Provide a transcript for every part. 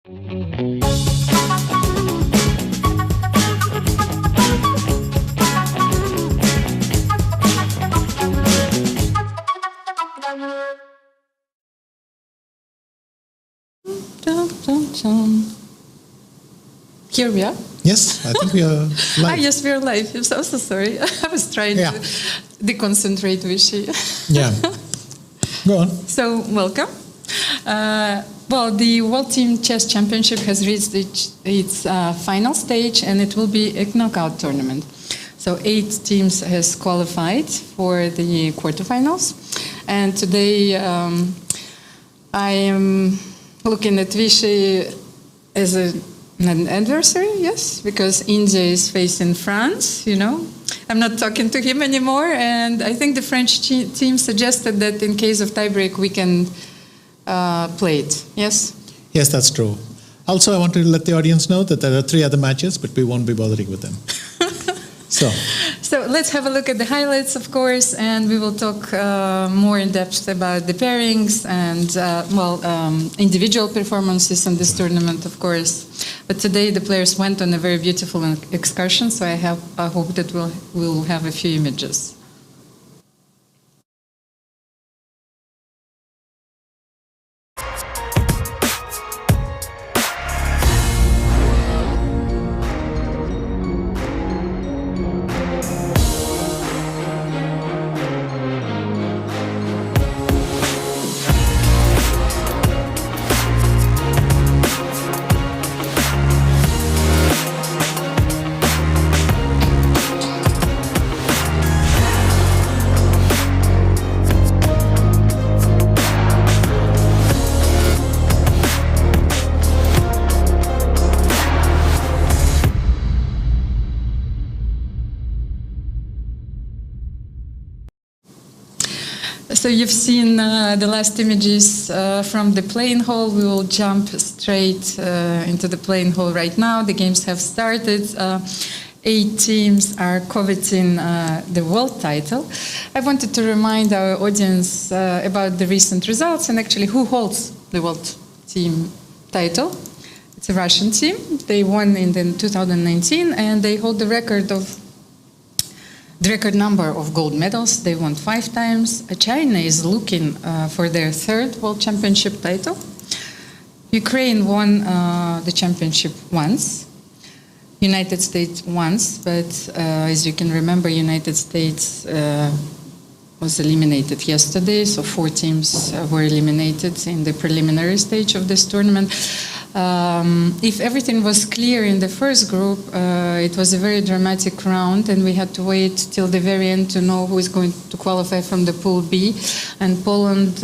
Here we are. Yes, I think we are live. Yes, we are live. I'm so sorry. I was trying to deconcentrate Vishy. Yeah. Go on. So, welcome. Well, the World Team Chess Championship has reached its final stage, and it will be a knockout tournament. So 8 teams has qualified for the quarterfinals. And today I am looking at Vishy as an adversary, yes, because India is facing France, you know. I'm not talking to him anymore, and I think the French team suggested that in case of tiebreak we can play it, yes? Yes, that's true. Also, I want to let the audience know that there are 3 other matches, but we won't be bothering with them. So let's have a look at the highlights, of course, and we will talk more in depth about the pairings and, individual performances in this tournament, of course. But today the players went on a very beautiful excursion, so I hope that we'll have a few images. So you've seen the last images from the playing hall. We will jump straight into the playing hall right now. The games have started. 8 teams are coveting the world title. I wanted to remind our audience about the recent results and actually who holds the world team title. It's a Russian team. They won in 2019 and they hold the record number of gold medals. They won 5 times. China is looking for their 3rd world championship title. Ukraine won the championship once. United States once, but as you can remember, United States was eliminated yesterday, so 4 teams were eliminated in the preliminary stage of this tournament. If everything was clear in the first group, it was a very dramatic round, and we had to wait till the very end to know who is going to qualify from the Pool B. And Poland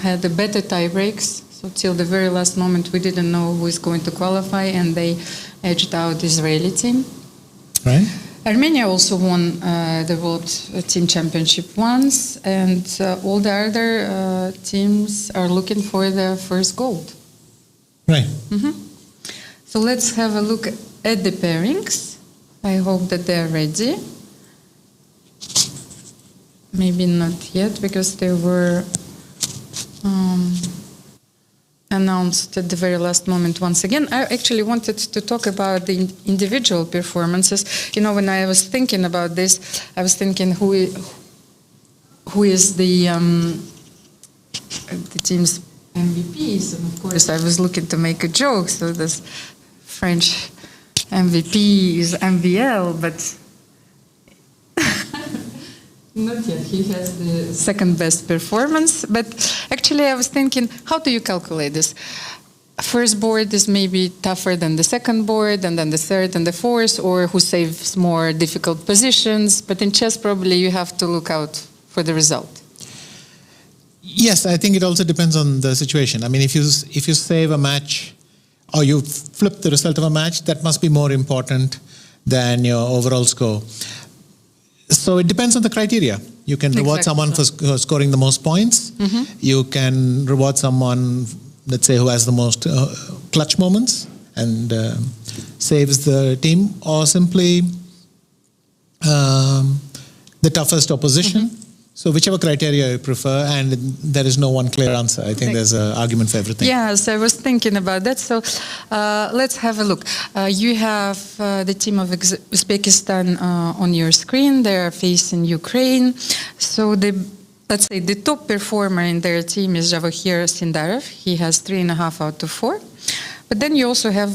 had the better tie breaks, so till the very last moment we didn't know who is going to qualify, and they edged out the Israeli team. Right. Armenia also won the World Team Championship once, and all the other teams are looking for their first gold. Right. Mm-hmm. So let's have a look at the pairings. I hope that they're ready. Maybe not yet because they were announced at the very last moment once again. I actually wanted to talk about the individual performances. You know, when I was thinking about this, I was thinking who is the team's MVPs, and of course I was looking to make a joke, so this French MVP is MVL, but not yet. He has the 2nd best performance, but actually I was thinking, how do you calculate this? First board is maybe tougher than the 2nd board, and then the 3rd and the 4th, or who saves more difficult positions, but in chess probably you have to look out for the result. Yes, I think it also depends on the situation. I mean, if you save a match or you flip the result of a match, that must be more important than your overall score. So it depends on the criteria. You can reward someone for scoring the most points. Mm-hmm. You can reward someone, let's say, who has the most clutch moments and saves the team, or simply the toughest opposition. Mm-hmm. So whichever criteria you prefer, and there is no one clear answer. I think there's an argument for everything. Yes, I was thinking about that. So let's have a look. You have the team of Uzbekistan on your screen. They are facing Ukraine. So let's say the top performer in their team is Javohir Sindarov. He has 3.5 out of 4. But then you also have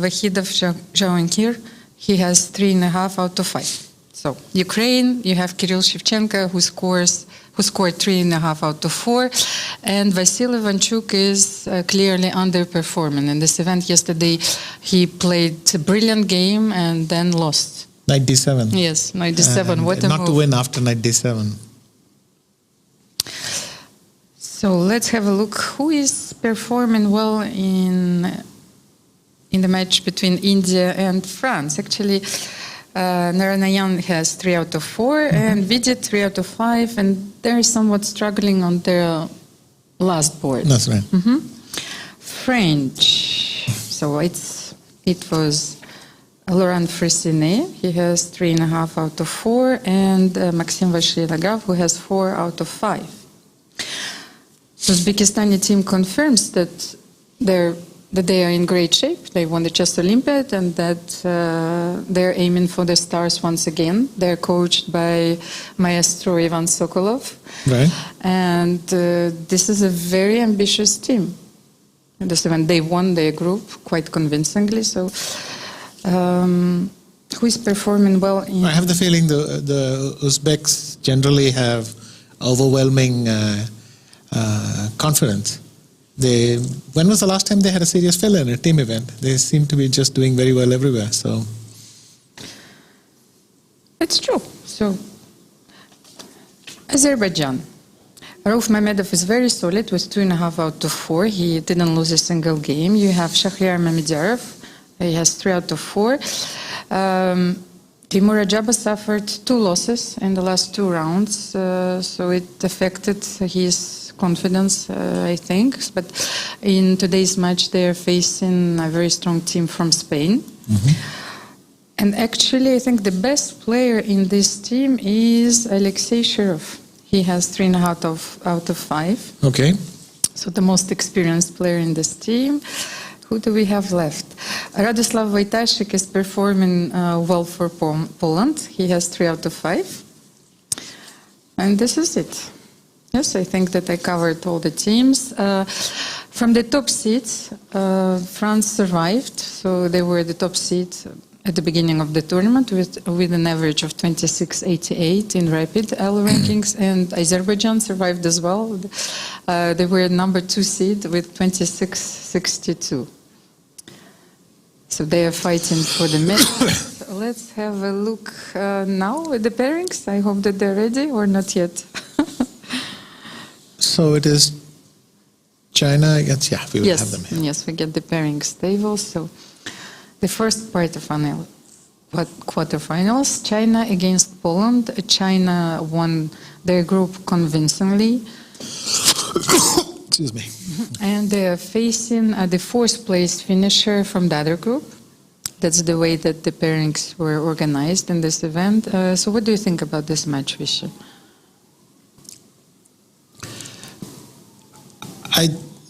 Vahidov Javankir. He has 3.5 out of 5. So Ukraine, you have Kirill Shevchenko, who scored 3.5 out of 4, and Vasily Ivanchuk is clearly underperforming. In this event yesterday, he played a brilliant game and then lost. 97. Yes, 97. What a not move. to win after 97. So let's have a look. Who is performing well in the match between India and France? Actually, Naranayan has 3 out of 4 and Vidit 3 out of 5, and they're somewhat struggling on their last board. That's right. French. So it was Laurent Fressinet. He has 3.5 out of 4, and Maxime Vachier-Lagrave, who has 4 out of 5. The Uzbekistani team confirms that they are in great shape. They won the Chess Olympiad, and that they're aiming for the stars once again. They're coached by Maestro Ivan Sokolov. Right. And this is a very ambitious team. In this event, they won their group quite convincingly. So, who is performing well? I have the feeling the Uzbeks generally have overwhelming confidence. When was the last time they had a serious failure in a team event? They seem to be just doing very well everywhere. So it's true. So Azerbaijan. Rauf Mamedov is very solid with 2.5 out of 4. He didn't lose a single game. You have Shahryar Mamedov. He has 3 out of 4. Timur Rajaba suffered 2 losses in the last 2 rounds, so it affected his confidence, I think. But in today's match, they are facing a very strong team from Spain. And actually, I think the best player in this team is Alexei Shirov. He has 3.5 out of 5. okay. So the most experienced player in this team. Who do we have left? Radoslav Wojtaszek is performing well for Poland. He has 3 out of 5. And this is it. Yes, I think that I covered all the teams. From the top seeds, France survived. So they were the top seed at the beginning of the tournament with an average of 26.88 in rapid L rankings. And Azerbaijan survived as well. They were number 2 seed with 26.62. So they are fighting for the medal. Let's have a look now at the pairings. I hope that they're ready or not yet. So it is China against, we will have them here. Yes, we get the pairings table. So the first quarterfinals, China against Poland. China won their group convincingly. Excuse me. And they are facing the 4th place finisher from the other group. That's the way that the pairings were organized in this event. So what do you think about this match, Visha?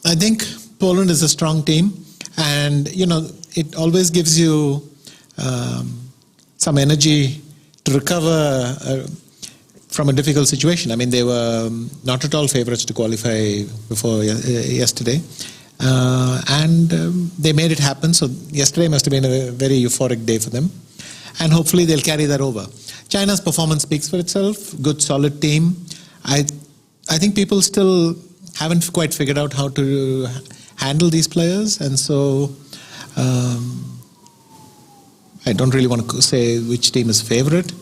I think Poland is a strong team, and it always gives you some energy to recover from a difficult situation. I mean, they were not at all favorites to qualify before yesterday, and they made it happen. So yesterday must have been a very euphoric day for them, and hopefully they'll carry that over. China's performance speaks for itself. Good, solid team. I think people still haven't quite figured out how to handle these players, and so I don't really want to say which team is favorite,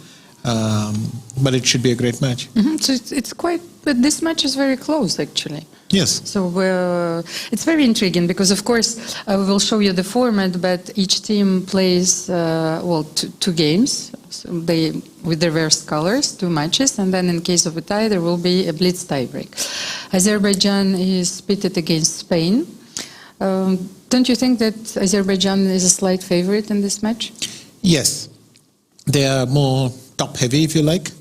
but it should be a great match. So it's quite, but this match is very close actually. Yes. So it's very intriguing because, of course, we will show you the format, but each team plays, 2 games. So they, with reversed colors, 2 matches, and then in case of a tie, there will be a blitz tiebreak. Azerbaijan is pitted against Spain. Don't you think that Azerbaijan is a slight favorite in this match? Yes. They are more top-heavy, if you like.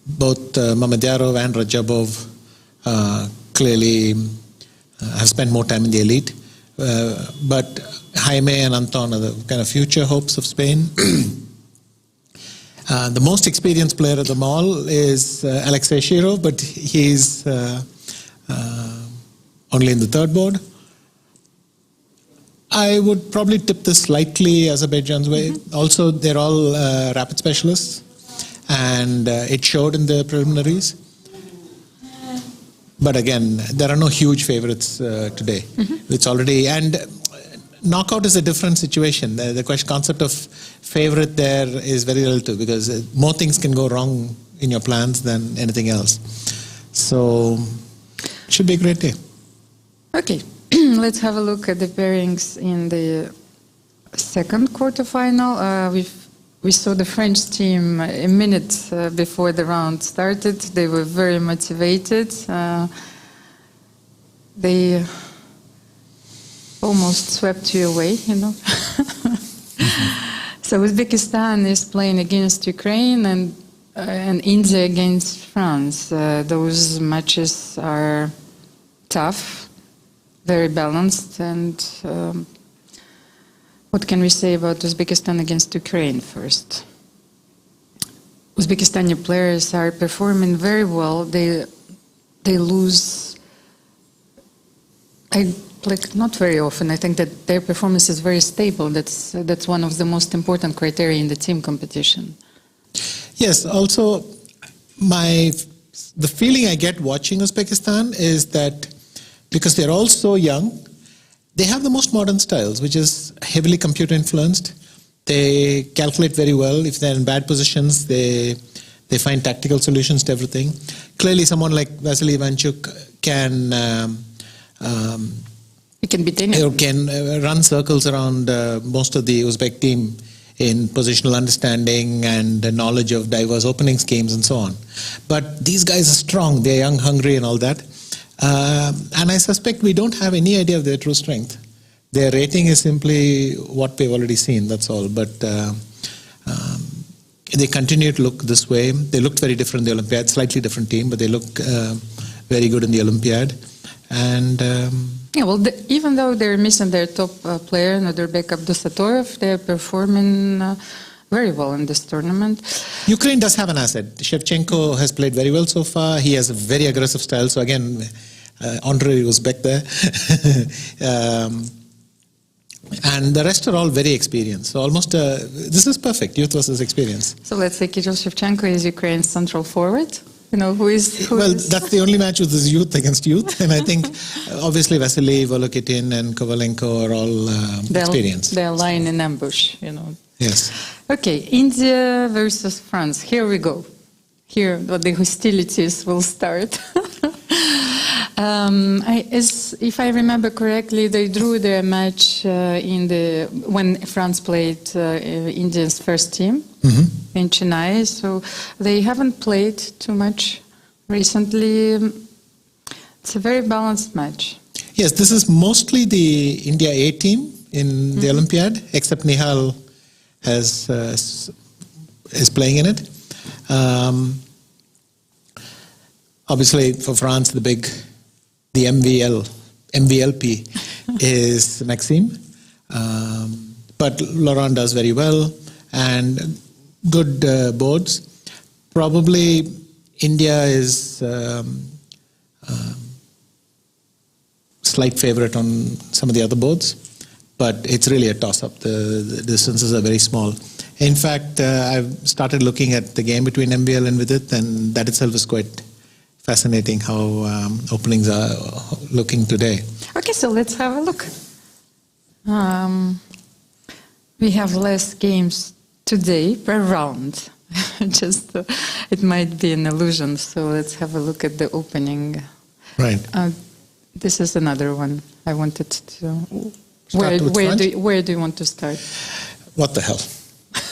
both Mamedyarov and Rajabov clearly have spent more time in the elite. But Jaime and Anton are the kind of future hopes of Spain. The most experienced player of them all is Alexei Shirov, but he's only in the third board. I would probably tip this slightly Azerbaijan's way. Also, they're all rapid specialists, and it showed in the preliminaries. But again, there are no huge favorites today. It's already, and knockout is a different situation. The concept of favorite there is very relative because more things can go wrong in your plans than anything else. So, it should be a great day. Okay, let's have a look at the pairings in the second quarterfinal. We saw the French team a minute before the round started. They were very motivated. They almost swept you away, you know. So Uzbekistan is playing against Ukraine and India against France. Those matches are tough, very balanced, and what can we say about Uzbekistan against Ukraine first? Uzbekistani players are performing very well. They lose, not very often. I think that their performance is very stable. That's one of the most important criteria in the team competition. Yes, also the feeling I get watching Uzbekistan is that because they're all so young, they have the most modern styles, which is heavily computer influenced. They calculate very well. If they're in bad positions, they find tactical solutions to everything. Clearly, someone like Vasily Ivanchuk can run circles around most of the Uzbek team in positional understanding and knowledge of diverse opening schemes and so on. But these guys are strong. They're young, hungry, and all that. And I suspect we don't have any idea of their true strength. Their rating is simply what we've already seen, that's all. But they continue to look this way. They looked very different in the Olympiad, slightly different team, but they look very good in the Olympiad. And even though they're missing their top player, Nodirbek Abdusatorov, they're performing very well in this tournament. Ukraine does have an asset. Skripchenko has played very well so far. He has a very aggressive style. So again, honorary Uzbek there. And the rest are all very experienced. So almost, this is perfect, youth versus experience. So let's say Kirill Shevchenko is Ukraine's central forward. You know, who is that's the only match with this youth against youth. And I think, obviously, Vasily, Volokitin and Kovalenko are all experienced. They're lying in ambush, you know. Yes. Okay, India versus France. Here we go. Here, the hostilities will start. If I remember correctly, they drew their match when France played India's first team in Chennai. So they haven't played too much recently. It's a very balanced match. Yes, this is mostly the India A team in the Olympiad, except Nihal is playing in it. Obviously, for France, the MVLP is Maxime. But Laurent does very well, and good boards. Probably India is slight favorite on some of the other boards, but it's really a toss-up. The distances are very small. In fact, I've started looking at the game between MVL and Vidit, and that itself is quite fascinating how openings are looking today. Okay, so let's have a look. We have less games today per round. Just it might be an illusion. So let's have a look at the opening. Right. This is another one I wanted to. Where do you want to start? What the hell?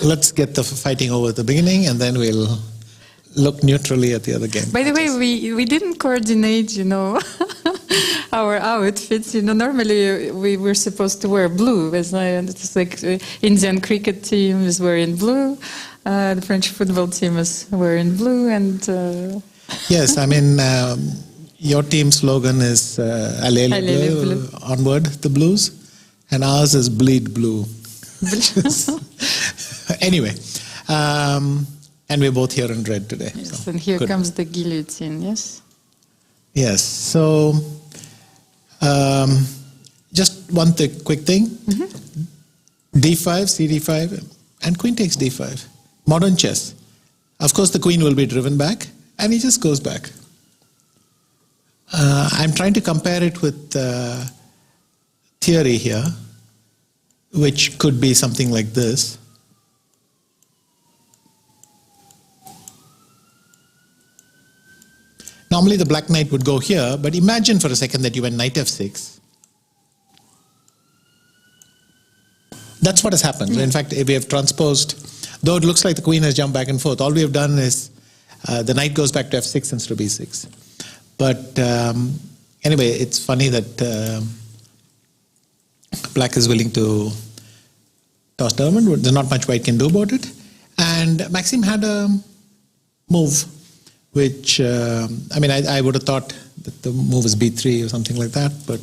Let's get the fighting over at the beginning, and then we'll look neutrally at the other game. By the way, we didn't coordinate, our outfits. Normally we were supposed to wear blue. It's like Indian cricket team is wearing blue. The French football team is wearing blue and... Yes, I mean, your team slogan is Allez les Bleus, onward the Blues, and ours is bleed blue. Anyway, and we're both here in red today. Yes, so and here good. comes the guillotine, yes? Yes, so just one quick thing. D5, CD5, and queen takes D5. Modern chess. Of course, the queen will be driven back, and he just goes back. I'm trying to compare it with theory here, which could be something like this. Normally the black knight would go here, but imagine for a second that you went knight f6. That's what has happened. In fact, we have transposed, though it looks like the queen has jumped back and forth, all we have done is the knight goes back to f6 instead of b6. But anyway, it's funny that black is willing to toss Dermot. There's not much white can do about it. And Maxime had a move, which, I mean, I would have thought that the move is b3 or something like that, but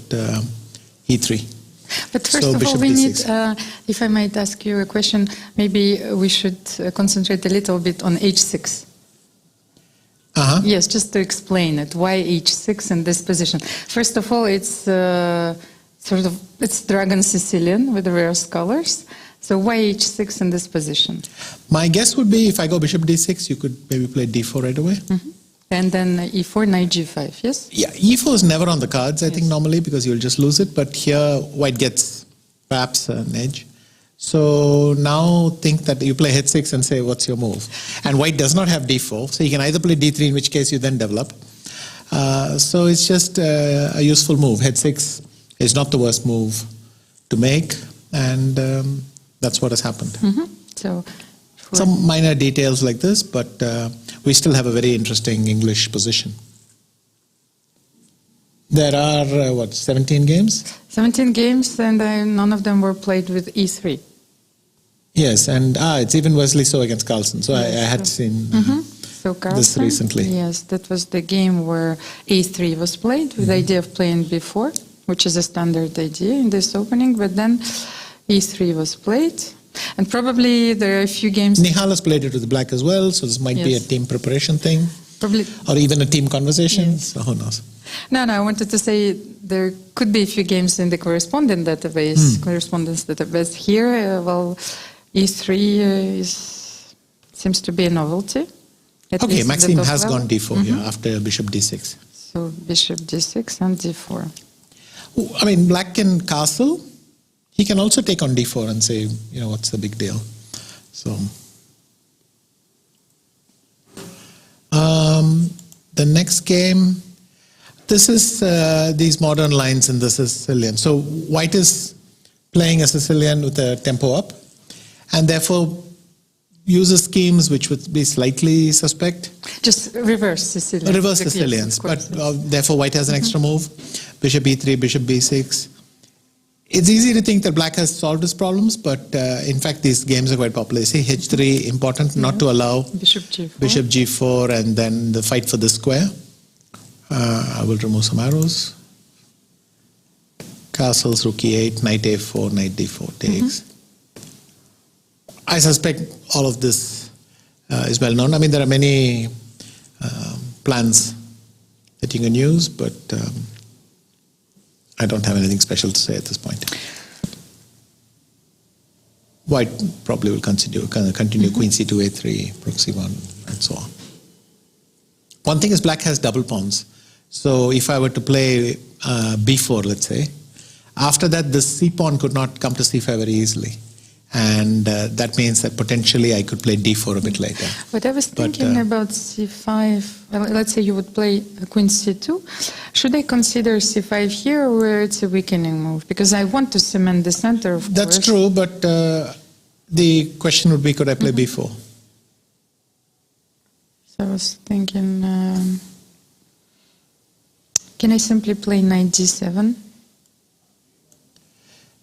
e3. But first of all, we need, if I might ask you a question, maybe we should concentrate a little bit on h6. Yes, just to explain it. Why h6 in this position? First of all, it's sort of, it's Dragon Sicilian with the reverse colors. So why h6 in this position? My guess would be if I go bishop d6, you could maybe play d4 right away. And then e4, knight g5, yes? Yeah, e4 is never on the cards, I think, normally, because you'll just lose it. But here, white gets perhaps an edge. So now think that you play h6 and say, what's your move? And white does not have d4, so you can either play d3, in which case you then develop. So it's just a useful move. H6 is not the worst move to make, and that's what has happened. So some minor details like this, but we still have a very interesting English position. There are, 17 games? 17 games, and none of them were played with e3. Yes, and it's even Wesley So against Carlsen. So Yes, I had seen So this Carlsen, recently. yes, that was the game where e3 was played with the idea of playing b4, which is a standard idea in this opening, but then e3 was played. And probably there are a few games... Nihal has played it with black as well, so this might be a team preparation thing. Probably. Or even a team conversation, Yes. so who knows. No, I wanted to say there could be a few games in the correspondence database. Here, well, e3 seems to be a novelty. Okay, Maxime has level. gone d4 here after bishop d6. So bishop d6 and d4. I mean, black can castle. He can also take on d4 and say, what's the big deal? So, the next game, this is these modern lines in the Sicilian. So white is playing a Sicilian with a tempo up, and therefore uses schemes which would be slightly suspect. Just reverse Sicilian. Reverse Sicilians, but therefore white has an extra move. Bishop e3, bishop b6. It's easy to think that black has solved his problems, but in fact these games are quite popular. See, h3, important not to allow Bishop g4. Bishop g4, and then the fight for the square. I will remove some arrows. Castles, rook e8, knight a4, knight d4 takes. I suspect all of this is well known. I mean, there are many plans that you can use, but I don't have anything special to say at this point. White probably will continue queen c2, a3, rook c1, and so on. One thing is black has double pawns. So if I were to play b4, let's say, after that the c pawn could not come to c5 very easily. And that means that potentially I could play d4 a bit later. But I was thinking about c5. Well, let's say you would play queen c2. Should I consider c5 here, or where it's a weakening move? Because I want to cement the center, of course. That's true, but the question would be, could I play b4? So I was thinking, can I simply play knight g7?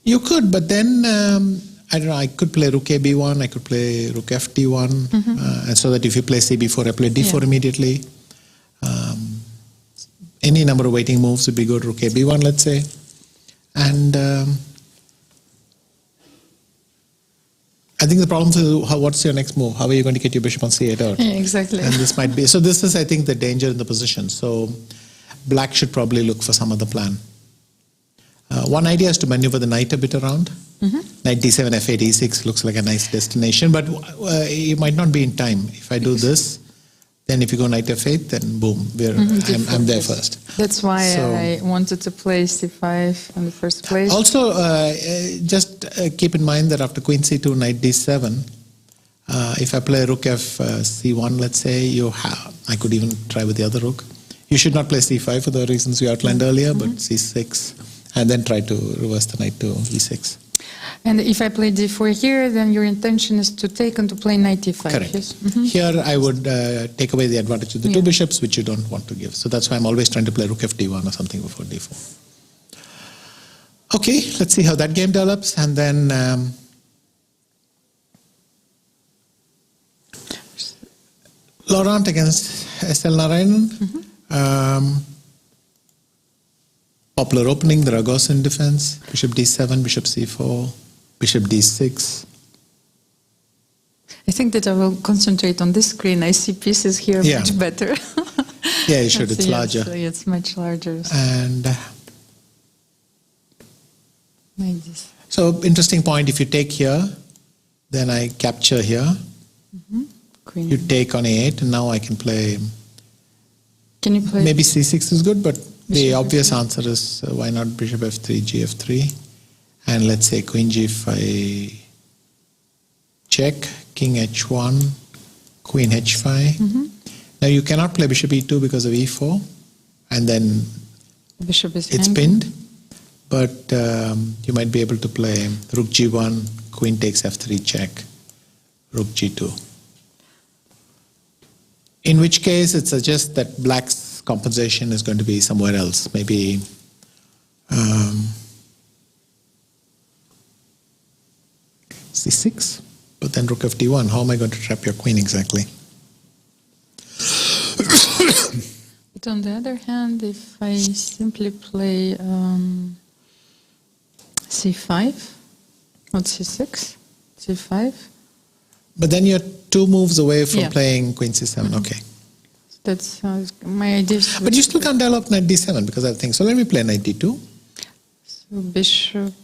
You could, but then I don't know, I could play rook AB1, I could play rook FD1, and so that if you play CB4, I play D4 immediately. Any number of waiting moves would be good, rook AB1, let's say. And I think the problem is what's your next move? How are you going to get your bishop on C8 out? Yeah, exactly. And this might be, so this is, I think, the danger in the position. So black should probably look for some other plan. One idea is to maneuver the knight a bit around. Knight D7, F8, E6 looks like a nice destination, but you might not be in time. If I do this, then if you go knight F8, then boom, I'm there first. That's why I wanted to play C5 in the first place. Also, just keep in mind that after queen C2, knight D7, if I play rook F C1, let's say, I could even try with the other rook. You should not play C5 for the reasons we outlined earlier, but C6, and then try to reverse the knight to E6. And if I play D4 here, then your intention is to take and to play knight E5. Correct. Yes? Here I would take away the advantage of the two bishops, which you don't want to give. So that's why I'm always trying to play rook FD1 or something before D4. Okay, let's see how that game develops. And then Laurent against SL Narayanan. Popular opening, the Ragosin defense, bishop D7, bishop C4, bishop D6. I think that I will concentrate on this screen. I see pieces here much better. Yeah, you should. It's larger. It's much larger. And like this. So interesting point. If you take here, then I capture here. Queen. You take on A8, and now I can play. Can you play? Maybe C6 is good, but the Bishop obvious F3. answer is why not bishop F3, GF3, and let's say queen G5 check, king H1, queen H5. Now you cannot play bishop E2 because of E4, and then The bishop is it's hanging. pinned, but you might be able to play rook G1, queen takes F3 check, rook G2. In which case it suggests that black's compensation is going to be somewhere else, maybe C6, but then rook FD1. How am I going to trap your queen exactly? But on the other hand, if I simply play C5, not C6, C5. But then you're two moves away from playing queen C7. Okay. That's my idea. But you still can't develop knight D7 because I think, so let me play knight D2. So bishop.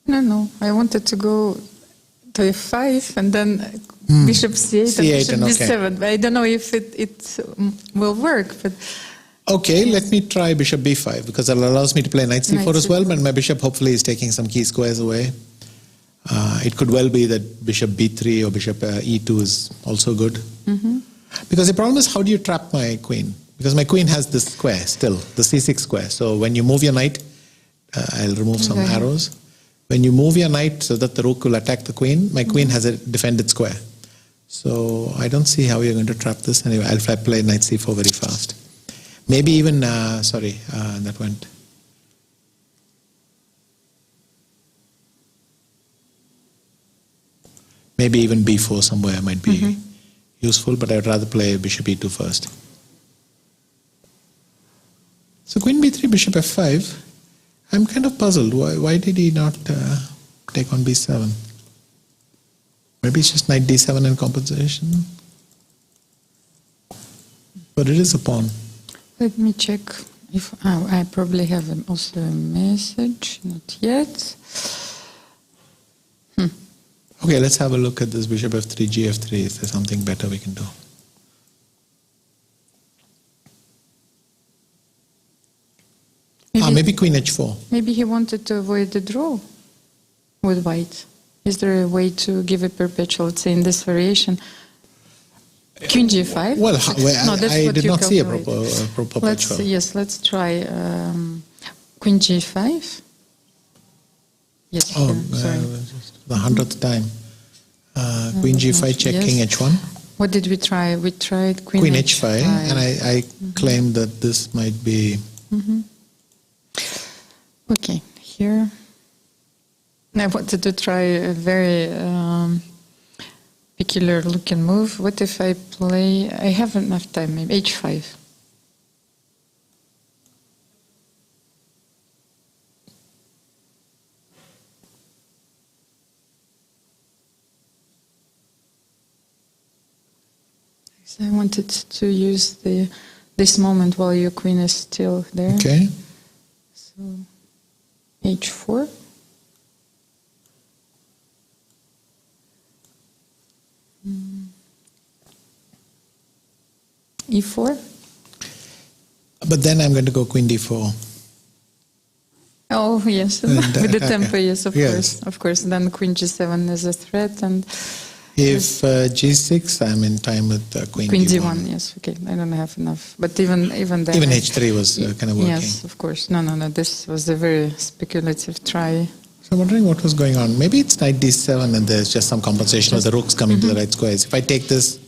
No. I wanted to go to F5 and then bishop C8 and bishop D7. I don't know if it will work, but. Okay, let me try bishop B5 because it allows me to play knight C4 as well, but my bishop hopefully is taking some key squares away. It could well be that bishop B3 or bishop E2 is also good. Because the problem is, how do you trap my queen? Because my queen has this square still, the C6 square. So when you move your knight, I'll remove some arrows. When you move your knight so that the rook will attack the queen, my queen has a defended square. So I don't see how you're going to trap this. Anyway, I'll play knight C4 very fast. Maybe even, that went. Maybe even B4 somewhere might be useful, but I would rather play bishop E2 first. So queen B3, bishop F5. I'm kind of puzzled. Why did he not take on B7? Maybe it's just knight D7 in compensation. But it is a pawn. Let me check if I probably have also a message. Not yet. Okay, let's have a look at this bishop F3, GF3. Is there something better we can do? Maybe queen H4. Maybe he wanted to avoid the draw with white. Is there a way to give a perpetual, let's say in this variation, queen G5? Well, no, I did not see a perpetual. Let's try queen G5. Yes, sorry. The 100th time. Queen G5 check, king H1. What did we try? We tried queen H5, and I claimed that this might be... Okay, here. I wanted to try a very peculiar looking move. What if I play, I have enough time, maybe h5. So I wanted to use this moment while your queen is still there. Okay. So h4. E4. But then I'm going to go queen d4. Oh yes, with the tempo, yes, of yes. course, of course. Then queen g7 is a threat, and if g6, I'm in time with queen d1. Yes, okay. I don't have enough, but even then, even h3 was kind of working. Yes, of course. No. This was a very speculative try. So I'm wondering what was going on. Maybe it's knight d7, and there's just some compensation with the rooks coming to the right squares. If I take this,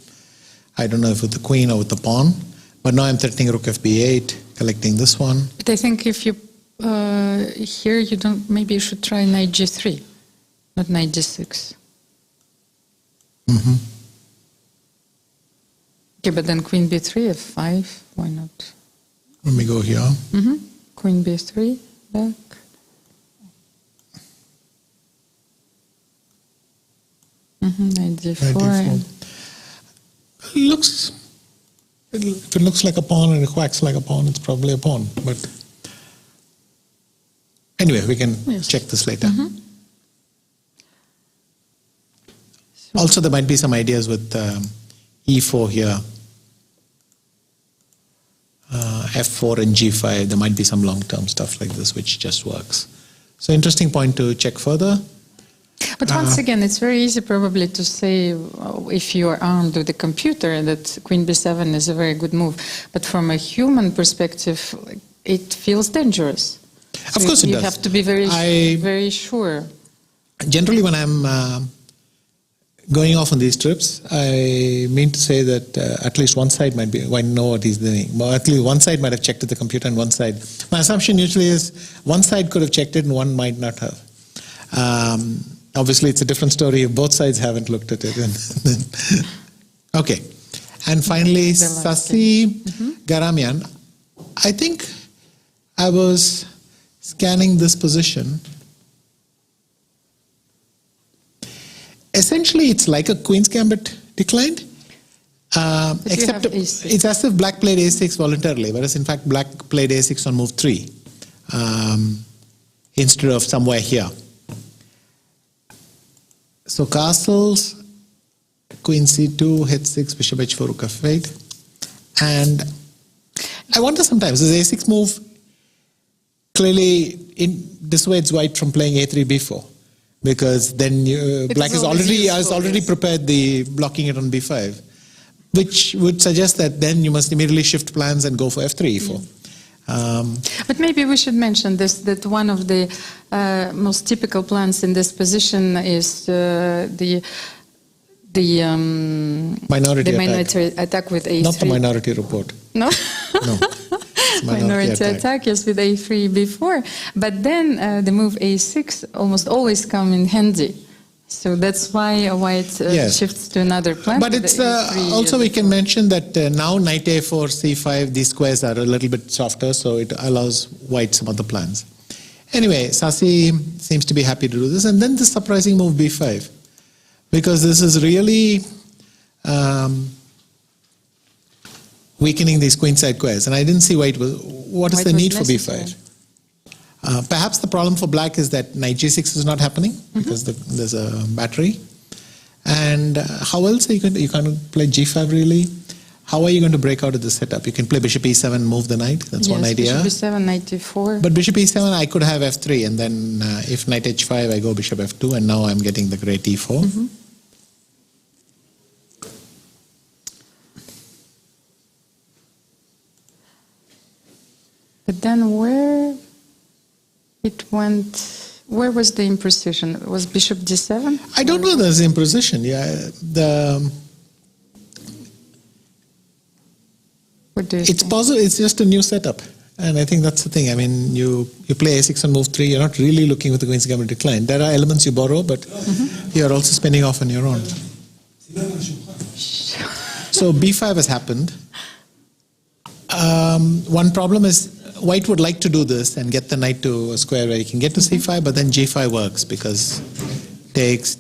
I don't know if with the queen or with the pawn, but now I'm threatening rook fb8, collecting this one. But I think if you here you don't. Maybe you should try knight g3, not knight g6. Mm-hmm. Okay, but then queen b3, f5. Why not? Let me go here. Mm-hmm. Queen b3 back. Mm-hmm. Knight d4. If it looks like a pawn and it quacks like a pawn, it's probably a pawn. But anyway, we can check this later. Mm-hmm. Also, there might be some ideas with e4 here, f4 and g5. There might be some long-term stuff like this which just works. So interesting point to check further. But once again, it's very easy probably to say, if you are armed with a computer, that queen b7 is a very good move. But from a human perspective, it feels dangerous. Of course it does. You have to be very sure. Generally, when I'm going off on these trips, I mean to say that at least one side might know what he's doing. Well, at least one side might have checked at the computer and one side. My assumption usually is one side could have checked it and one might not have. Obviously, it's a different story if both sides haven't looked at it. Okay. And finally, Sasi Garamian. I think I was scanning this position. Essentially, it's like a queen's gambit declined. Except it's as if black played a6 voluntarily, whereas in fact black played a6 on move 3 instead of somewhere here. So castles, queen c2, h6, bishop h4, rook f8. And I wonder sometimes, does a6 move clearly dissuades white from playing a3, b4? Because then black has already prepared the blocking it on b5, which would suggest that then you must immediately shift plans and go for f3, e4. But maybe we should mention this, that one of the most typical plans in this position is the minority attack with a3. Not the minority report. No? No. Minority attack is with a3 before. But then the move a6 almost always come in handy. So that's why white shifts to another plan. But it's also we can mention that now knight a4, c5, these squares are a little bit softer, so it allows white some other plans. Anyway, Sasi seems to be happy to do this. And then this surprising move b5, because this is really weakening these queenside squares. And I didn't see what is the need for b5? Perhaps the problem for black is that knight g6 is not happening because there's a battery. And how else are you going to, you can't play g5 really? How are you going to break out of the setup? You can play bishop e7, move the knight. That's one idea. Bishop e7, knight e4. But bishop e7, I could have f3, and then if knight h5, I go bishop f2, and now I'm getting the great e4. But then where was the imprecision? Was bishop d7? I don't know there's imprecision. What do you it's think? possible. It's just a new setup. And I think that's the thing. I mean, you play a6 on move 3, you're not really looking with the queen's gamma decline. There are elements you borrow, but you're also spending off on your own. So b5 has happened. One problem is white would like to do this and get the knight to a square where he can get to c5, but then g5 works because takes,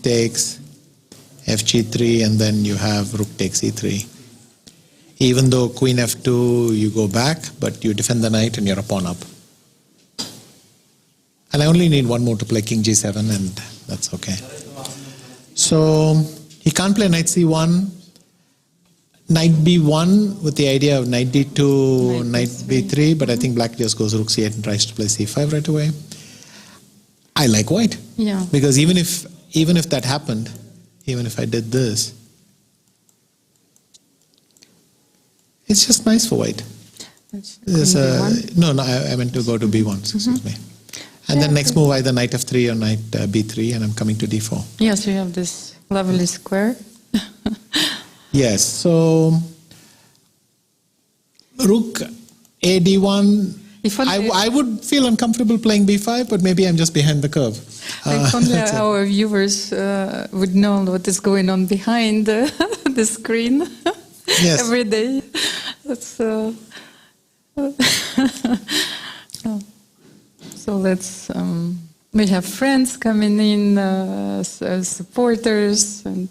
fg3, and then you have rook takes e3. Even though queen f2, you go back, but you defend the knight and you're a pawn up. And I only need one more to play king g7, and that's okay. So he can't play knight c1, knight b1 with the idea of knight d2, knight b3, but I think black just goes rook c8 and tries to play c5 right away. I like white. Yeah. Because even if that happened, even if I did this, it's just nice for white. No, I meant to go to b1, excuse me. And then next move either knight f3 or knight b3, and I'm coming to d4. Yes, you have this lovely square. Yes, so rook a d1. I would feel uncomfortable playing b5, but maybe I'm just behind the curve. If only our viewers would know what is going on behind the screen every day. That's, so let's. We have friends coming in, supporters, and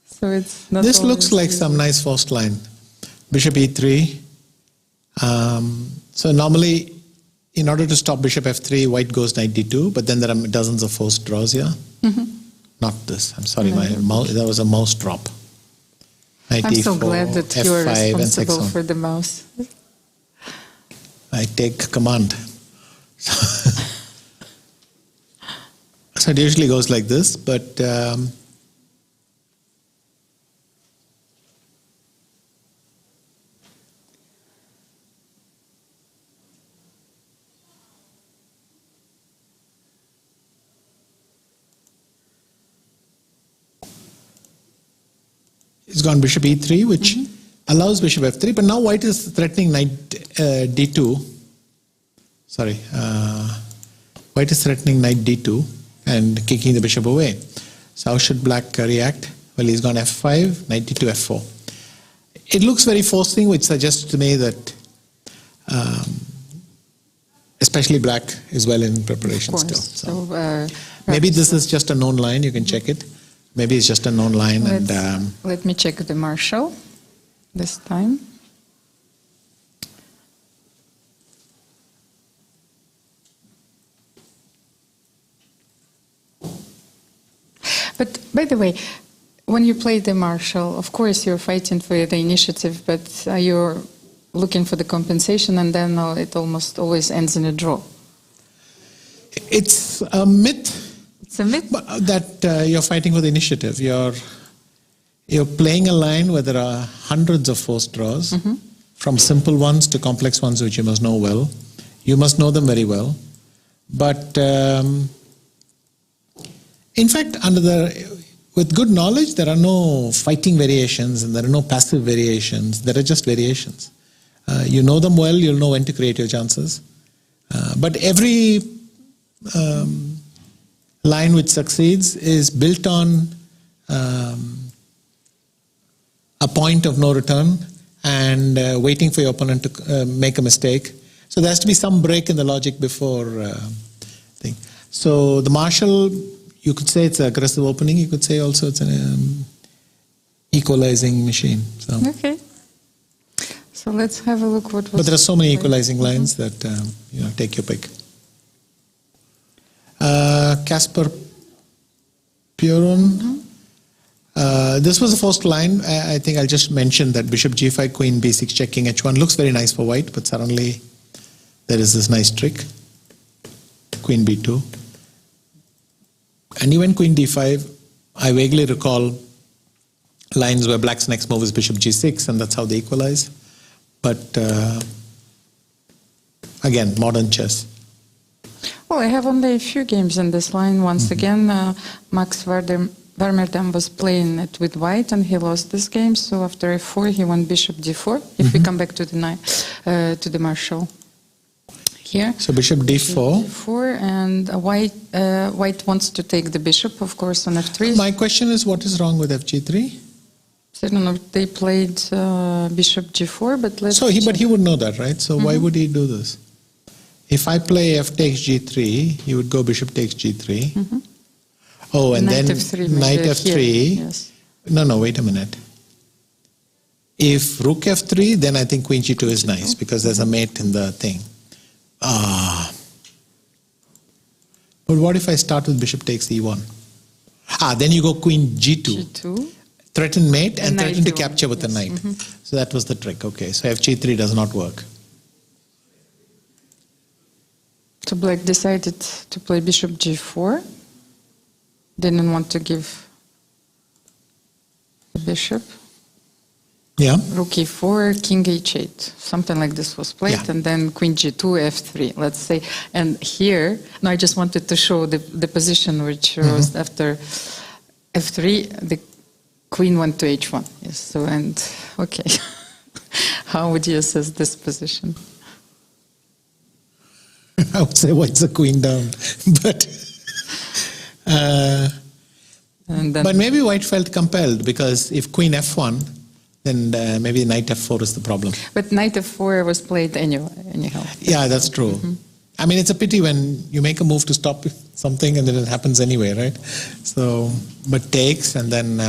so it's not. This looks like some nice forced line. Bishop e3. So normally, in order to stop bishop f3, white goes knight d2, but then there are dozens of forced draws here. Not this. I'm sorry, that was a mouse drop. Knight I'm d4, so glad that you are f5, responsible for the mouse. I take command. So it usually goes like this, but it's gone bishop e3, which allows bishop f3, but now white is threatening knight d2. Sorry, white is threatening knight d2 and kicking the bishop away. So how should black react? Well, he's gone f5, knight d2, f4. It looks very forcing, which suggests to me that especially black is well in preparation still. So maybe this is just a known line, you can check it. Maybe it's just a known line. Let me check the Marshall this time. But by the way, when you play the Marshall, of course you're fighting for the initiative, but you're looking for the compensation, and then it almost always ends in a draw. It's a myth. It's a myth that you're fighting for the initiative. You're playing a line where there are hundreds of forced draws, from simple ones to complex ones, which you must know well. You must know them very well. But in fact, with good knowledge, there are no fighting variations and there are no passive variations. There are just variations. You know them well, you'll know when to create your chances. But every line which succeeds is built on a point of no return and waiting for your opponent to make a mistake. So there has to be some break in the logic before thing. So the Marshall, you could say it's an aggressive opening. You could say also it's an equalizing machine. So. Okay. So let's have a look what was. But there are so many equalizing lines that take your pick. Kasper Puron. This was the first line. I think I'll just mention that bishop g5, queen b6, check king h1 looks very nice for white, but suddenly there is this nice trick. Queen b2. And even queen d5, I vaguely recall lines where black's next move is bishop g6, and that's how they equalize. But again, modern chess. Well, I have only a few games in this line. Once again, Max Vermerden was playing it with white, and he lost this game. So after f4, he won bishop d4. If we come back to the Marshall. here. So bishop d4. D4, and white wants to take the bishop, of course, on f3. My question is, what is wrong with fg3? So I don't know, they played bishop g4, but let's So but he would know that, right? So why would he do this? If I play f takes g3, he would go bishop takes g3. Oh, and Knight then f3, knight maybe f3. here, yes. No, wait a minute. If rook f3, then I think queen g2 is nice because there's a mate in the thing. But what if I start with bishop takes e1? Then you go queen g2. G2. Threaten mate and threaten to e1, capture with the yes. knight. So that was the trick. Okay, so fg3 does not work. So black decided to play bishop g4. Didn't want to give the bishop. Yeah. Rook e4, king h8. Something like this was played, Yeah. and then queen g2, f3, let's say. And here, no, I just wanted to show the position which was after f3, the queen went to h1. Yes, so, and, okay. How would you assess this position? I would say, what's the queen down? But And then, but maybe white felt compelled because if queen f1, then maybe knight f4 is the problem. but knight f4 was played anyhow. Yeah, that's true. I mean, it's a pity when you make a move to stop something and then it happens anyway, right? So, but takes and then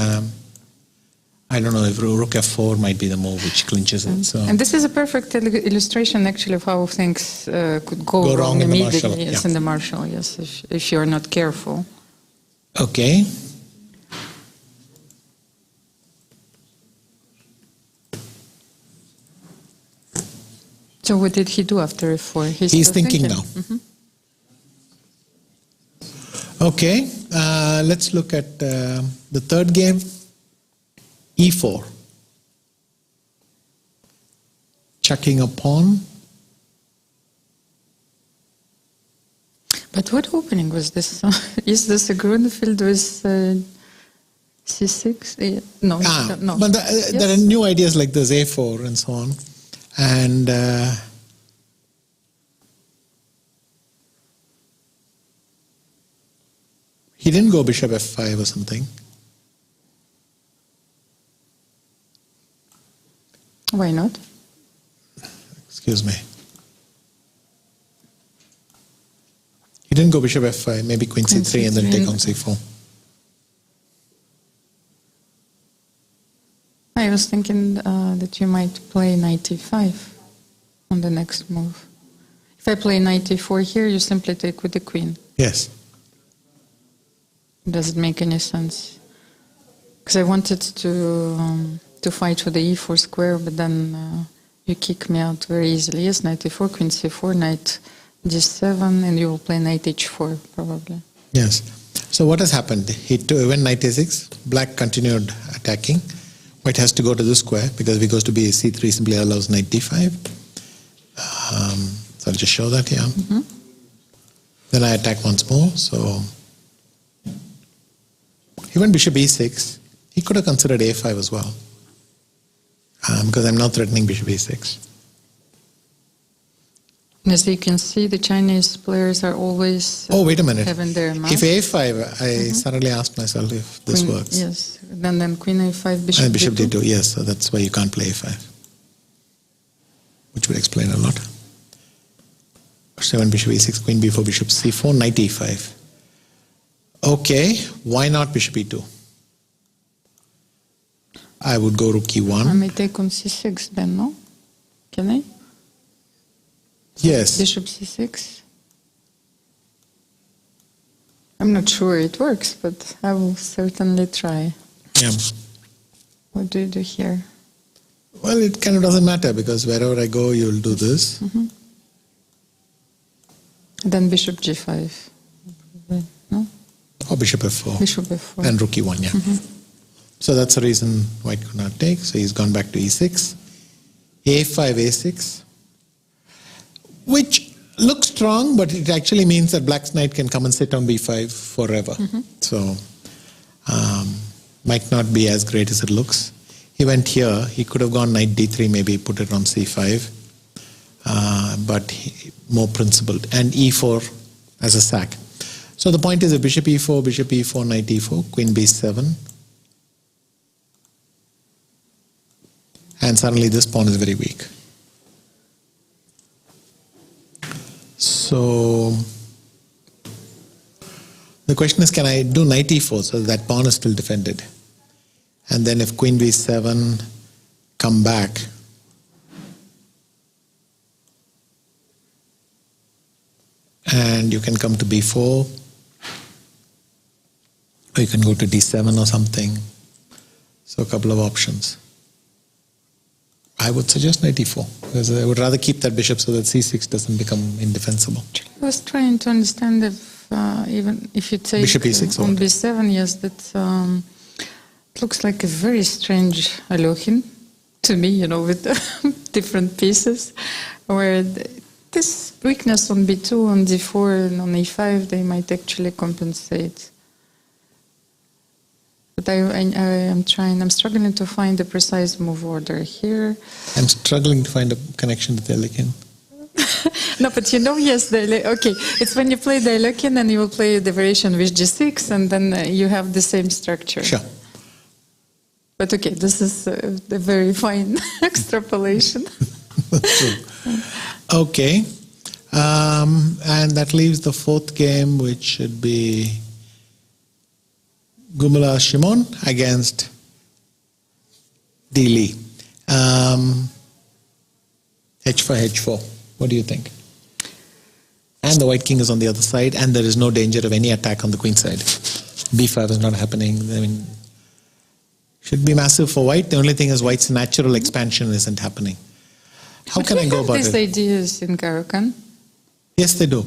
I don't know if rook f4 might be the move which clinches it. So And this is a perfect illustration, actually, of how things could go wrong in the immediately. martial, Yes, yeah. in the martial, yes, if you're not careful. okay. So what did he do after f4? He's still thinking now. Okay, let's look at the third game, e4. Chucking a pawn. But what opening was this? Is this a Grunfeld with c6? No, no. But there are new ideas like this, a4 and so on. And he didn't go bishop f5 or something. Why not? Excuse me. He didn't go bishop f5, maybe queen c3 and then take on c4. I was thinking that you might play knight e5 on the next move. If I play knight e4 here, you simply take with the queen. Yes. Does it make any sense? Because I wanted to fight for the e4 square, but then you kick me out very easily. Yes, knight e4, queen c4, knight g7, and you will play knight h4 probably. Yes. So what has happened? He went knight a6, black continued attacking. White has to go to this square because if he goes to c3 simply allows knight d5. So I'll just show that here. Then I attack once more. So he went bishop e6. He could have considered a5 as well because I'm now threatening bishop e6. As you can see, the Chinese players are always Oh, wait a minute. having their If match. a5, I suddenly asked myself if this Queen, works. Yes, then queen a5, bishop, And bishop d2. d2, yes, so that's why you can't play a5, which would explain a lot. 7 bishop e6, queen b4, bishop c4, knight e5. Okay, why not bishop e2? I would go rook I e1. may take on c6 then, no? Can I? Yes, Bishop c6. I'm not sure it works, but I will certainly try. yeah. What do you do here? Well, it kind of doesn't matter because wherever I go, you'll do this. Then bishop g5. No? Or bishop f4. Bishop f4. And rook e1, yeah. So that's the reason white could not take. So he's gone back to e6. a5, a6. Which looks strong, but it actually means that black's knight can come and sit on b5 forever. So might not be as great as it looks. He went here. He could have gone knight d3, maybe put it on c5. but more principled, and e4 as a sack. So the point is a bishop e4, knight e4, queen b7, and suddenly this pawn is very weak. So the question is, can I do knight e4 so that pawn is still defended? And then if queen b7, come back, and you can come to b4, or you can go to d7 or something. So a couple of options. I would suggest knight e4, because I would rather keep that bishop so that c6 doesn't become indefensible. I was trying to understand if even if you take bishop e6 on b7, yes, that looks like a very strange Alohin to me, you know, with different pieces, where this weakness on b2, on d4, and on e5, they might actually compensate. But I'm struggling to find the precise move order here. I'm struggling to find a connection to the Alekhine. No, but you know, yes, okay. It's when you play the Alekhine and you will play the variation with g6, and then you have the same structure. Sure. But okay, this is a very fine extrapolation. True. Okay. And that leaves the fourth game, which should be Gumula Shimon against D. Lee. H4, H4. What do you think? And the white king is on the other side, and there is no danger of any attack on the queen side. B5 is not happening. I mean, should be massive for white. The only thing is white's natural expansion isn't happening. How can I go about it? These ideas in Caro-Kann. Yes, they do.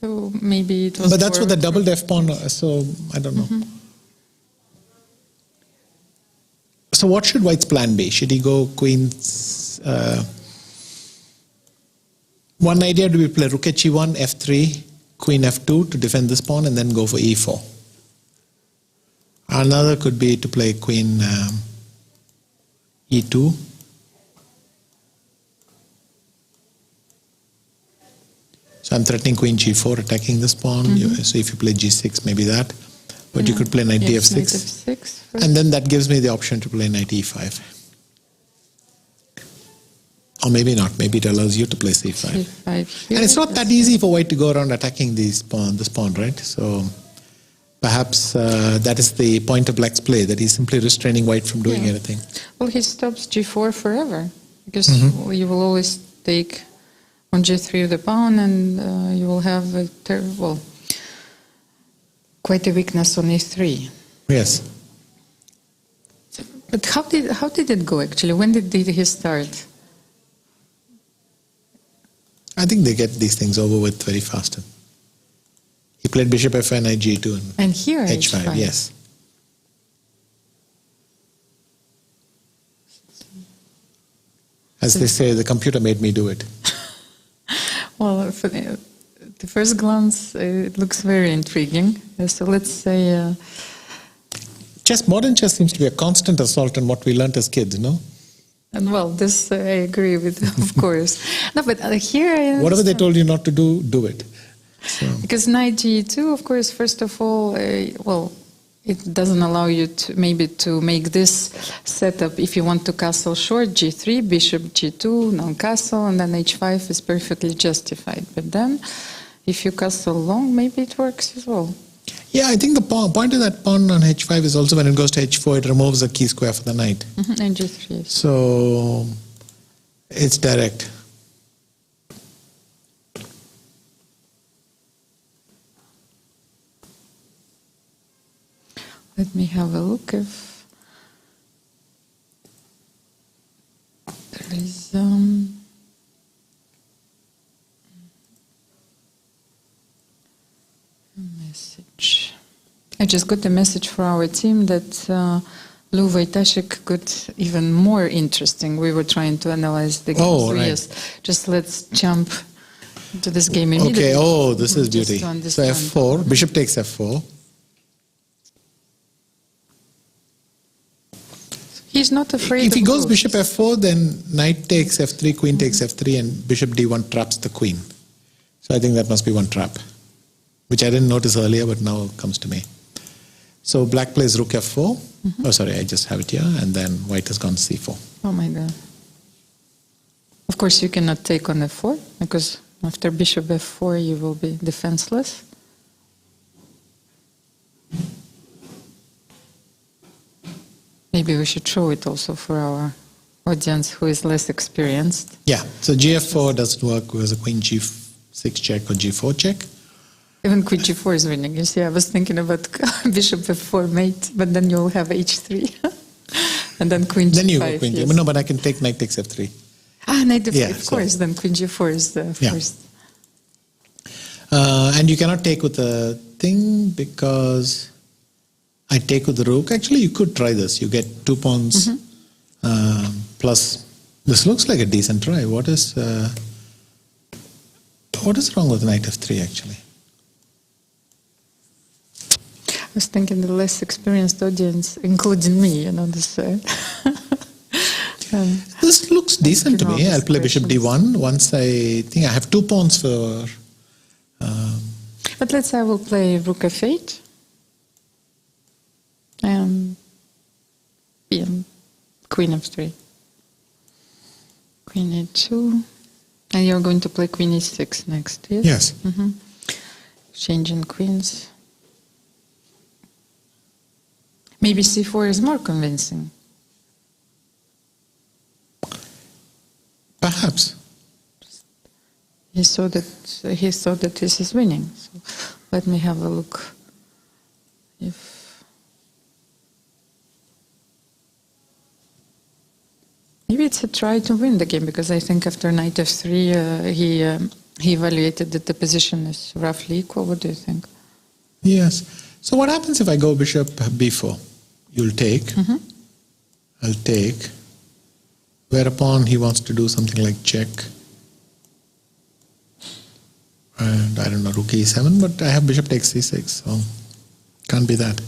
So maybe it was. But that's with the double def pawn, so I don't know. Mm-hmm. So what should white's plan be? Should he go queens? One idea would be play rook h1, f3, queen f2 to defend this pawn, and then go for e4. Another could be to play queen e2. So I'm threatening queen g4, attacking this pawn. Mm-hmm. So if you play g6, maybe that. But you could play knight yes, df6. Knight f6 first. And then that gives me the option to play knight e5. Or maybe not. Maybe it allows you to play c5. C5 here, And it's not that easy for white to go around attacking this pawn, right? So perhaps that is the point of black's play, that he's simply restraining white from doing anything. Well, he stops g4 forever, because you will always take on g3 the pawn, and you will have quite a weakness on e3. Yes. But how did it go actually? When did he start? I think they get these things over with very fast. He played bishop f5, knight g2, And here h5. Yes. As they say, the computer made me do it. Well, for the first glance, it looks very intriguing. So let's say... Modern chess seems to be a constant assault on what we learnt as kids, no? And well, this I agree with, of course. No, but here I understand. Whatever they told you not to do, do it. So. Because knight g2, of course, first of all, it doesn't allow you to make this setup if you want to castle short, g3, bishop g2, non-castle, and then h5 is perfectly justified. But then, if you castle long, maybe it works as well. Yeah, I think the point of that pawn on h5 is also when it goes to h4, it removes a key square for the knight. And g3. So, it's direct. Let me have a look if there is a message. I just got a message for our team that Lou Wojtaszek got even more interesting. We were trying to analyze the game. Oh, so right. yes, just let's jump to this game immediately. Okay, this is beauty. So f4, bishop takes f4. He's not afraid If of he goes ghosts. bishop f4, then knight takes f3, queen takes f3, and bishop d1 traps the queen. So I think that must be one trap, which I didn't notice earlier, but now it comes to me. So black plays rook f4. Oh, sorry, I just have it here, and then white has gone c4. Oh my god. Of course, you cannot take on f4, because after bishop f4, you will be defenseless. Maybe we should show it also for our audience who is less experienced. Yeah, so gf4 doesn't work with a queen g6 check or g4 check. Even queen g4 is winning. You see, I was thinking about bishop f4 mate, but then you'll have h3. And then queen g5. Then you go queen yes. g. No, but I can take knight takes f3. Ah, knight f4, Yeah, of so- course. Then queen g4 is the Yeah. first. And you cannot take with a thing because I take with the rook. Actually, you could try this. You get 2 pawns plus. This looks like a decent try. What is wrong with knight f3 actually? I was thinking the less experienced audience, including me, this. This looks decent to Looking me. all I'll play bishop questions. d1. Once I think I have 2 pawns for. But let's say I will play rook f8. And queen f3. Queen e2. And you're going to play queen e6 next, yes? Yes. Changing queens. Maybe c4 is more convincing. Perhaps. He thought that this is winning. So let me have a look. Maybe it's a try to win the game, because I think after knight f3 he evaluated that the position is roughly equal. What do you think? Yes. So what happens if I go bishop b4? You'll take. I'll take. Whereupon he wants to do something like check. And I don't know, rook e7, but I have bishop takes c6, so can't be that.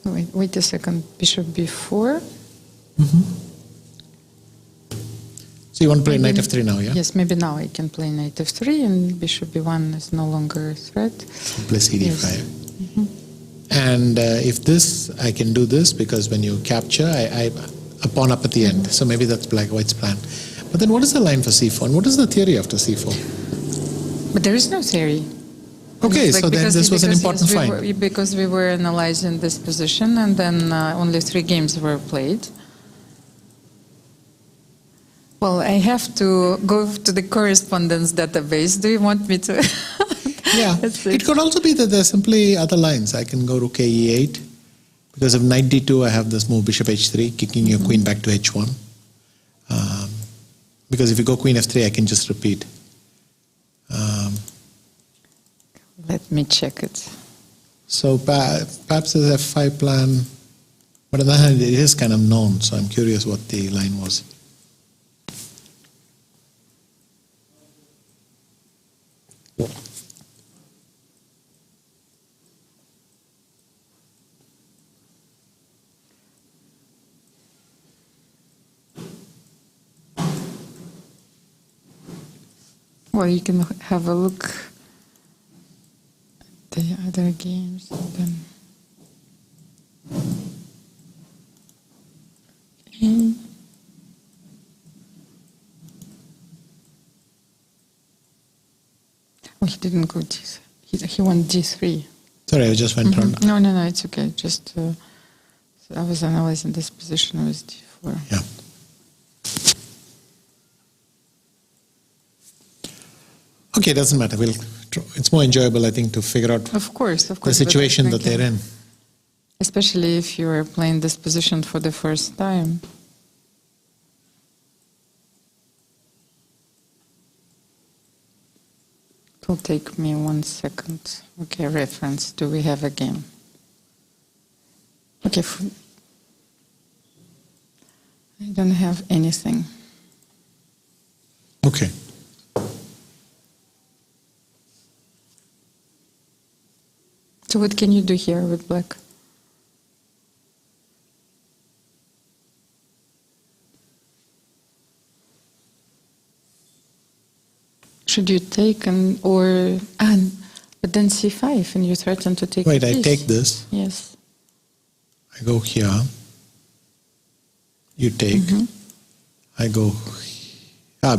Wait a second. Bishop b4. So you want to play knight f3 now, yeah? Yes, maybe now I can play knight f3 and bishop b1 is no longer a threat. Play cd5. Yes. And if this, I can do this because when you capture, I a pawn up at the end. So maybe that's black-white's plan. But then what is the line for c4? And what is the theory after c4? But there is no theory. Okay, Like, so then this was an important find. Because we were analyzing this position and then only 3 games were played. Well, I have to go to the correspondence database. Do you want me to? Yeah, it could also be that there's simply other lines. I can go rook e8. Because of knight d2, I have this move bishop h3, kicking your queen back to h1. Because if you go queen f3, I can just repeat. Let me check it. So perhaps there's a f5 plan. But on the other hand, it is kind of known, so I'm curious what the line was. Well, you can have a look at the other games. And then. Okay. Oh, he didn't go G3. He went G3. Sorry, I just went round. No, it's okay. Just so I was analyzing this position with D4. Yeah. Okay, doesn't matter. It's more enjoyable, I think, to figure out Of course. the situation that they're in. Especially if you are playing this position for the first time. It will take me 1 second. Okay, reference. Do we have a game? Okay. I don't have anything. Okay. So what can you do here with black? Should you take but then c5 and you threaten to take Wait, a I piece. take this. Yes. I go here. You take. I go.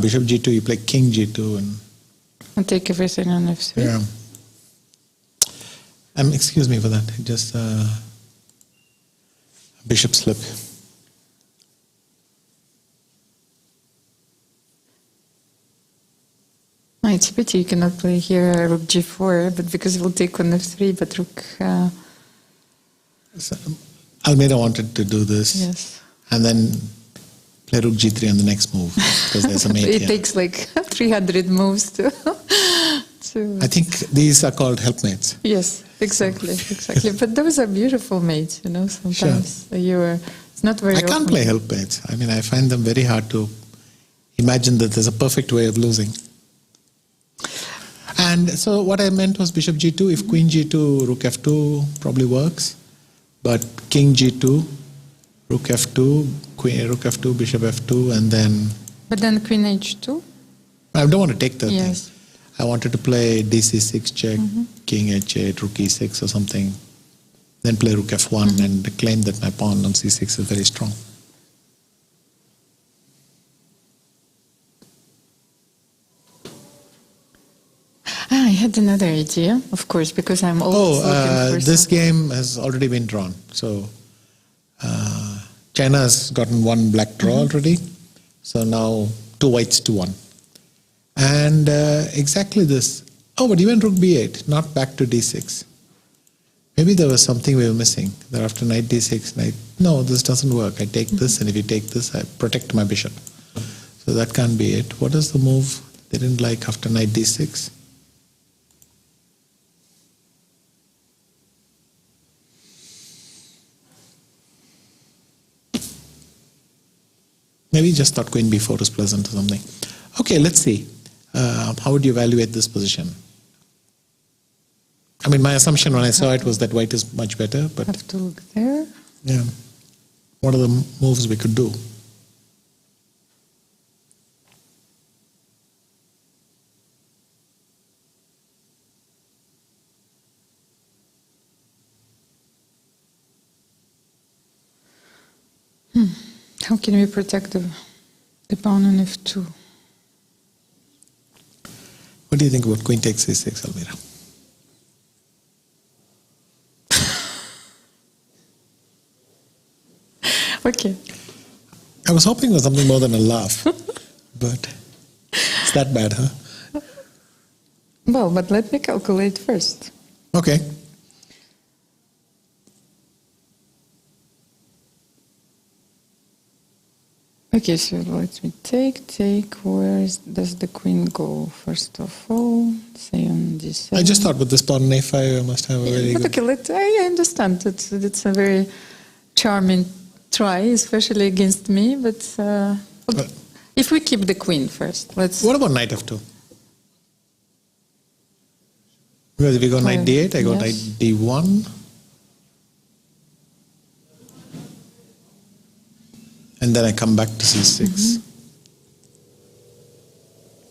Bishop g2. You play king g2 And take everything on f3. Yeah. Excuse me for that. Just bishop slip. No, it's a pity you cannot play here rook g4, but because it will take on f3, but rook. So, Almira wanted to do this. Yes. And then play rook g3 on the next move because there's a mate It here. takes like 300 moves to. I think these are called helpmates. Yes, exactly. But those are beautiful mates, sometimes. It's not very I can't often. play helpmates. I mean, I find them very hard to imagine that there's a perfect way of losing. And so what I meant was bishop g2. If queen g2, rook f2 probably works. But king g2, rook f2, rook f2, bishop f2, and then... But then queen h2? I don't want to take the Yes. thing. I wanted to play dc6 check, king h8, rook e6 or something. Then play rook f1 and claim that my pawn on c6 is very strong. I had another idea, of course, because I'm always looking for this something. game has already been drawn. So China has gotten one black draw already. So now 2 whites to 1. And exactly this. Oh, but even rook b8, not back to d6. Maybe there was something we were missing. That after knight d6, no, this doesn't work. I take this, and if you take this, I protect my bishop. So that can't be it. What is the move they didn't like after knight d6? Maybe just thought queen b4 is pleasant or something. Okay, let's see. How would you evaluate this position? I mean, my assumption when I saw it was that white is much better, but... Have to look there. Yeah. What are the moves we could do? How can we protect the pawn on f2? What do you think about queen takes c6, Almira? Okay. I was hoping for something more than a laugh, but it's that bad, huh? Well, but let me calculate first. Okay. Okay, so let me take. Where does the queen go? First of all, say on d7. I just thought with this pawn on a5, I must have a very But good... okay, I understand that it's a very charming try, especially against me. But okay. If we keep the queen first, let's. What about knight f2? Because if you go knight d8, I go Yes. knight d1. And then I come back to c6.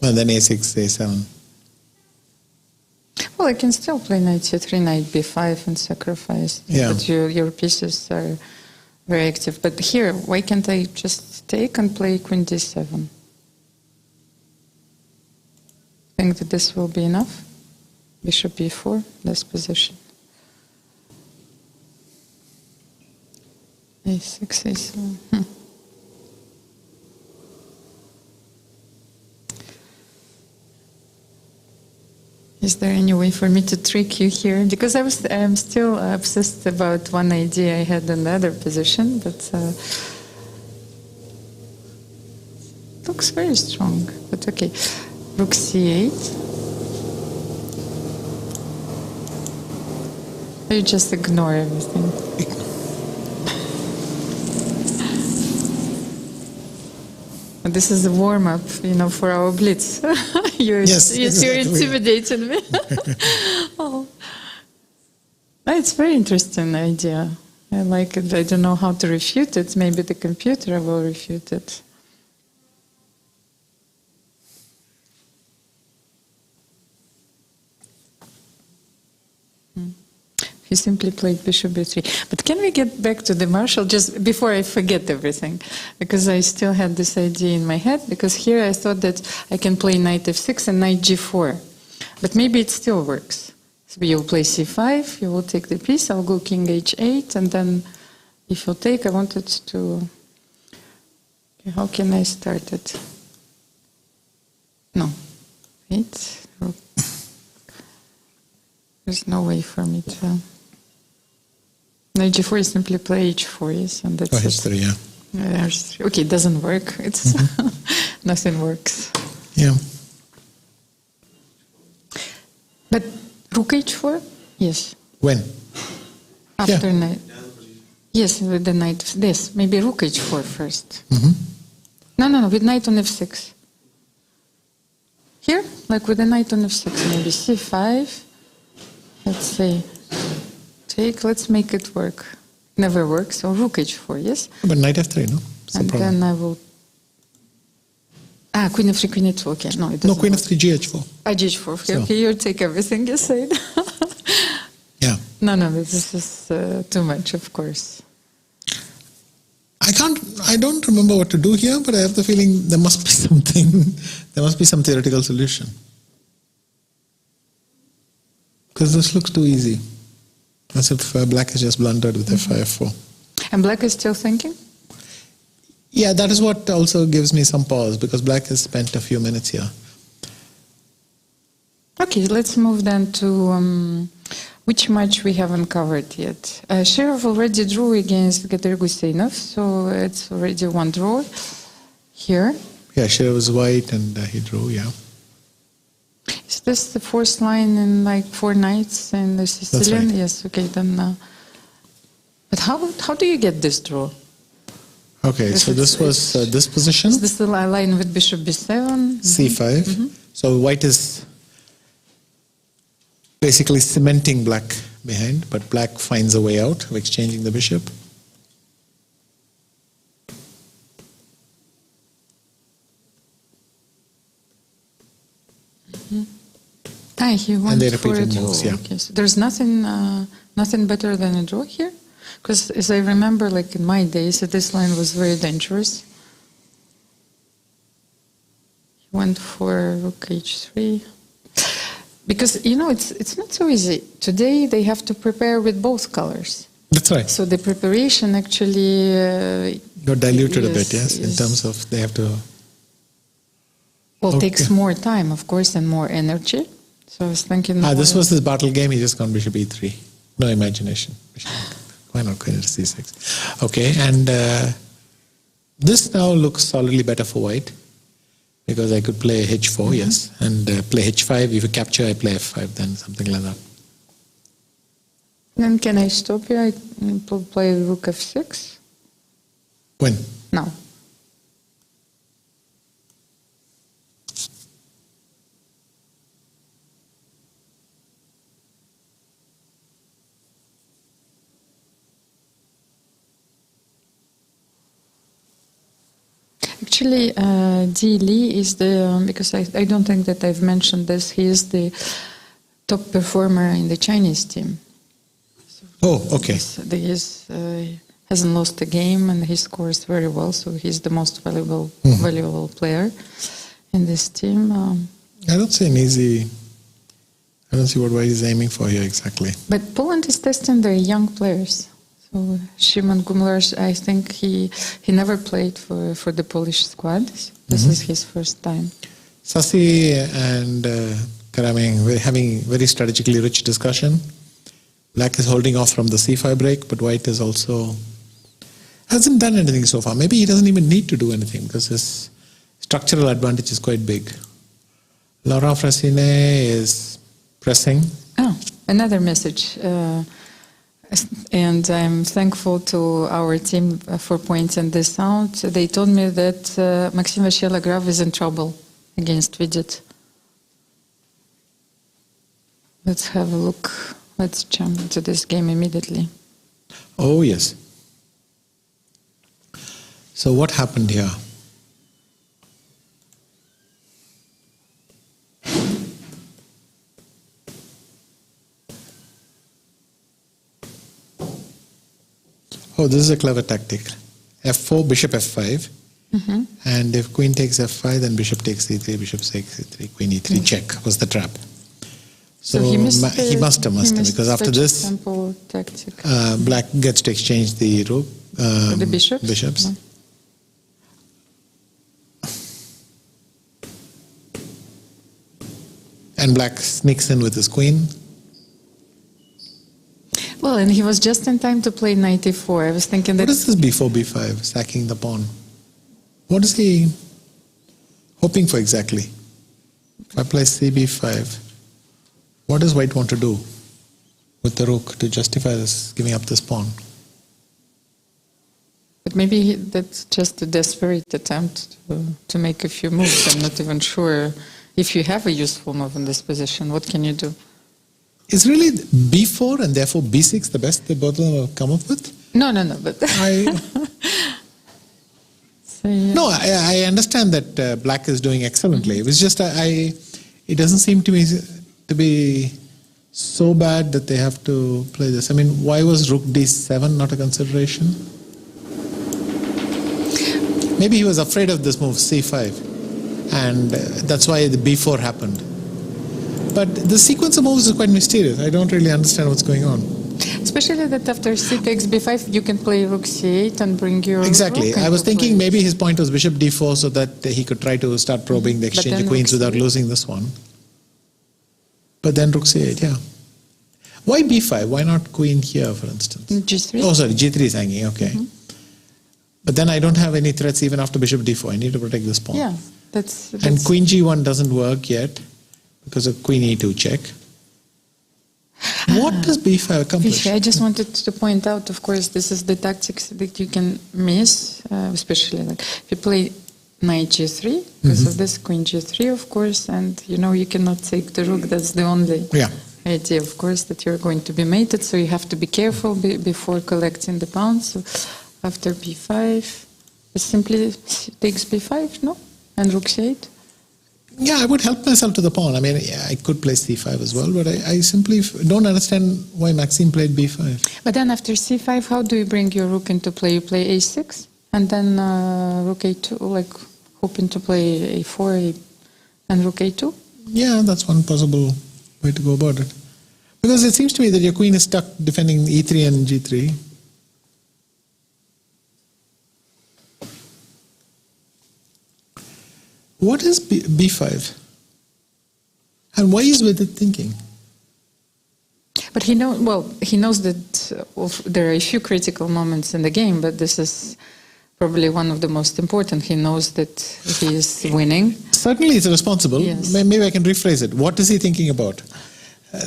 And then a6, a7. Well, I can still play knight c3, knight b5, and sacrifice. Yeah. But your pieces are very active. But here, why can't I just take and play queen d7? Think that this will be enough? Bishop b4, less position. a6, a7. Is there any way for me to trick you here? Because I'm still obsessed about one idea I had in the other position, but looks very strong. But okay, rook c8. You just ignore everything. This is a warm-up, for our blitz. You're exactly. intimidating me. Oh. It's a very interesting idea. I like it. I don't know how to refute it. Maybe the computer will refute it. He simply played bishop b3. But can we get back to the marshal just before I forget everything? Because I still had this idea in my head, because here I thought that I can play knight f6 and knight g4. But maybe it still works. So you'll play c5, you will take the piece, I'll go king h8, and then if you take, I wanted to... Okay, how can I start it? No. Wait. There's no way for me to... Knight g4 is simply play h4, yes, and that's h3, yeah. H3. Okay, it doesn't work. It's nothing works. Yeah. But rook h4? Yes. When? After knight. Yes, with the knight. Yes, maybe rook h4 first. No, with knight on f6. Here, like with the knight on f6, maybe c5. Let's say, take, let's make it work. Never works, so rook h4, yes? But knight f3, no? And then I will... queen f3, queen h4, okay. No, it doesn't. No, queen work. f3, gh4. Gh4, okay, So. okay, you take everything you said. Yeah. No, this is too much, of course. I don't remember what to do here, but I have the feeling there must be something, there must be some theoretical solution. Because this looks too easy. As if black has just blundered with f5, f4. And black is still thinking? Yeah, that is what also gives me some pause, because black has spent a few minutes here. Okay, let's move then to which match we haven't covered yet. Shirov already drew against Gadir Guseinov, so it's already one draw here. Yeah, Shirov was white and he drew, yeah. Is this the fourth line in like 4 knights in the Sicilian? That's right. Yes, okay, then... but how do you get this draw? Okay, so this was this position. Is this the line with bishop b7? c5. So white is basically cementing black behind, but black finds a way out of exchanging the bishop. He went And they for a repeated draw. moves, yeah. Okay, so there's nothing better than a draw here? Because as I remember, like in my days, this line was very dangerous. He went for rook h3. Because, you know, it's not so easy. Today they have to prepare with both colors. That's right. So the preparation actually... Got diluted a bit, yes, in terms of they have to... Well, takes more time, of course, and more energy. So I was thinking... this was his battle game, he just gone bishop e3. No imagination. Why not queen to c6? Okay, and this now looks solidly better for white, because I could play h4, yes, and play h5. If you capture, I play f5, then something like that. Then can I stop here? I play rook f6? When? Now. Actually, D. Lee is the, because I don't think that I've mentioned this, he is the top performer in the Chinese team. Oh, okay. He hasn't lost a game and he scores very well, so he's the most valuable player in this team. I don't see what white is aiming for here exactly. But Poland is testing their young players. So Szymon Gumlarz, I think he never played for the Polish squad. So this is his first time. Sasi and Karaming we're having very strategically rich discussion. Black is holding off from the c5 break, but white is also hasn't done anything so far. Maybe he doesn't even need to do anything because his structural advantage is quite big. Laura Frassine is pressing. Oh, another message. And I'm thankful to our team for pointing this out. They told me that Maxim Vachier-Lagrave is in trouble against Vidit. Let's have a look. Let's jump into this game immediately. Oh, yes. So what happened here? Oh, this is a clever tactic. F4, bishop F5. And if queen takes F5, then bishop takes C3, bishop takes C3, queen E3, check was the trap. So he must have, because after this, simple tactic. black gets to exchange the rook, the bishops. And black sneaks in with his queen. Well, and he was just in time to play knight e4. I was thinking that... What is this b4, b5, sacking the pawn? What is he hoping for exactly? If I play cb5, what does white want to do with the rook to justify this, giving up this pawn? But maybe that's just a desperate attempt to make a few moves. I'm not even sure if you have a useful move in this position. What can you do? Is really b4 and therefore b6 the best that both of them have come up with? No, but... So, yeah. No, I understand that black is doing excellently. It was just, it doesn't seem to me to be so bad that they have to play this. I mean, why was rook d7 not a consideration? Maybe he was afraid of this move, c5, and that's why the b4 happened. But the sequence of moves is quite mysterious. I don't really understand what's going on. Especially that after c takes b5, you can play rook c8 and bring your Exactly. rook I was thinking play. maybe his point was bishop d4 so that he could try to start probing the exchange of queens without losing this one. But then rook c8, yeah. Why b5? Why not queen here, for instance? g3. Oh, sorry, g3 is hanging, okay. But then I don't have any threats even after bishop d4. I need to protect this pawn. Yeah, that's... And queen g1 doesn't work yet because of queen e2 check. What does b5 accomplish? I just wanted to point out, of course, this is the tactics that you can miss, especially like if you play knight g3, because of this queen g3, of course, and you cannot take the rook. That's the only idea, of course, that you're going to be mated, so you have to be careful before collecting the pawns. So after b5, it simply takes b5, no? And rook c8. Yeah, I would help myself to the pawn. I mean, I could play c5 as well, but I simply don't understand why Maxime played b5. But then after c5, how do you bring your rook into play? You play a6, and then rook a2, like hoping to play a4 and rook a2? Yeah, that's one possible way to go about it. Because it seems to me that your queen is stuck defending e3 and g3. What is b5? And why is with it thinking? But he knows that there are a few critical moments in the game, but this is probably one of the most important. He knows that he is winning. Certainly it's responsible. Yes. Maybe I can rephrase it. What is he thinking about?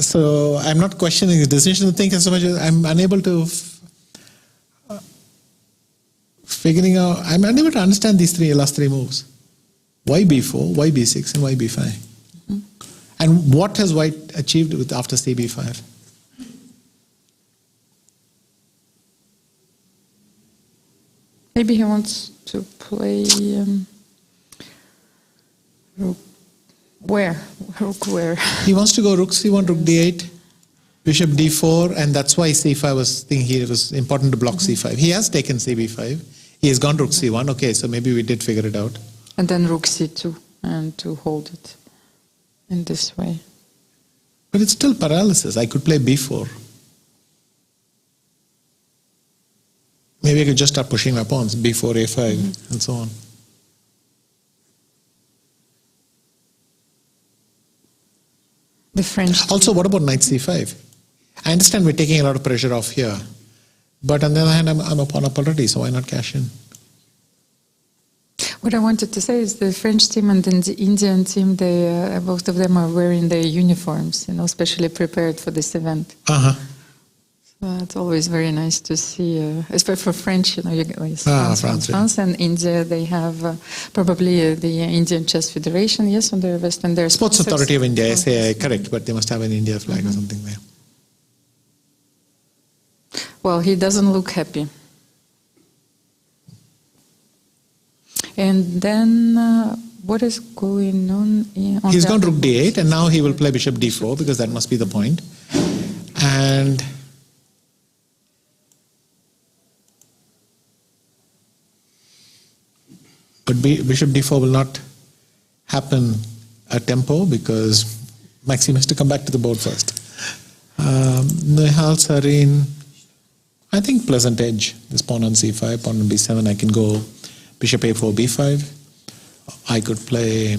So I'm not questioning his decision to think as much as I'm unable to I'm unable to understand these last three moves. Why b4, why b6, and why b5? And what has white achieved with after cb5? Maybe he wants to play rook where? He wants to go rook c1, rook d8, bishop d4, and that's why c5 was thinking it was important to block c5. He has taken cb5. He has gone rook c1. Okay, so maybe we did figure it out. And then rook c2, and to hold it in this way. But it's still paralysis. I could play b4. Maybe I could just start pushing my pawns, b4, a5, and so on. The French. Also, what about knight c5? I understand we're taking a lot of pressure off here. But on the other hand, I'm a pawn up already, so why not cash in? What I wanted to say is the French team and the Indian team, they both of them are wearing their uniforms, especially prepared for this event. Uh-huh. So it's always very nice to see, especially for French, France and India, they have probably the Indian Chess Federation, yes, on their vest and their Sports sponsors. Authority of India, SAI, correct, but they must have an India flag or something there. Well, he doesn't look happy. And then what is going on? He's gone rook d8, and now he will play bishop d4 because that must be the point. And But bishop d4 will not happen at tempo because Maxime has to come back to the board first. Nihal Sarin, I think pleasant edge. This pawn on c5, pawn on b7. I can go bishop a4, b5. I could play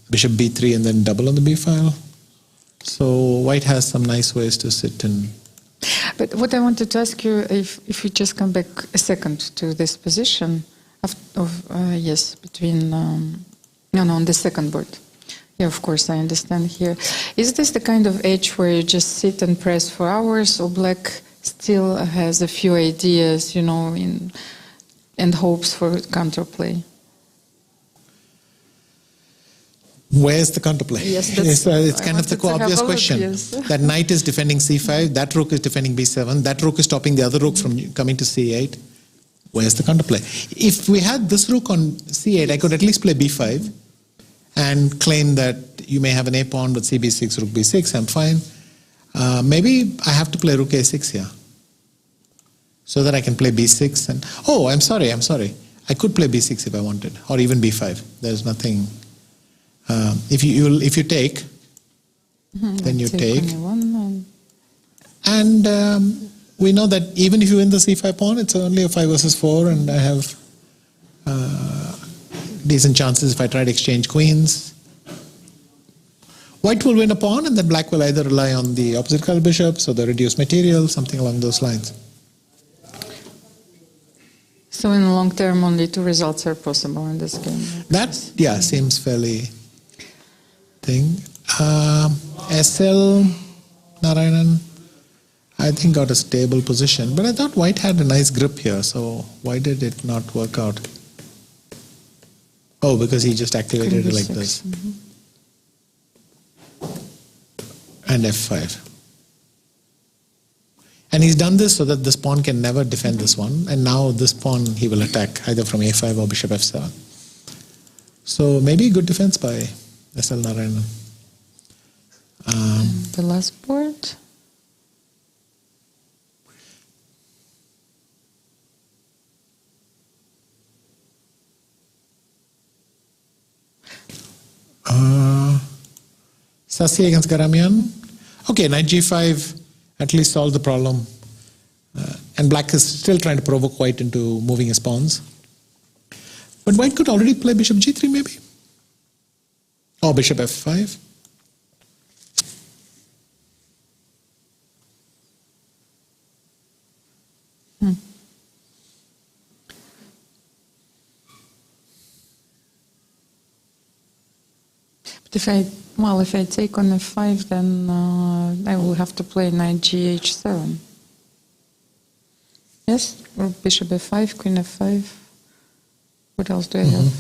bishop b3 and then double on the b file. So white has some nice ways to sit in. But what I wanted to ask you, if you just come back a second to this position yes, between on the second board. Yeah, of course, I understand here. Is this the kind of edge where you just sit and press for hours, or black still has a few ideas, and hopes for counterplay? Where's the counterplay? Yes, it's kind of the obvious question. Yes. That knight is defending c5, that rook is defending b7, that rook is stopping the other rook from coming to c8. Where's the counterplay? If we had this rook on c8, I could at least play b5 and claim that you may have an a pawn with cb6, rook b6, I'm fine. Maybe I have to play rook a6 here so that I can play b6 and... Oh, I'm sorry. I could play b6 if I wanted, or even b5. There's nothing... If you take, then you take. And we know that even if you win the c5 pawn, it's only a 5 versus 4, and I have decent chances if I try to exchange queens. White will win a pawn, and then black will either rely on the opposite color bishops or the reduced material, something along those lines. So in the long term, only two results are possible in this game. That, yeah, seems fairly... SL Narayanan, I think got a stable position, but I thought white had a nice grip here, so why did it not work out? Oh, because he just activated it like this. And f5. And he's done this so that this pawn can never defend this one, and now this pawn he will attack either from a5 or bishop f7. So maybe good defense by SL Narayanan. The last board. Sasi against Garamian. Okay, knight g5 at least solved the problem. And black is still trying to provoke white into moving his pawns. But white could already play bishop g3 maybe. Or bishop f5. But if I take on f5, then I will have to play knight gh7. Yes, or bishop f5, queen f5. What else do I have?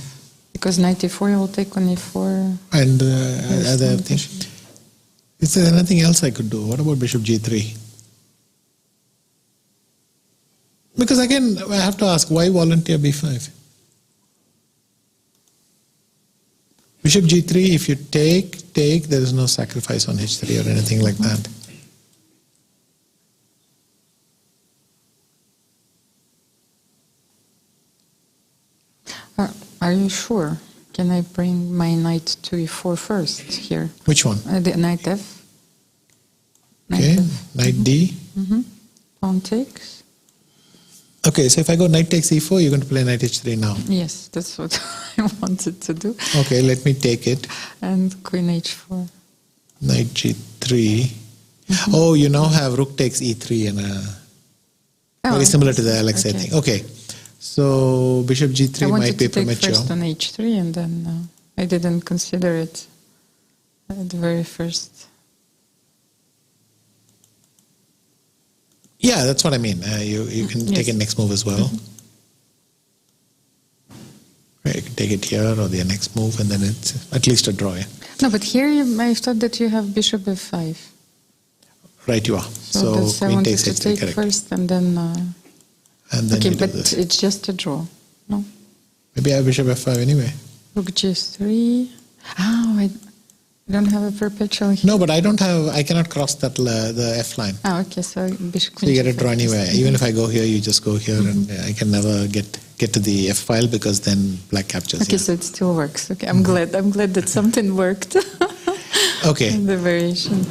Because knight e4, I will take on e4. And other thing. Is there anything else I could do? What about bishop g3? Because again, I have to ask, why volunteer b5? Bishop g3, if you take, there is no sacrifice on h3 or anything like that. Are you sure? Can I bring my knight to e4 first here? Which one? The knight f. Knight d. Pawn takes. Okay, so if I go knight takes e4, you're going to play knight h3 now. Yes, that's what I wanted to do. Okay, let me take it. And queen h4. Knight g3. Oh, you now have rook takes e3 and very similar to the Alexei thing. Okay, so bishop g3 might be premature. I wanted to take first on h3, and then I didn't consider it at the very first. Yeah, that's what I mean. You can take it next move as well. Right, you can take it here or the next move, and then it's at least a draw. Yeah? No, but here I thought that you have bishop f5. Right, you are. So queen takes h3, take correct. First, and then. Okay, but it's just a draw. No. Maybe I have bishop f5 anyway. Rook g3. Oh, I don't have a perpetual here. No, but I don't have. I cannot cross that the f line. Oh, okay. So bishop. So you get a draw anyway. Even if I go here, you just go here, and I can never get get to the F file because then black captures. Okay, so it still works. Okay, I'm glad that something worked. Okay. The variation.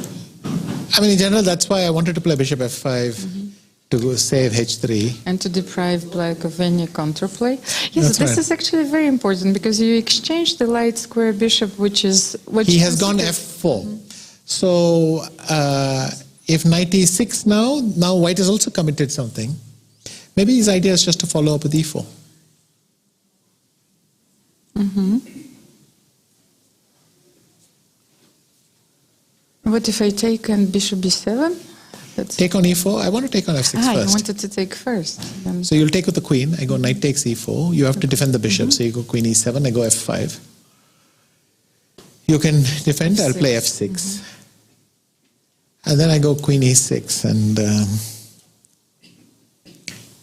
I mean, in general, that's why I wanted to play bishop f5 to save h3. And to deprive black of any counterplay. Yes, That's this right. is actually very important because you exchange the light square bishop, which is what He has gone f4. So if knight e6 now white has also committed something. Maybe his idea is just to follow up with e4. What if I take and bishop b7? Take on e4. I want to take on f6 I first. wanted to take first. Then. So you'll take with the queen. I go knight takes e4. You have to defend the bishop. So you go queen e7. I go f5. You can defend. I'll play f6. And then I go queen e6. And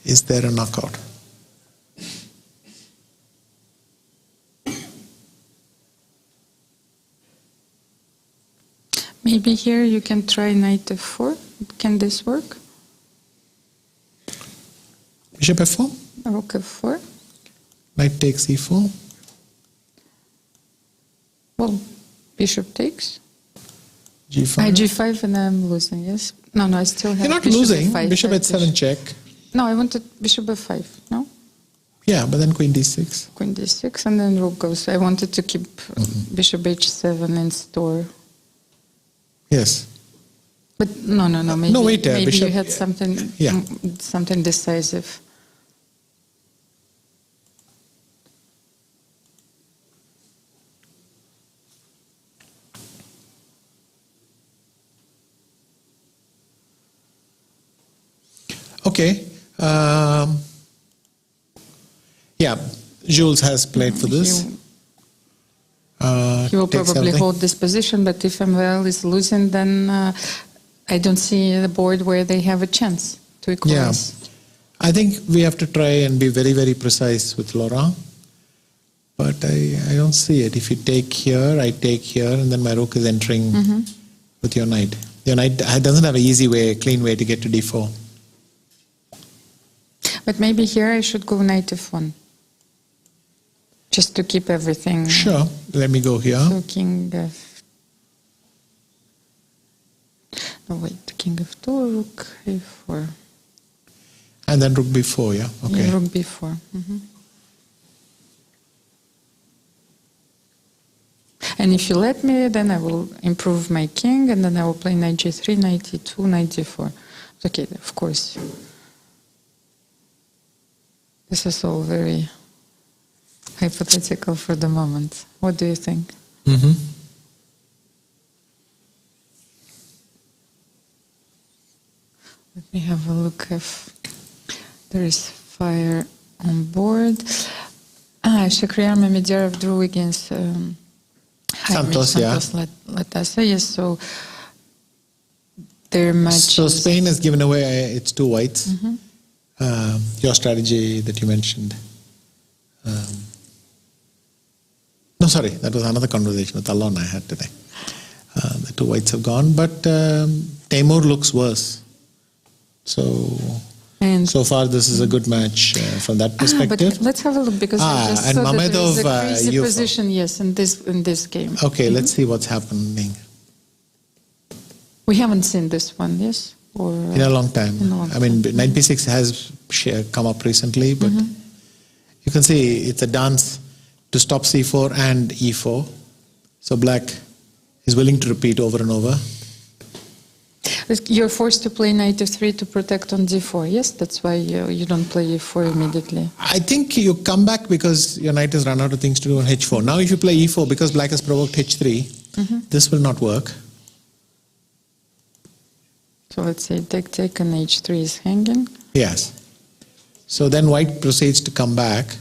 is there a knockout? Maybe here you can try knight f4. Can this work? Bishop f4. Rook f4. Knight takes e4. Well, bishop takes. g5. g5 and I'm losing, yes? No, I still have You're not bishop losing. f5. Bishop h7 check. No, I wanted bishop f5, no? Yeah, but then queen d6. Queen d6 and then rook goes. I wanted to keep bishop h7 in store. Yes. But no. Maybe, No, wait, maybe bishop- you had something, Yeah. something decisive. Okay. Yeah, Jules has played for this. He will Takes probably everything. hold this position, but if MVL is losing, then I don't see the board where they have a chance to equalize. I think we have to try and be very, very precise with Laurent. But I don't see it. If you take here, I take here, and then my rook is entering with your knight. Your knight doesn't have an easy way, clean way to get to d4. But maybe here I should go knight f1. Just to keep everything. Sure. Let me go here. So king f. No, wait. King f2, rook a4. And then rook b4, yeah? Okay. Yeah, rook b4. And if you let me, then I will improve my king, and then I will play knight g3, knight e2, knight d4. Okay, of course. This is all very hypothetical for the moment. What do you think? Let me have a look if there is fire on board. Shakhriyar Mamedov drew against Santos, yeah. Latasa, yes, so their match. So Spain has given away its two whites. Your strategy that you mentioned. No, sorry, that was another conversation with Alon I had today. The two whites have gone, but Timur looks worse. So far, this is a good match from that perspective. But let's have a look because I just and saw that there is a Mamedov, crazy position, yes, in this game. Okay, let's see what's happening. We haven't seen this one, yes? Or In a long time. I mean, knight b6 has come up recently, but you can see it's a dance to stop c4 and e4. So black is willing to repeat over and over. You're forced to play knight f3 to protect on d4, yes? That's why you don't play e4 immediately. I think you come back because your knight has run out of things to do on h4. Now if you play e4, because black has provoked h3, this will not work. So let's say take and h3 is hanging. Yes. So then white proceeds to come back.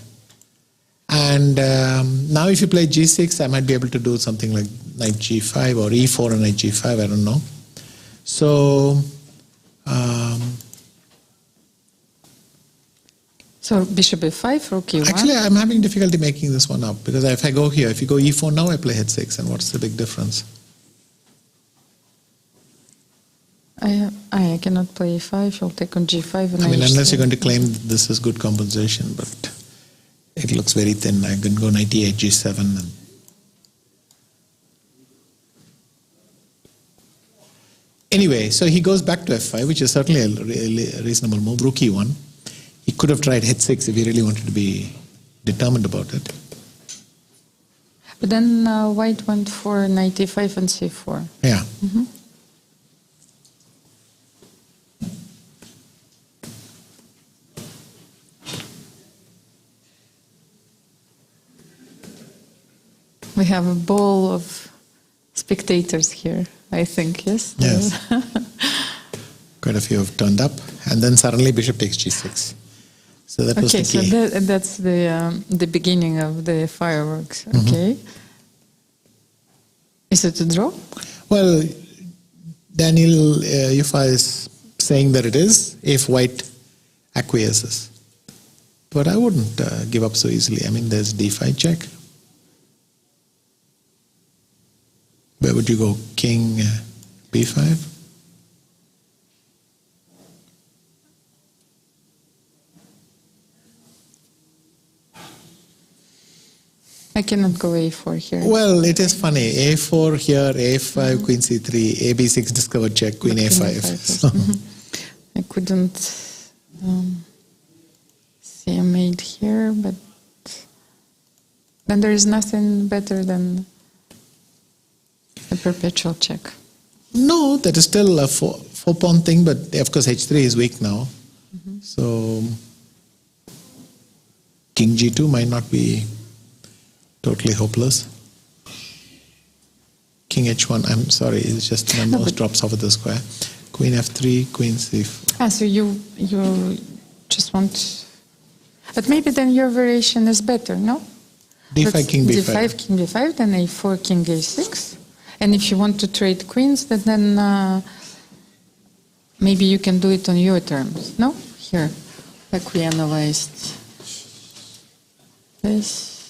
And now if you play g6, I might be able to do something like knight g5 or e4 and knight g5, I don't know. So, so bishop f5, rook e1. actually I'm having difficulty making this one up because if I go here, if you go e4 now, I play h6, and what's the big difference? I cannot play e5, I'll take on g5 and I mean, h3. unless you're going to claim this is good compensation, but it looks very thin. I can go knight e8, g7. And anyway, so he goes back to f5, which is certainly a really reasonable move. Rook e1. He could have tried h6 if he really wanted to be determined about it. But then white went for knight e5 and c4. Yeah. Mm-hmm. We have a ball of spectators here, I think, yes? Yes. Quite a few have turned up. And then suddenly bishop takes g6. So that was the key. Okay, so that's the beginning of the fireworks. Okay. Is it a draw? Well, Daniel Yufa is saying that it is if white acquiesces. But I wouldn't give up so easily. I mean, there's d5 check. Where would you go? King b5? I cannot go a4 here. Well, it is funny. a4 here, a5, queen c3, ab6 discovered check, queen a5. So. I couldn't see a mate here, but then there is nothing better than a perpetual check. No, that is still a four-pawn thing, but of course h3 is weak now. So king g2 might not be totally hopeless. King h1, I'm sorry, it's just my mouse drops off of the square. Queen f3, queen c4. So you just want... But maybe then your variation is better, no? d5, king b5. d5, king b5, then a4, king a6. And if you want to trade queens, then maybe you can do it on your terms, no? Here, like we analyzed this.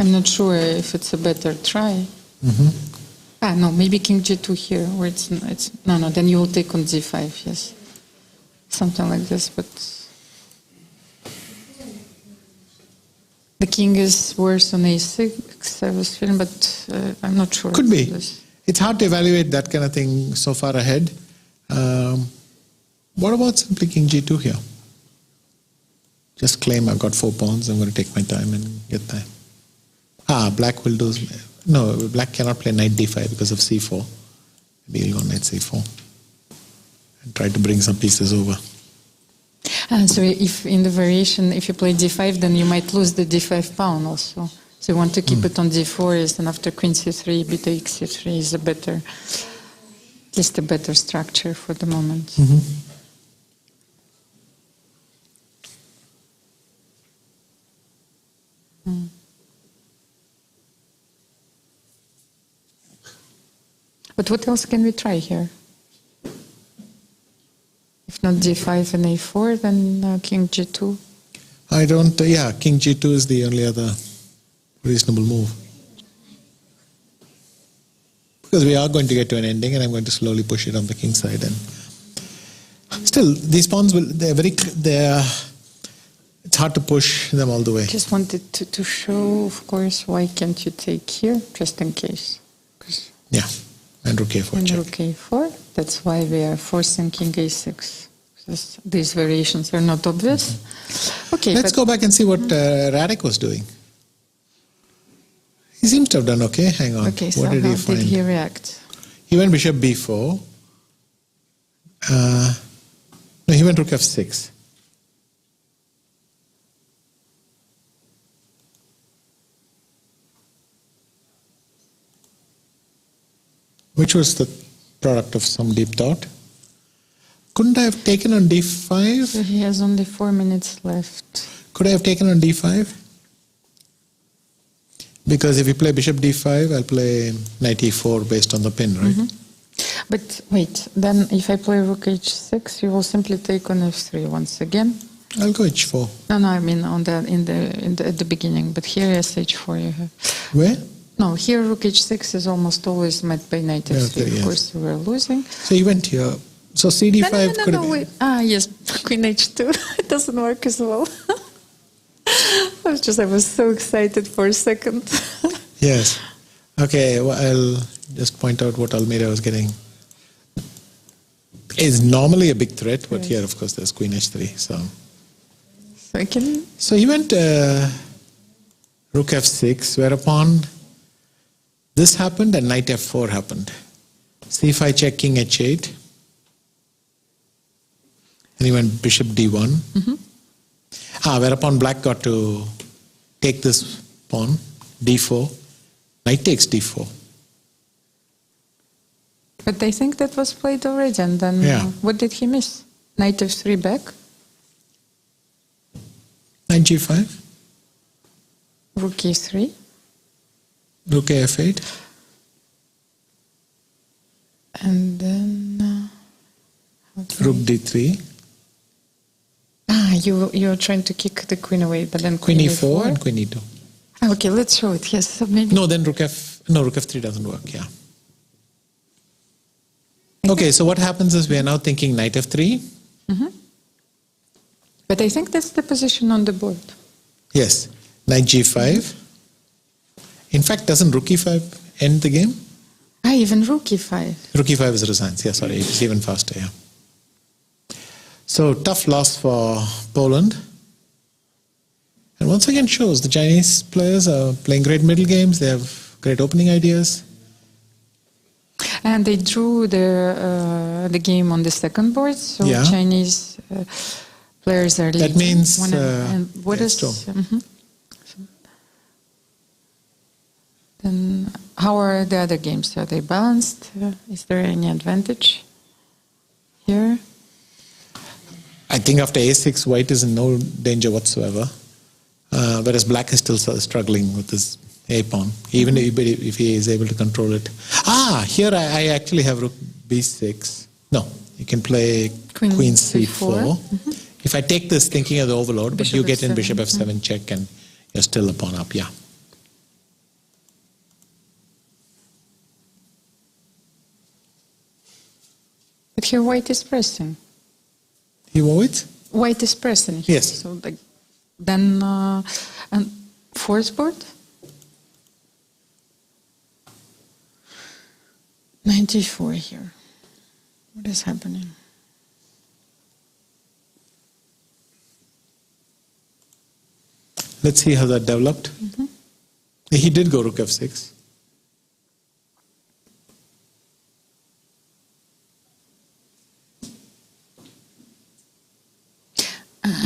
I'm not sure if it's a better try. No, maybe king g2 here, where it's no, then you will take on d5, yes. Something like this, but the king is worse on a6, I was feeling, but I'm not sure. Could be. It's hard to evaluate that kind of thing so far ahead. What about simply king g2 here? Just claim I've got 4 pawns, I'm going to take my time and get there. Black will do... No, black cannot play knight d5 because of c4. Maybe he'll go knight c4 and try to bring some pieces over. So if in the variation, if you play d5, then you might lose the d5 pawn also. So you want to keep it on d4, and after queen c3, b takes c3 is a better, at least a better structure for the moment. But what else can we try here? If not d5 and a4, then king g2. I don't, king g2 is the only other reasonable move. Because we are going to get to an ending and I'm going to slowly push it on the king side. And still, these pawns, it's hard to push them all the way. Just wanted to show, of course, why can't you take here, just in case. Yeah. And rook a4 and check. rook a4. That's why we are forcing king a6. These variations are not obvious. Okay. Let's go back and see what Radek was doing. He seems to have done okay. Hang on. Okay, so what did how he find? did he react? He went bishop b4. No, he went rook f6. Which was the product of some deep thought. Couldn't I have taken on d5? So he has only 4 minutes left. Could I have taken on d5? Because if you play bishop d5, I'll play knight e4 based on the pin, right? But wait, then if I play rook h6, you will simply take on f3 once again. I'll go h4. No, I mean on the at the beginning. But here is h4 you have. Where? No, here rook h6 is almost always met by knight f3. Okay, of yes. course, we were losing. So you went here. So cd5 No, could no, have... wait. Yes, queen h2. It doesn't work as well. I was so excited for a second. Yes. Okay, well, I'll just point out what Almira was getting. It's normally a big threat, but here, of course, there's Queen H3. So he went Rook F6, whereupon this happened and Knight F4 happened. C5 check, King H8. And he went Bishop D1. Whereupon Black got to take this pawn, D4. Knight takes D4. But I think that was played already, and then what did he miss? Knight F3 back? Knight G5. Rook E3. Rook F8. And then... Rook D3. You're trying to kick the queen away, but then Queen E4 and Queen E2. Okay, let's show it, yes. So maybe... No, then Rook F3 doesn't work, yeah. Okay, so what happens is we are now thinking Knight F3. But I think that's the position on the board. Yes, Knight G5. In fact, doesn't Rook E5 end the game? Even Rook E5. Rook E5 is resigns, yeah, sorry, it's even faster, yeah. So, tough loss for Poland. And once again shows the Chinese players are playing great middle games, they have great opening ideas. And they drew the game on the second board, so Chinese players are leading. That means... what is... Then how are the other games? Are they balanced? Is there any advantage here? I think after A6, White is in no danger whatsoever. Whereas Black is still struggling with his A-pawn, even if he is able to control it. Here I actually have Rook B6. No, you can play Queen C4. If I take this thinking of the overload, but you get in Bishop F7 check and you're still a pawn up, yeah. But here White is pressing. You what? White is pressing here. Yes. So then and fourth board? 94 here. What is happening? Let's see how that developed. He did go Rook F6.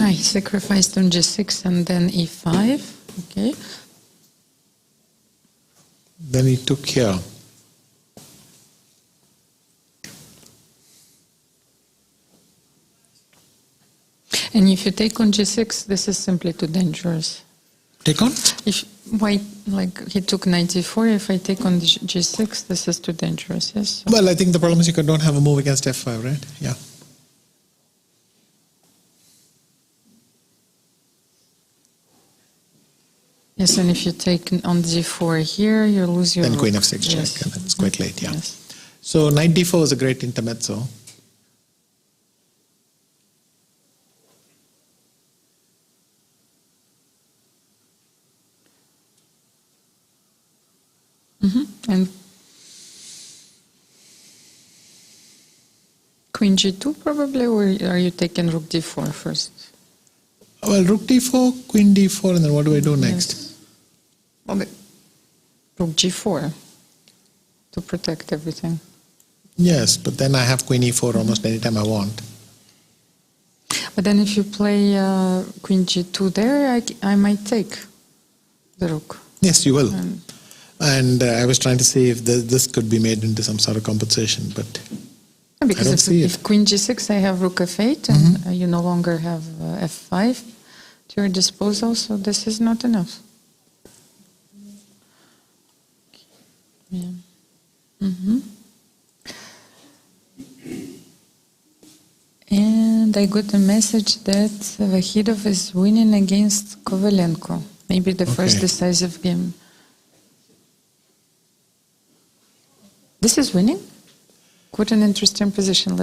He sacrificed on G6 and then E5. Okay. Then he took here. And if you take on G6, this is simply too dangerous. Take on? If White, like he took 94, if I take on G6, this is too dangerous, yes? So Well, I think the problem is you don't have a move against F5, right? Yeah. yes, and if you take on G4 here, you lose your Then Queen rook. F6 check, Yes. and it's quite late, yeah. Yes. So Knight D4 is a great intermezzo. And Queen G2 probably, or are you taking Rook D4 first? Well, Rook D4, Queen D4, and then what do I do next? Yes. Well, Rook G4 to protect everything. Yes, but then I have Queen E4 almost any time I want. But then if you play Queen G2 there, I might take the Rook. Yes, you will. And I was trying to see if this could be made into some sort of compensation, but Because I don't see if Queen G6, I have Rook F8, and you no longer have F5 to your disposal, so this is not enough. Yeah. And I got a message that Vahidov is winning against Kovalenko. Maybe the first decisive game. This is winning? What an interesting position.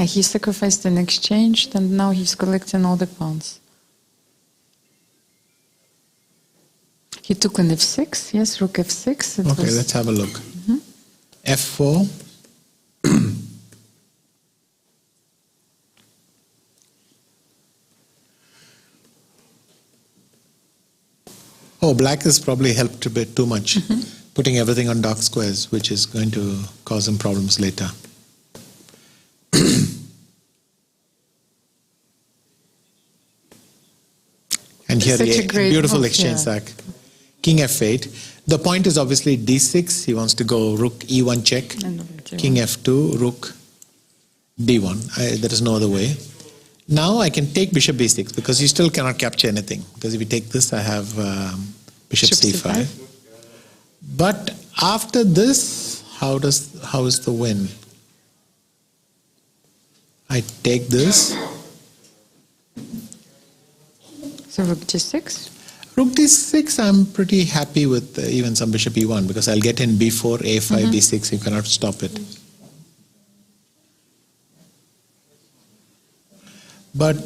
He sacrificed an exchange, and now he's collecting all the pawns. He took on f6. Yes, rook f6. It Okay, was- let's have a look. F4. Oh, black has probably helped a bit too much, putting everything on dark squares, which is going to cause him problems later. And here, Such a the great beautiful move, exchange, yeah. Zach. King f8. The point is obviously d6. He wants to go rook e1 check. And rook g1. King f2, rook d1. There is no other way. Now I can take bishop b6 because you still cannot capture anything. Because if you take this, I have bishop Bishop c5. c5. But after this, how is the win? I take this. So rook g6. Rook d6, I'm pretty happy with even some bishop e1 because I'll get in b4, a5, b6. You cannot stop it. But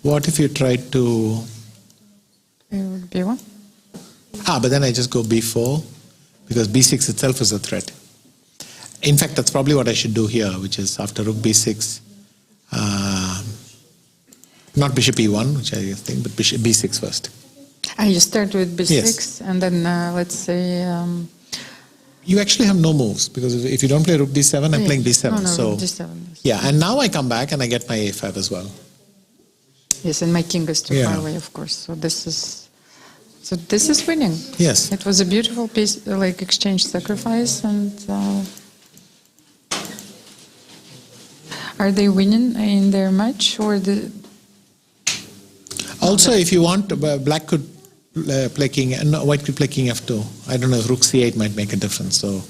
what if you tried to... Rook b1. But then I just go b4 because b6 itself is a threat. In fact, that's probably what I should do here, which is after rook b6, not bishop e1, which I think, but bishop b6 first. You start with b6, Yes. and then let's say... You actually have no moves because if you don't play rook d7, I'm playing d7. No, so rook d7. Yes. yeah, and now I come back and I get my a5 as well. Yes, and my king is too Yeah. far away, of course. So this is winning. Yes. It was a beautiful piece, like exchange sacrifice, and are they winning in their match or the? Also, if you want, black could play king, no, white could play king f2. I don't know if rook c8 might make a difference. So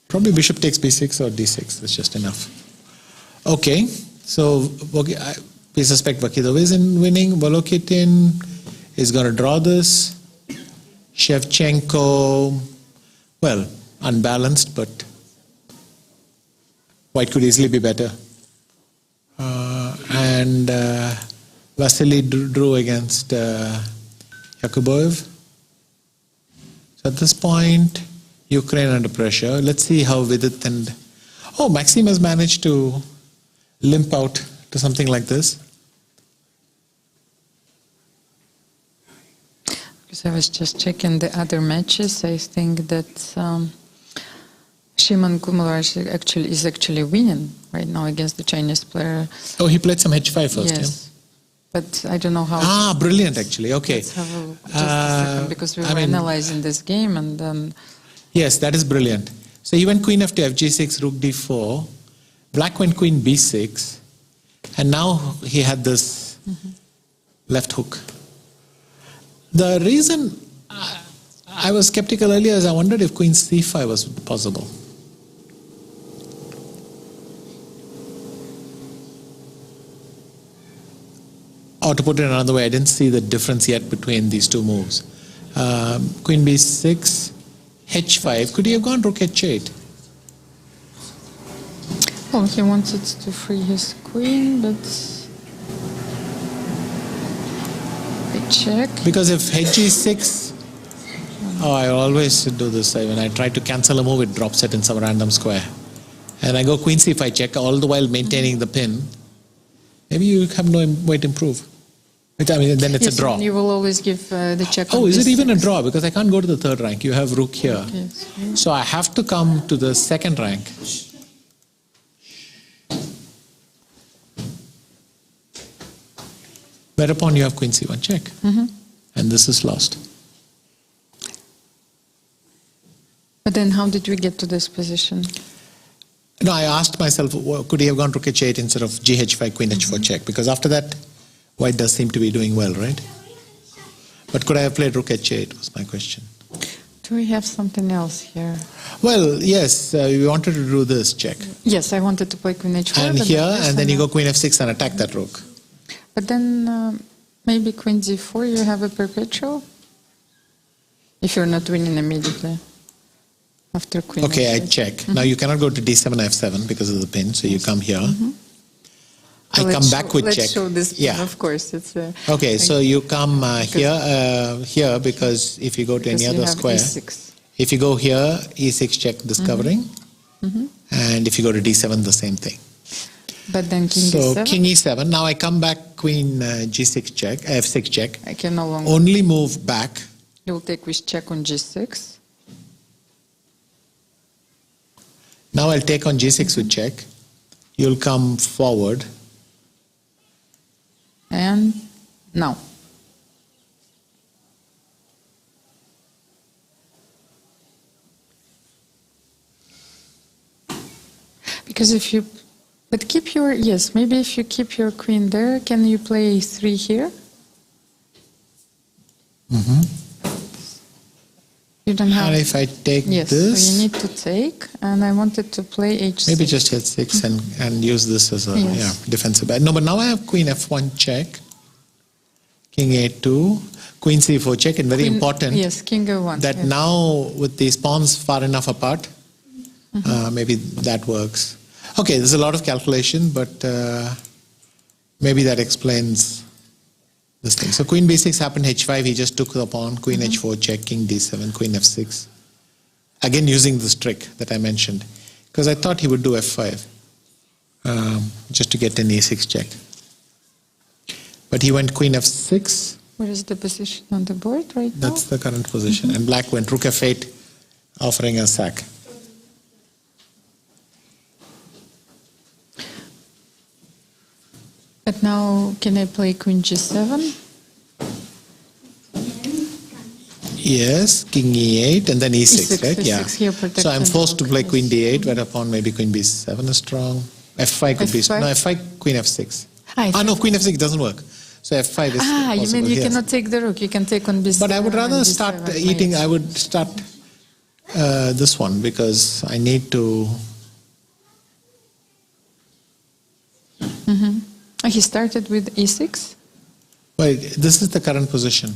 probably bishop takes b6 or d6. That's just enough. Okay, so we suspect Vakidov is in winning. Volokitin is going to draw this. Shevchenko, well, unbalanced, but white could easily be better. And Vasily drew against Yakuboev. So at this point, Ukraine under pressure. Let's see how Vidit and... Oh, Maxim has managed to limp out to something like this. Because I was just checking the other matches. I think that Shimon Kumar is actually winning right now against the Chinese player. Oh, he played some h5 first, Yes. But I don't know how. Brilliant, actually. Okay. Let's have just a second, because we were analyzing this game and then... Yes, that is brilliant. So he went queen f2, fg6, rook d4. Black went queen b6. And now he had this left hook. The reason I was skeptical earlier is I wondered if queen c5 was possible. Or to put it another way, I didn't see the difference yet between these two moves. Queen b6, h5. Could he have gone rook h8? Well, he wanted to free his queen, but... I check. Because if hg6... Oh, I always do this. When I try to cancel a move, it drops it in some random square. And I go queen c5 check, all the while maintaining the pin. Maybe you have no way to improve. I mean, then it's Yes, a draw. you will always give the check on Oh, is it even a b6. draw? Because I can't go to the third rank. You have rook here. Yes. So I have to come to the second rank. Whereupon you have queen c1 check. And this is lost. But then how did we get to this position? No, I asked myself, could he have gone rook h8 instead of gh5, queen h4 check? Because after that, white does seem to be doing well, right? But could I have played rook h8 was my question. Do we have something else here? Well, yes, we wanted to do this check. Yes, I wanted to play queen h4. And but here, there's and then you go another- queen f6 and attack that rook. But then maybe queen d4, you have a perpetual? If you're not winning immediately. After queen Okay, I f6. check. Now you cannot go to d7, f7 because of the pin, so you come here. I come back with check. Let's show this. Yeah. Of course, it's. Okay, so you come here because if you go to any other square, E6. if you go here, E6 check discovering, and if you go to D7, the same thing. But then King So D7. King E7. Now I come back Queen G6 check, F6 check. I can no longer. Only move back. You'll take with check on G6. Now I'll take on G6 with check. You'll come forward. And now. Because if you, but keep your, yes, maybe if you keep your queen there, can you play 3 here? You don't have. And if I take Yes, this, so you need to take, and I wanted to play H6. maybe just H6 and use this as a defensive bet. No, but now I have Queen F1 check, King A2, Queen C4 check, and very important. Yes, King A1. That now with these pawns far enough apart, maybe that works. Okay, there's a lot of calculation, but maybe that explains this thing. So Queen B6 happened, H5, he just took the pawn, Queen H4 check, King D7, Queen F6. Again using this trick that I mentioned, because I thought he would do F5, just to get an E6 check. But he went Queen F6. Where is the position on the board right now? That's the current position. And black went Rook F8, offering a sack. But now, can I play Queen G7? Yes, King E8 and then E6, right? E6, Yeah. here, protect So I'm and forced to play focus. Queen D8, whereupon maybe Queen B7 is strong. F5 could be F5? no F5, Queen F6. Ah, No, Queen F6 doesn't work. So F5 is Ah, you possible. mean you yes. cannot take the rook? You can take on B7. But I would rather and start D7 eating. mates. I would start this one because I need to. He started with E6. Wait, this is the current position.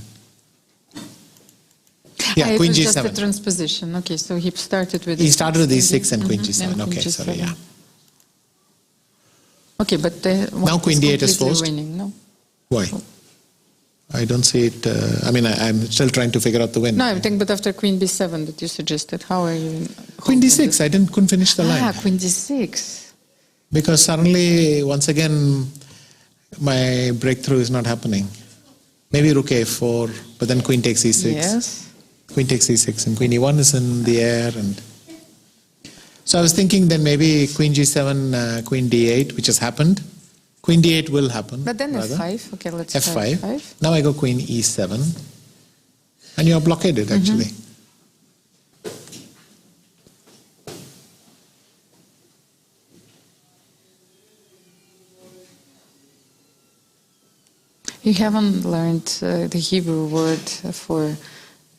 Yeah, It Queen was G7. just a transposition. Okay, so he started with. He started with E6 E6 and Queen G7. and Queen Okay, sorry, G7. yeah. Okay, but Now Queen D8 is completely forced? winning, no? Why? I don't see it. I'm still trying to figure out the win. No, I'm thinking, but after Queen B7 that you suggested, how are you? Queen D6. I couldn't finish the line. Queen D6. Because suddenly, once again, my breakthrough is not happening. Maybe Rook A4, but then Queen takes E6. Yes. Queen takes E6, and Queen E1 is in the air. And so I was thinking then maybe Queen G7, Queen D8, which has happened. Queen D8 will happen. But then rather. F5. Okay, let's F5. try F5. Now I go Queen E7. And you're blockaded, actually. You haven't learned the Hebrew word for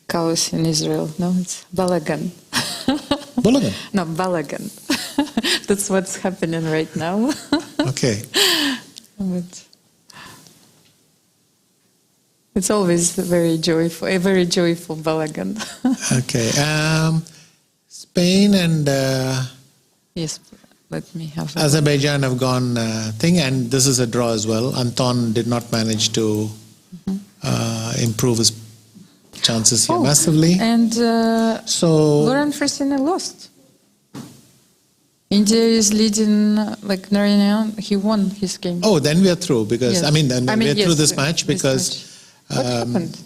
chaos in Israel. No, it's balagan. Bulagan. No, balagan. That's what's happening right now. Okay. But it's always a very joyful balagan. Okay. Spain and Yes, let me have. Azerbaijan have gone thing, and this is a draw as well. Anton did not manage to improve his chances here massively. And So Lauren Frassina lost. India is leading like Narayana. He won his game. oh, then we are through because Yes. we're through yes, this match because What happened?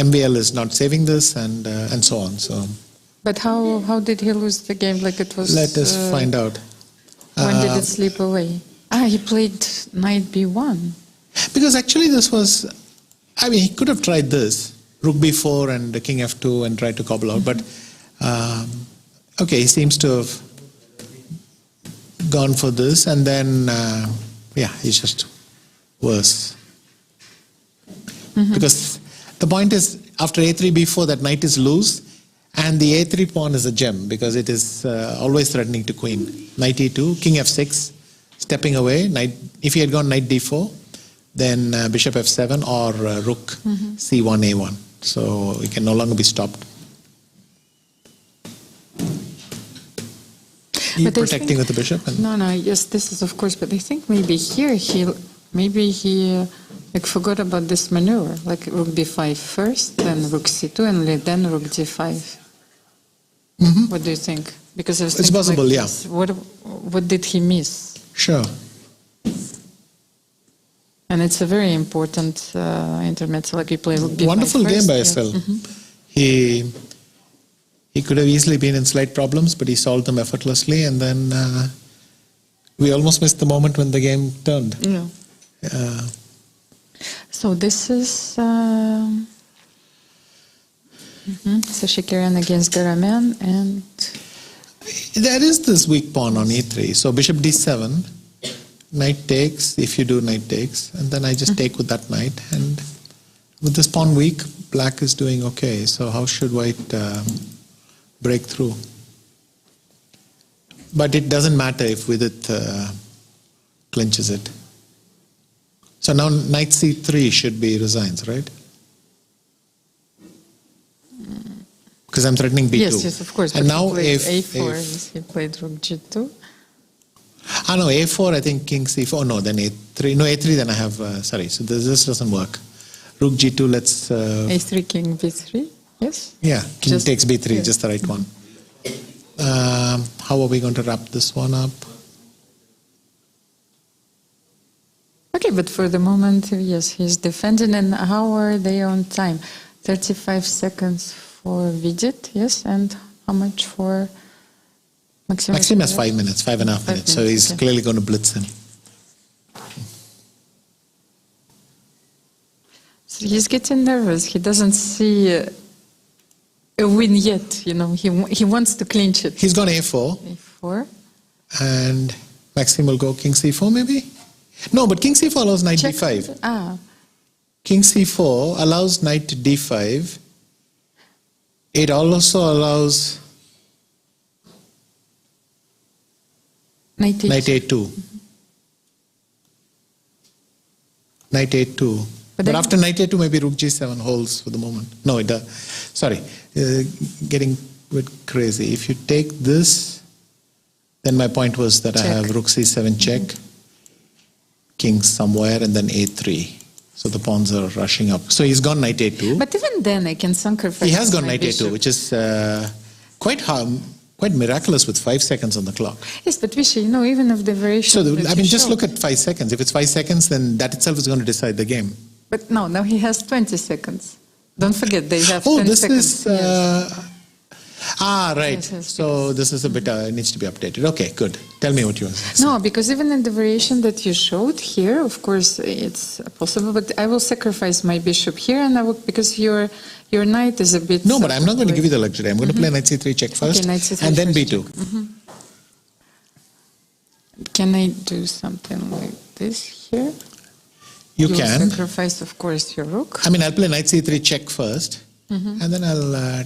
MBL is not saving this and so on. So But how did he lose the game? Like it was. let us find out. When did it slip away? He played knight b1. Because actually this was, he could have tried this, Rook b4 and King f2 and tried to cobble out, but okay, he seems to have gone for this, and then, he's just worse. Because the point is, after a3, b4, that knight is loose, and the a3 pawn is a gem, because it is always threatening to queen. Knight e2, king f6, stepping away. Knight, if he had gone knight d4, then bishop f7 or rook c1, a1. So it can no longer be stopped. But I protecting think- with the bishop. And No, yes, this is of course, but I think maybe here he like forgot about this maneuver, like rook b5 first, then rook c2, and then rook d5. What do you think? Because I was It's thinking possible, like yeah. this, what did he miss? Sure. And it's a very important intermezzo, like you play rook b5 Wonderful first, game by yeah. Estelle. He could have easily been in slight problems, but he solved them effortlessly, and then we almost missed the moment when the game turned. Yeah. So this is Sashikarian against Garaman, and There is this weak pawn on e3. So bishop d7, knight takes, if you do knight takes, and then I just take with that knight. And with this pawn weak, black is doing okay. So how should white break through? But it doesn't matter if Vidit clinches it. So now knight c3 should be resigns, right? Because I'm threatening b2. yes, of course. And but now he played if a4, he played rook g2. no, a4, I think king c4. No, then a3. No, a3, then I have, sorry, so this doesn't work. Rook g2, let's... a3, king b3, yes? yeah, king Just- takes b3, yeah. just the right one. How are we going to wrap this one up? Okay, but for the moment, yes, he's defending. And how are they on time? 35 seconds for Vidit, yes, and how much for Maxim? Maxim has 5 minutes, 5.5 minutes, so he's okay. clearly going to blitz him. So he's getting nervous. He doesn't see a win yet. You know, he wants to clinch it. He's gone a4, A4. and Maxim will go king c4 maybe? No, but king c4 allows knight Check. d5. Ah, King c4 allows knight to d5. It also allows knight h. knight a2. Knight a2. But then- after knight a2, maybe rook g7 holds for the moment. No, it does. Sorry, getting a bit crazy. If you take this, then my point was that I Check. have rook c7 check, king somewhere, and then a3. So the pawns are rushing up. So he's gone knight a2. But even then, I can sacrifice. He has gone my knight bishop. a2, which is quite miraculous with 5 seconds on the clock. Yes, but Vishy, you know, even if the variation. So, that I you mean, just showed- look at 5 seconds. If it's 5 seconds, then that itself is going to decide the game. But no, now he has 20 seconds. Don't forget, they have Oh, 10 this seconds. is... yes. right. Yes, So this is a bit, needs to be updated. Okay, good. Tell me what you want to say. No, because even in the variation that you showed here, of course, it's possible, but I will sacrifice my bishop here, and I will, because your knight is a bit... No, but I'm not going to give you the luxury. I'm going to play knight c3 check first, Okay, knight c3 and then first b2. Can I do something like this here? You will can. sacrifice, of course, your rook. I mean, I'll play knight c3 check first, and then I'll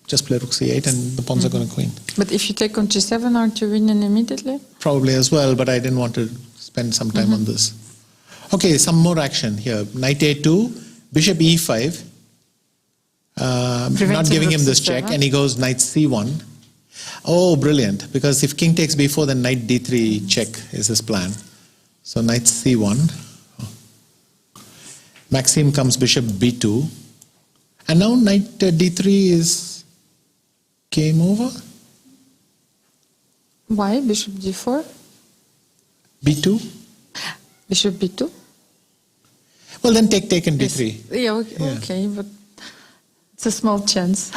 just play rook c8, and the pawns are going to queen. But if you take on g7, aren't you winning immediately? Probably as well, but I didn't want to spend some time on this. Okay, some more action here. Knight a2, bishop e5, not Preventing giving him rook this c7. check, and he goes knight c1. Oh, brilliant, because if king takes b4, then knight d3 check is his plan. So knight c1. Maxim comes bishop b2. And now knight d3 is game over. Why? Bishop d4? b2. Bishop b2? Well, then take and d3. Yeah, okay, Yeah. okay, but it's a small chance.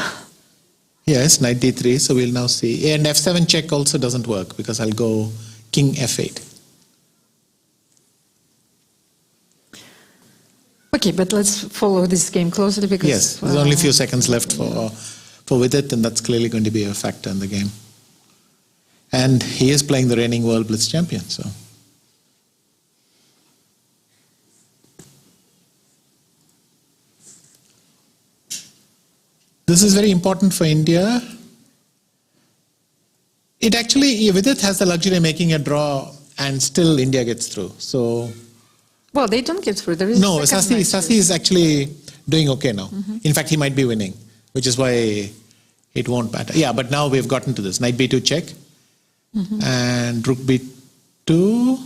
Yes, knight d3, so we'll now see. And f7 check also doesn't work because I'll go king f8. Okay, but let's follow this game closely because... Yes, there's only a few seconds left for Vidit, and that's clearly going to be a factor in the game. And he is playing the reigning World Blitz champion, so... This is very important for India. It actually, Vidit has the luxury of making a draw and still India gets through. So, Well, they don't get through. There is no, a second match. Sasi is actually doing okay now. In fact, he might be winning, which is why it won't matter. Yeah, but now we've gotten to this. Knight b2 check. and rook b2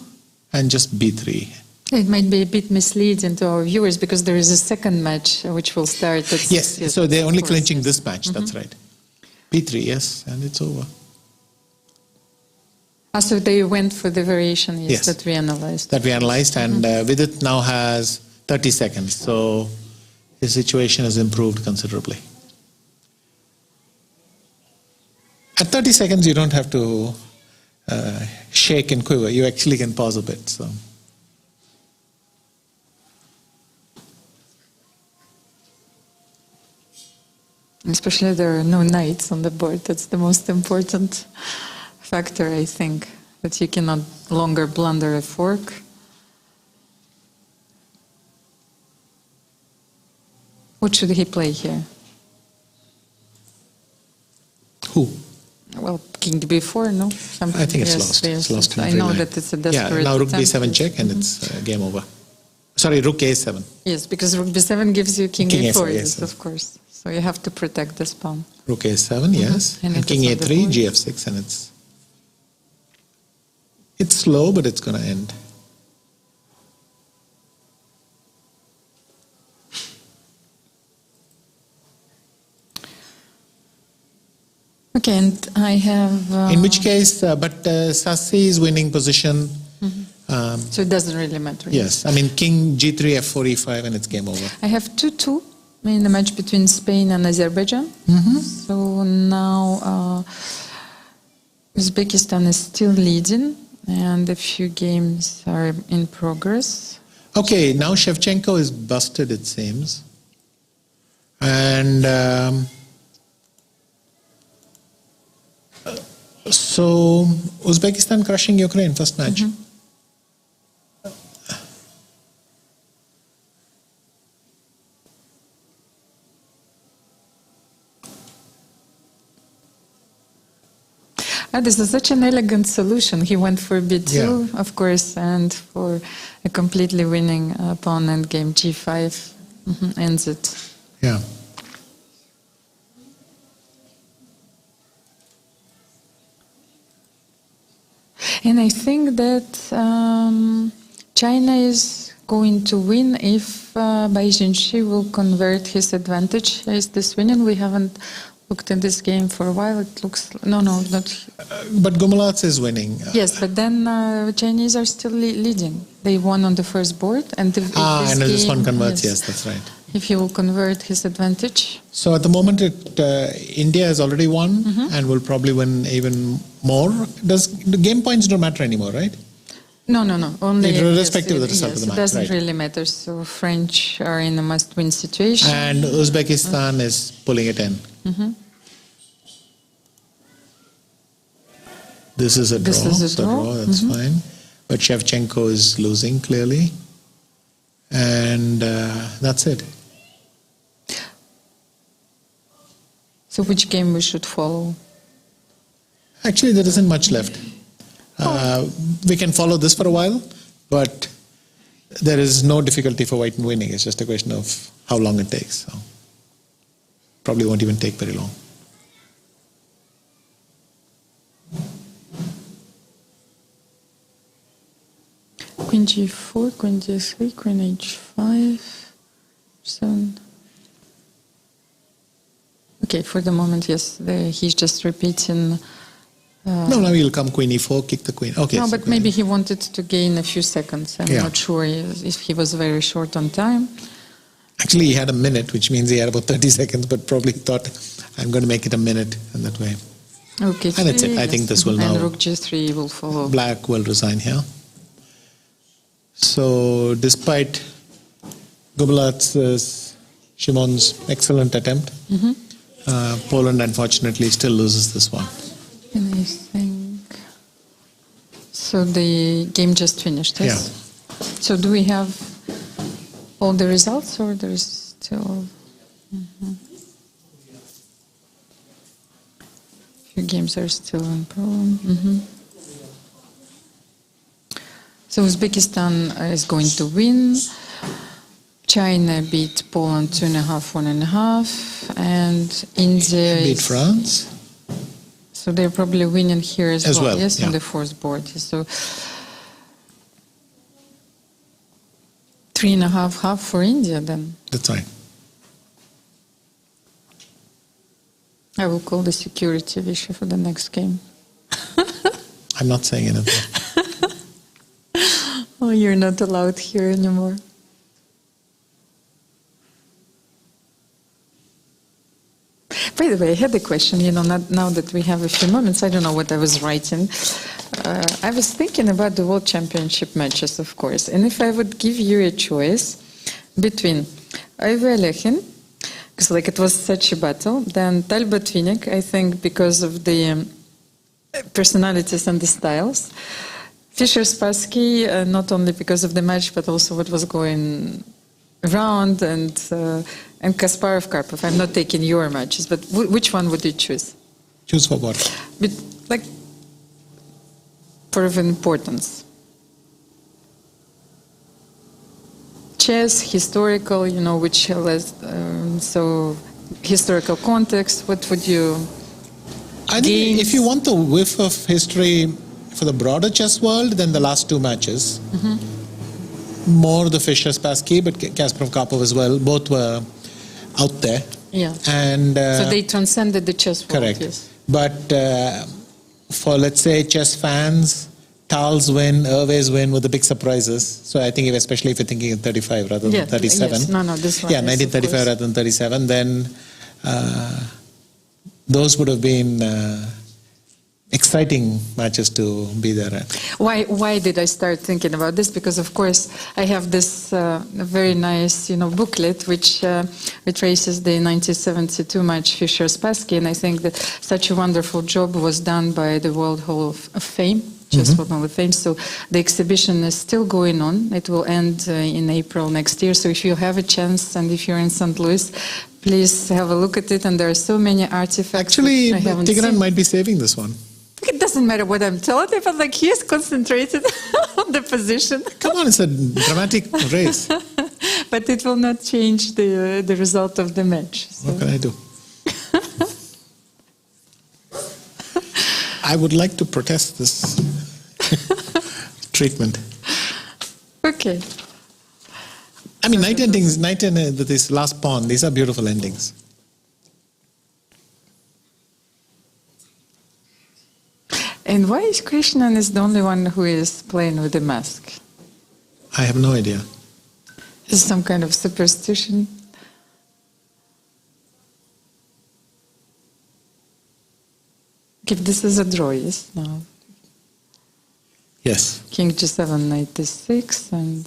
and just b3. It might be a bit misleading to our viewers because there is a second match which will start at Yes, 6. so they're only Of course, clinching yes. this match, that's right. b3, yes, and it's over. So they went for the variation Yes. that we analyzed. That we analyzed, and Vidit now has 30 seconds, so his situation has improved considerably. At 30 seconds, you don't have to shake and quiver. You actually can pause a bit. So. Especially there are no knights on the board. That's the most important factor, I think, that you cannot longer blunder a fork. What should he play here? Who? Well, king b4, no? I think it's lost. It's lost. I know that it's a desperate now rook attempt. b7 check, and it's game over. Sorry, rook a7. Yes, because rook b7 gives you king King a4, a4, yes, yes. of course. So you have to protect this pawn. Rook a7, yes. And And it king is on the a3, board. gf6, and it's slow, but it's going to end. Okay, and I have... In which case, Sassi is winning position. so it doesn't really matter. Yes, I mean king g3, f4, e5, and it's game over. I have 2-2 in the match between Spain and Azerbaijan. So now Uzbekistan is still leading, and a few games are in progress. Okay, now Shevchenko is busted, it seems. And so Uzbekistan crushing Ukraine, first match. This is such an elegant solution. He went for b2, Yeah. of course, and for a completely winning pawn endgame, g5 ends it. Yeah. And I think that China is going to win if Bai Jinshi will convert his advantage. Is this winning? We haven't looked at this game for a while. It looks no, not. But Gumalats is winning. Yes, but then Chinese are still leading. They won on the first board, and if And this one game- converts, yes, that's right. If he will convert his advantage. So at the moment, India has already won and will probably win even more. Does the game points don't matter anymore, right? No. Only Irrespective of the result of the match, It doesn't right. really matter. So French are in a must-win situation. And Uzbekistan is pulling it in. This is a draw. This is a It's a draw. That's fine. But Shevchenko is losing clearly. And that's it. So which game we should follow? Actually, there isn't much left. We can follow this for a while, but there is no difficulty for white in winning. It's just a question of how long it takes. So probably won't even take very long. Queen g4, queen d3, queen h5, 7. Okay, for the moment, yes, he's just repeating. No, now he'll come queen e4, kick the queen. Okay. No, so but maybe he wanted to gain a few seconds. I'm Yeah. not sure if he was very short on time. Actually, he had a minute, which means he had about 30 seconds, but probably thought, I'm going to make it a minute in that way. Okay, And that's it. I think this will and now- rook g3 will follow. Black will resign here. So, despite Gubalat's, Shimon's excellent attempt, Poland unfortunately still loses this one. And I think so. The game just finished. Yes. Yeah. So do we have all the results, or there's still? Few games are still in problem. So Uzbekistan is going to win. China beat Poland 2.5, 1.5, and India Beat is France. So they're probably winning here as well. Yes, yeah. on the fourth board. So 3.5 for India then. That's right. I will call the security Visha for the next game. I'm not saying anything. Oh, you're not allowed here anymore. By the way, I had a question, now that we have a few moments, I don't know what I was writing. I was thinking about the World Championship matches, of course, and if I would give you a choice between Ivy Alekhine, because it was such a battle, then Talbot Winnick, I think because of the personalities and the styles, Fischer Spassky, not only because of the match, but also what was going around, and Kasparov Karpov. I'm not taking your matches, but which one would you choose? Choose for what? For importance. Chess, historical, which has, so historical context, what would you... I think if you want the whiff of history for the broader chess world, then the last two matches. Mm-hmm. More the Fischer Spassky, but Kasparov Karpov as well. Both were out there. Yeah. And so they transcended the chess world. Correct. Yes. But for, let's say, chess fans, Tal's win, Hervé's win were the big surprises. So I think especially if you're thinking of 35 rather than 37. Yes. No, this one. Yeah, 1935 rather than 37. Then those would have been exciting matches to be there at. Why did I start thinking about this? Because of course I have this very nice booklet which traces the 1972 match Fischer Spassky, and I think that such a wonderful job was done by the World Hall of Fame, Chess World Hall of Fame. So the exhibition is still going on. It will end in April next year. So if you have a chance and if you're in St. Louis, please have a look at it. And there are so many artifacts. Actually, Tigran might be saving this one. It doesn't matter what I'm telling you, but he is concentrated on the position. Come on, it's a dramatic race. But it will not change the result of the match. So. What can I do? I would like to protest this treatment. Okay. I mean, knight endings, this last pawn, these are beautiful endings. And why is Krishnan is the only one who is playing with the mask? I have no idea. Is some kind of superstition? If this is a draw, yes? No. Yes. King G7, Knight D6, and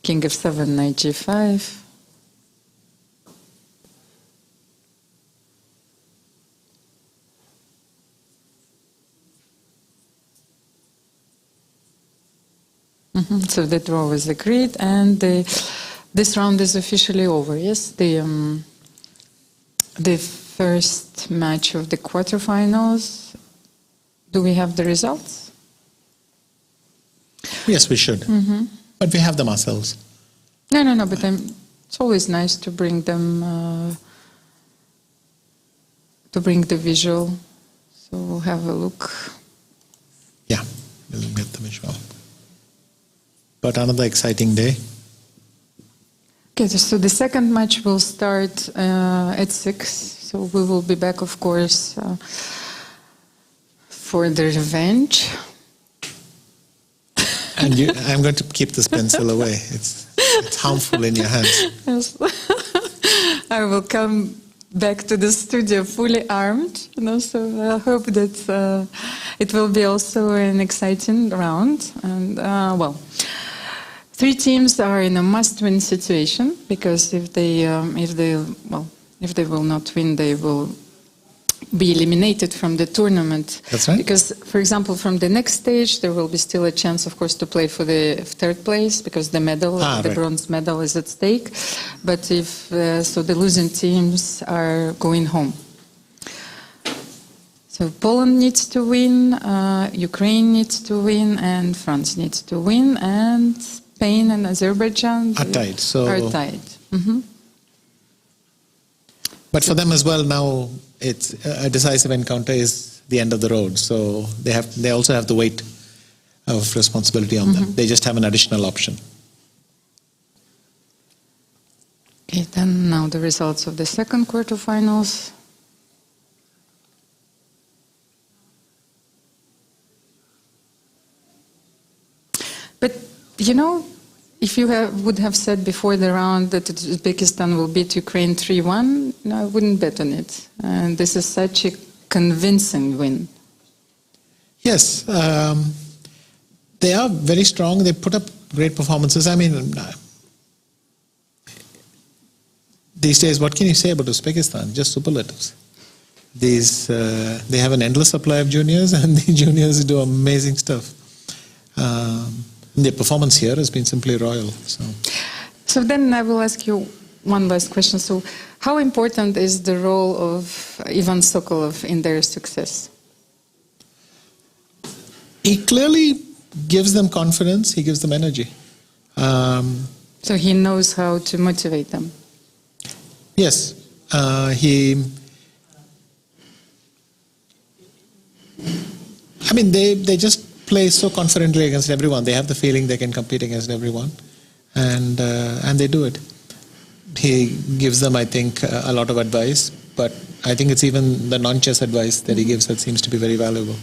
King F7, Knight G5. So the draw was agreed, and this round is officially over. Yes, the first match of the quarterfinals. Do we have the results? Yes, we should. But we have them ourselves. No. But it's always nice to bring them, to bring the visual. So we'll have a look. Yeah, we'll get the visual. But another exciting day. Okay, so the second match will start at 6. So we will be back, of course, for the revenge. And I'm going to keep this pencil away. It's harmful in your hands. Yes. I will come back to the studio fully armed. So I hope that it will be also an exciting round. And well. 3 teams are in a must-win situation, because if they will not win, they will be eliminated from the tournament. That's right. Because, for example, from the next stage, there will be still a chance, of course, to play for the 3rd place, because the medal, the bronze medal, is at stake. But if so, the losing teams are going home. So Poland needs to win, Ukraine needs to win, and France needs to win, and Spain and Azerbaijan are tied. But for them as well, now it's a decisive encounter is the end of the road. So they also have the weight of responsibility on them. They just have an additional option. Okay, then now the results of the second quarterfinals. But, you know, if you would have said before the round that Uzbekistan will beat Ukraine 3-1, no, I wouldn't bet on it. And this is such a convincing win. Yes, they are very strong. They put up great performances. I mean, these days, what can you say about Uzbekistan? Just superlatives. They have an endless supply of juniors, and the juniors do amazing stuff. Their performance here has been simply royal. So then I will ask you one last question. So how important is the role of Ivan Sokolov in their success? He clearly gives them confidence. He gives them energy. So he knows how to motivate them. Yes. I mean, they just play so confidently against everyone. They have the feeling they can compete against everyone, and they do it. He gives them, I think, a lot of advice, but I think it's even the non-chess advice that he gives that seems to be very valuable.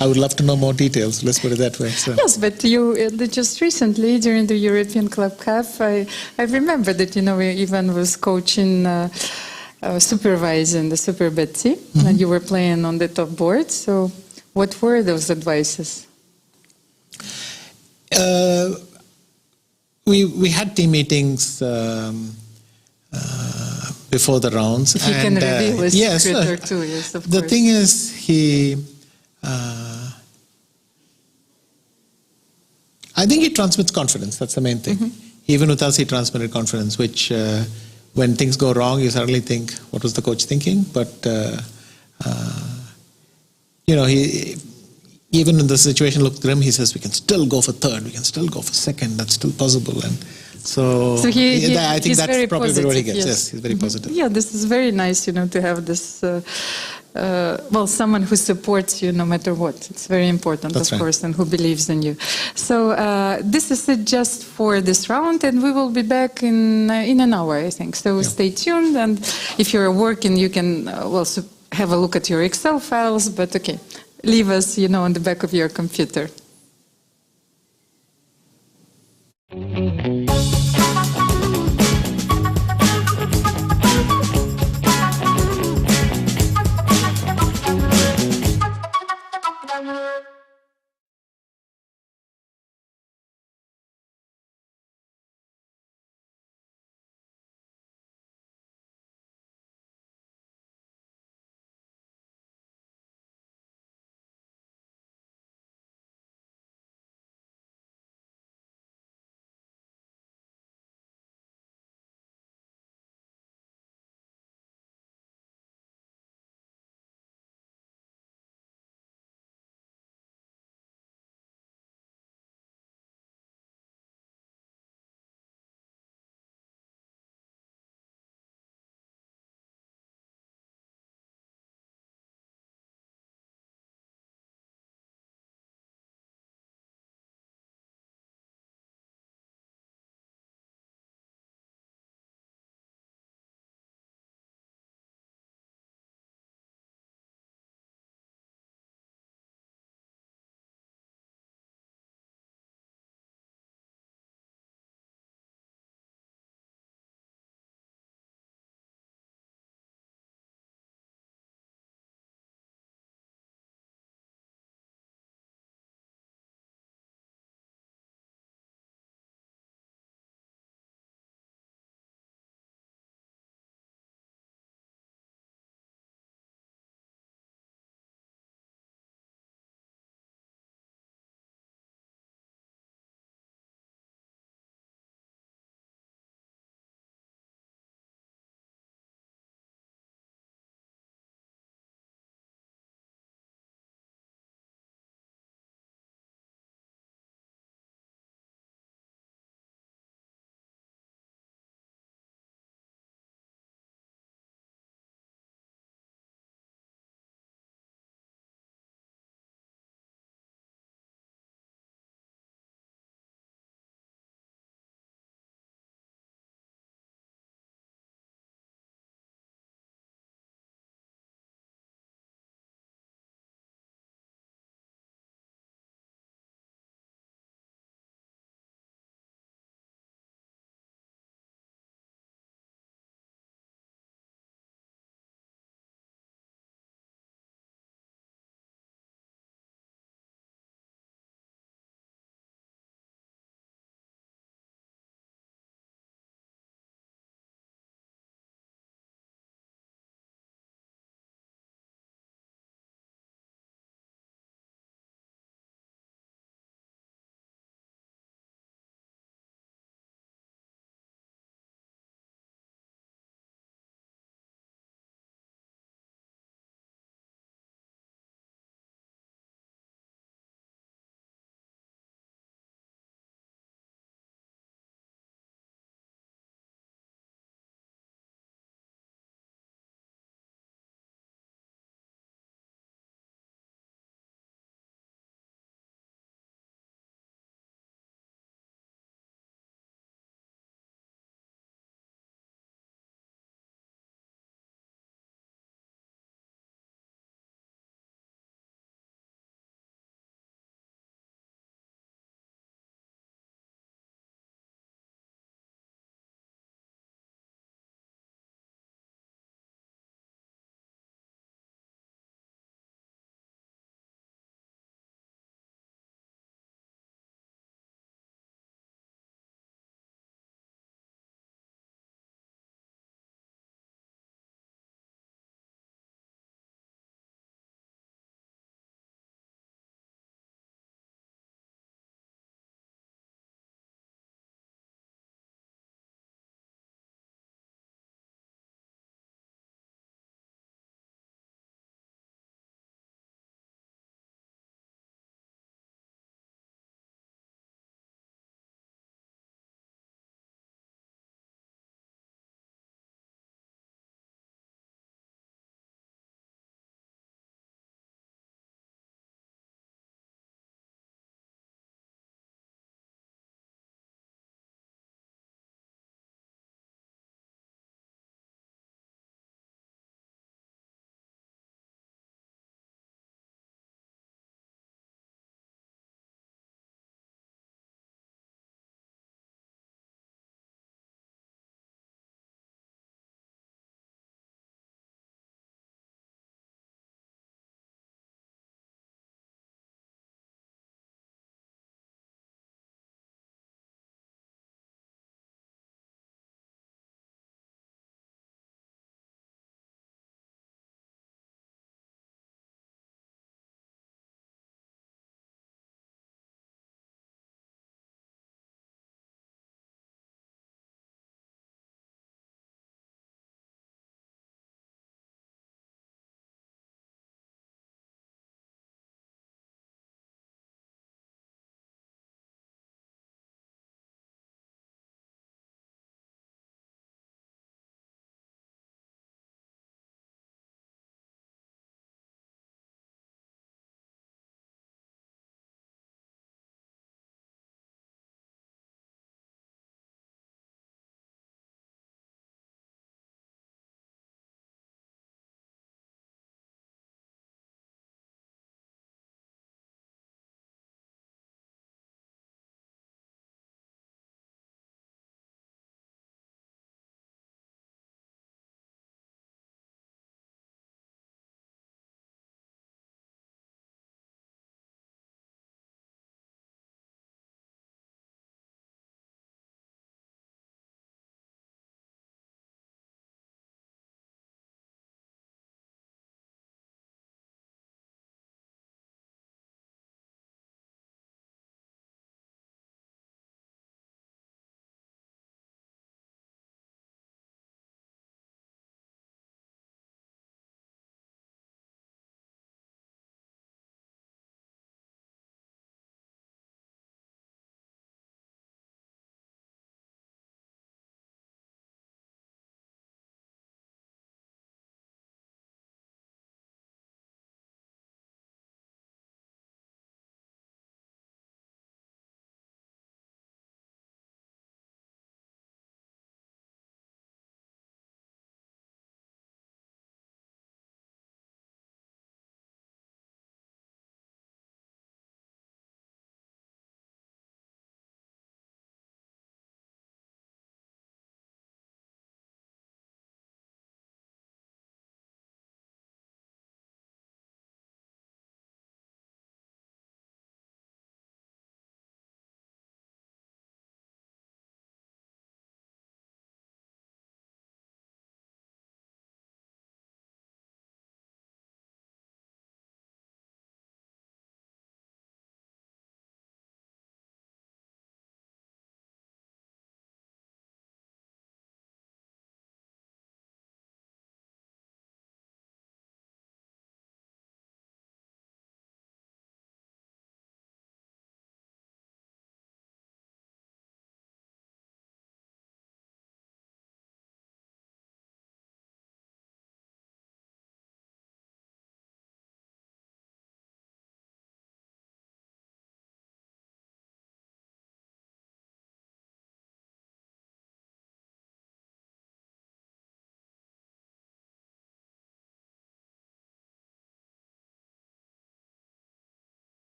I would love to know more details, let's put it that way. So. Yes, but you just recently, during the European Club Cup, I remember that, you know, Ivan was coaching, supervising the Super Betsy, and you were playing on the top board. So what were those advices? We had team meetings before the rounds. If you can reveal a secret or two, yes, of the course. thing is, I think he transmits confidence. That's the main thing. Even with us, he transmitted confidence, which when things go wrong, you suddenly think, what was the coach thinking? But, you know, even when the situation looked grim, he says, we can still go for third, we can still go for second, that's still possible. And so I think that's probably what he gets. Yes, he's very positive. Yeah, this is very nice, you know, to have this, well, someone who supports you no matter what. It's very important, That's of right. course, and who believes in you. So this is it just for this round, and we will be back in an hour, I think. So stay tuned, and if you're working, you can, well, have a look at your Excel files, but okay, leave us, you know, on the back of your computer.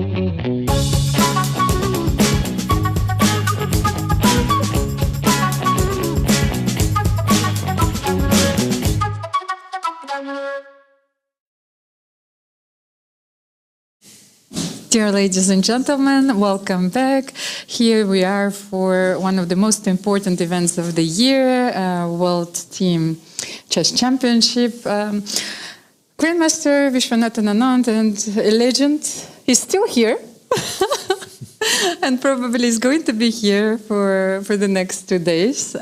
Dear ladies and gentlemen, welcome back. Here we are for one of the most important events of the year, World Team Chess Championship. Grandmaster Viswanathan Anand, and a legend, is still here. And probably is going to be here for the next 2 days.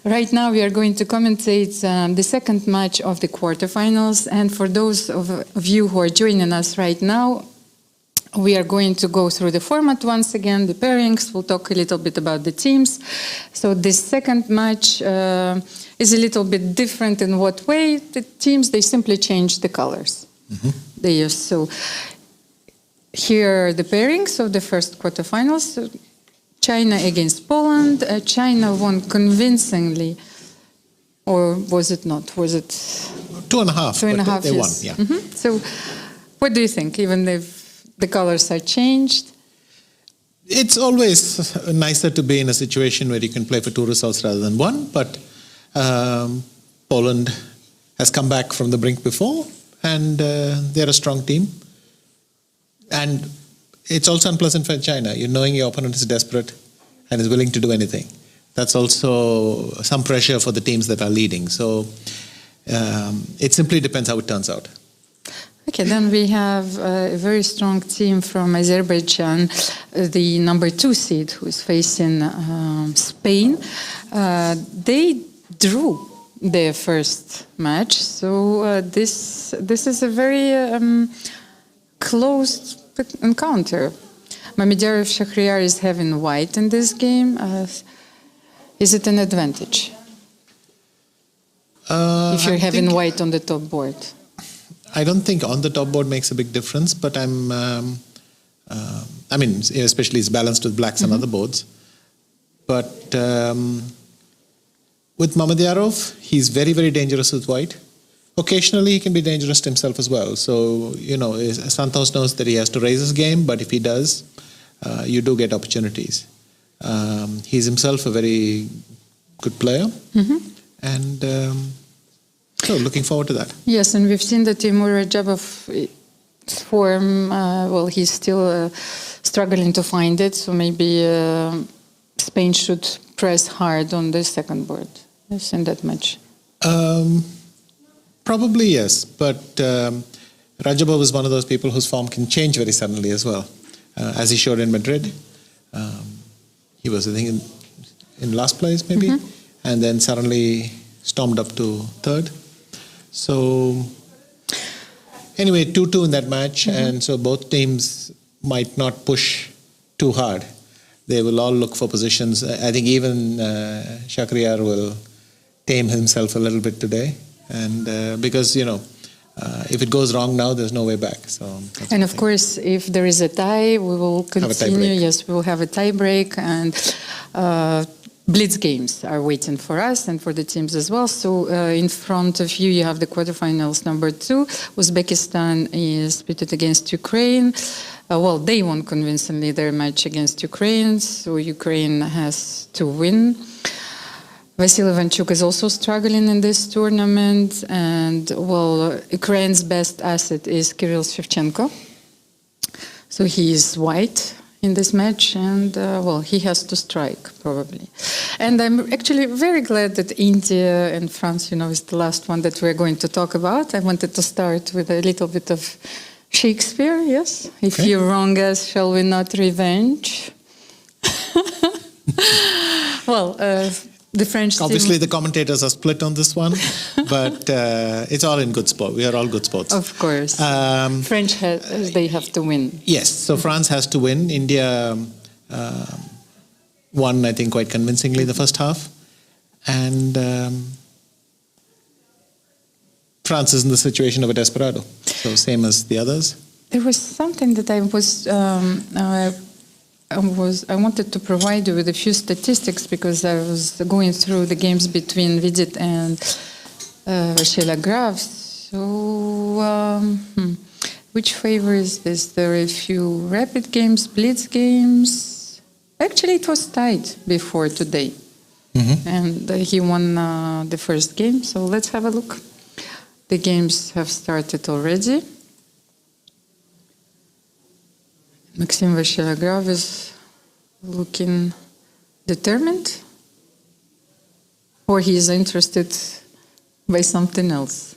Right now we are going to commentate the second match of the quarterfinals. And for those of you who are joining us right now, we are going to go through the format once again, the pairings. We'll talk a little bit about the teams. So this second match is a little bit different in what way? The teams, they simply change the colors. They use. So here are the pairings of the first quarterfinals. So China against Poland. China won convincingly, or was it not? Was it 2.5? 2.5. They won. Yes. Yeah. So, what do you think? Even if the colors are changed, it's always nicer to be in a situation where you can play for 2 results rather than 1. But Poland has come back from the brink before, and they're a strong team. And it's also unpleasant for China. You're knowing your opponent is desperate and is willing to do anything. That's also some pressure for the teams that are leading. So it simply depends how it turns out. Okay, then we have a very strong team from Azerbaijan, the number 2 seed, who is facing Spain. They drew their first match, so this is a very close encounter. Mamedov Shahryar is having white in this game. Is it an advantage if you're having white on the top board? I don't think on the top board makes a big difference, but I mean, especially it's balanced with blacks on other boards. But with Mamedov, he's very, very dangerous with white. Occasionally, he can be dangerous to himself as well. So, you know, Santos knows that he has to raise his game, but if he does, you do get opportunities. He's himself a very good player. And so looking forward to that. Yes, and we've seen that Timur Rajabov's form, well, he's still struggling to find it, so maybe Spain should press hard on the second board. Yes, in that match. Probably yes, but Rajabov is one of those people whose form can change very suddenly as well. As he showed in Madrid, he was, I think, in last place maybe, and then suddenly stormed up to third. So anyway, 2-2 in that match, and so both teams might not push too hard. They will all look for positions. I think even Shahryar will tame himself a little bit today, and because, you know, if it goes wrong now, there's no way back. So and of course, if there is a tie, we will continue. Yes, we will have a tie break, and blitz games are waiting for us and for the teams as well. So in front of you, you have the quarterfinals number 2. Uzbekistan is pitted against Ukraine. Well, they won convincingly their match against Ukraine, so Ukraine has to win. Vasily Ivanchuk is also struggling in this tournament, and well, Ukraine's best asset is Kirill Skripchenko. So he is white in this match, and well, he has to strike probably. And I'm actually very glad that India and France, you know, is the last one that we're going to talk about. I wanted to start with a little bit of Shakespeare, yes? If you wrong us, shall we not revenge? Well, the French obviously team, the commentators are split on this one, but it's all in good sport. We are all good sports. of course. French, they have to win. Yes, so France has to win. India won, I think, quite convincingly the first half. And France is in the situation of a desperado, so same as the others. There was something that I wanted to provide you with a few statistics, because I was going through the games between Vidit and Vashela Graf. So Which favors this? There are a few rapid games, blitz games. Actually, it was tied before today. And he won the first game, so let's have a look. The games have started already. Maxim Vasiliagrov is looking determined, or he is interested by something else.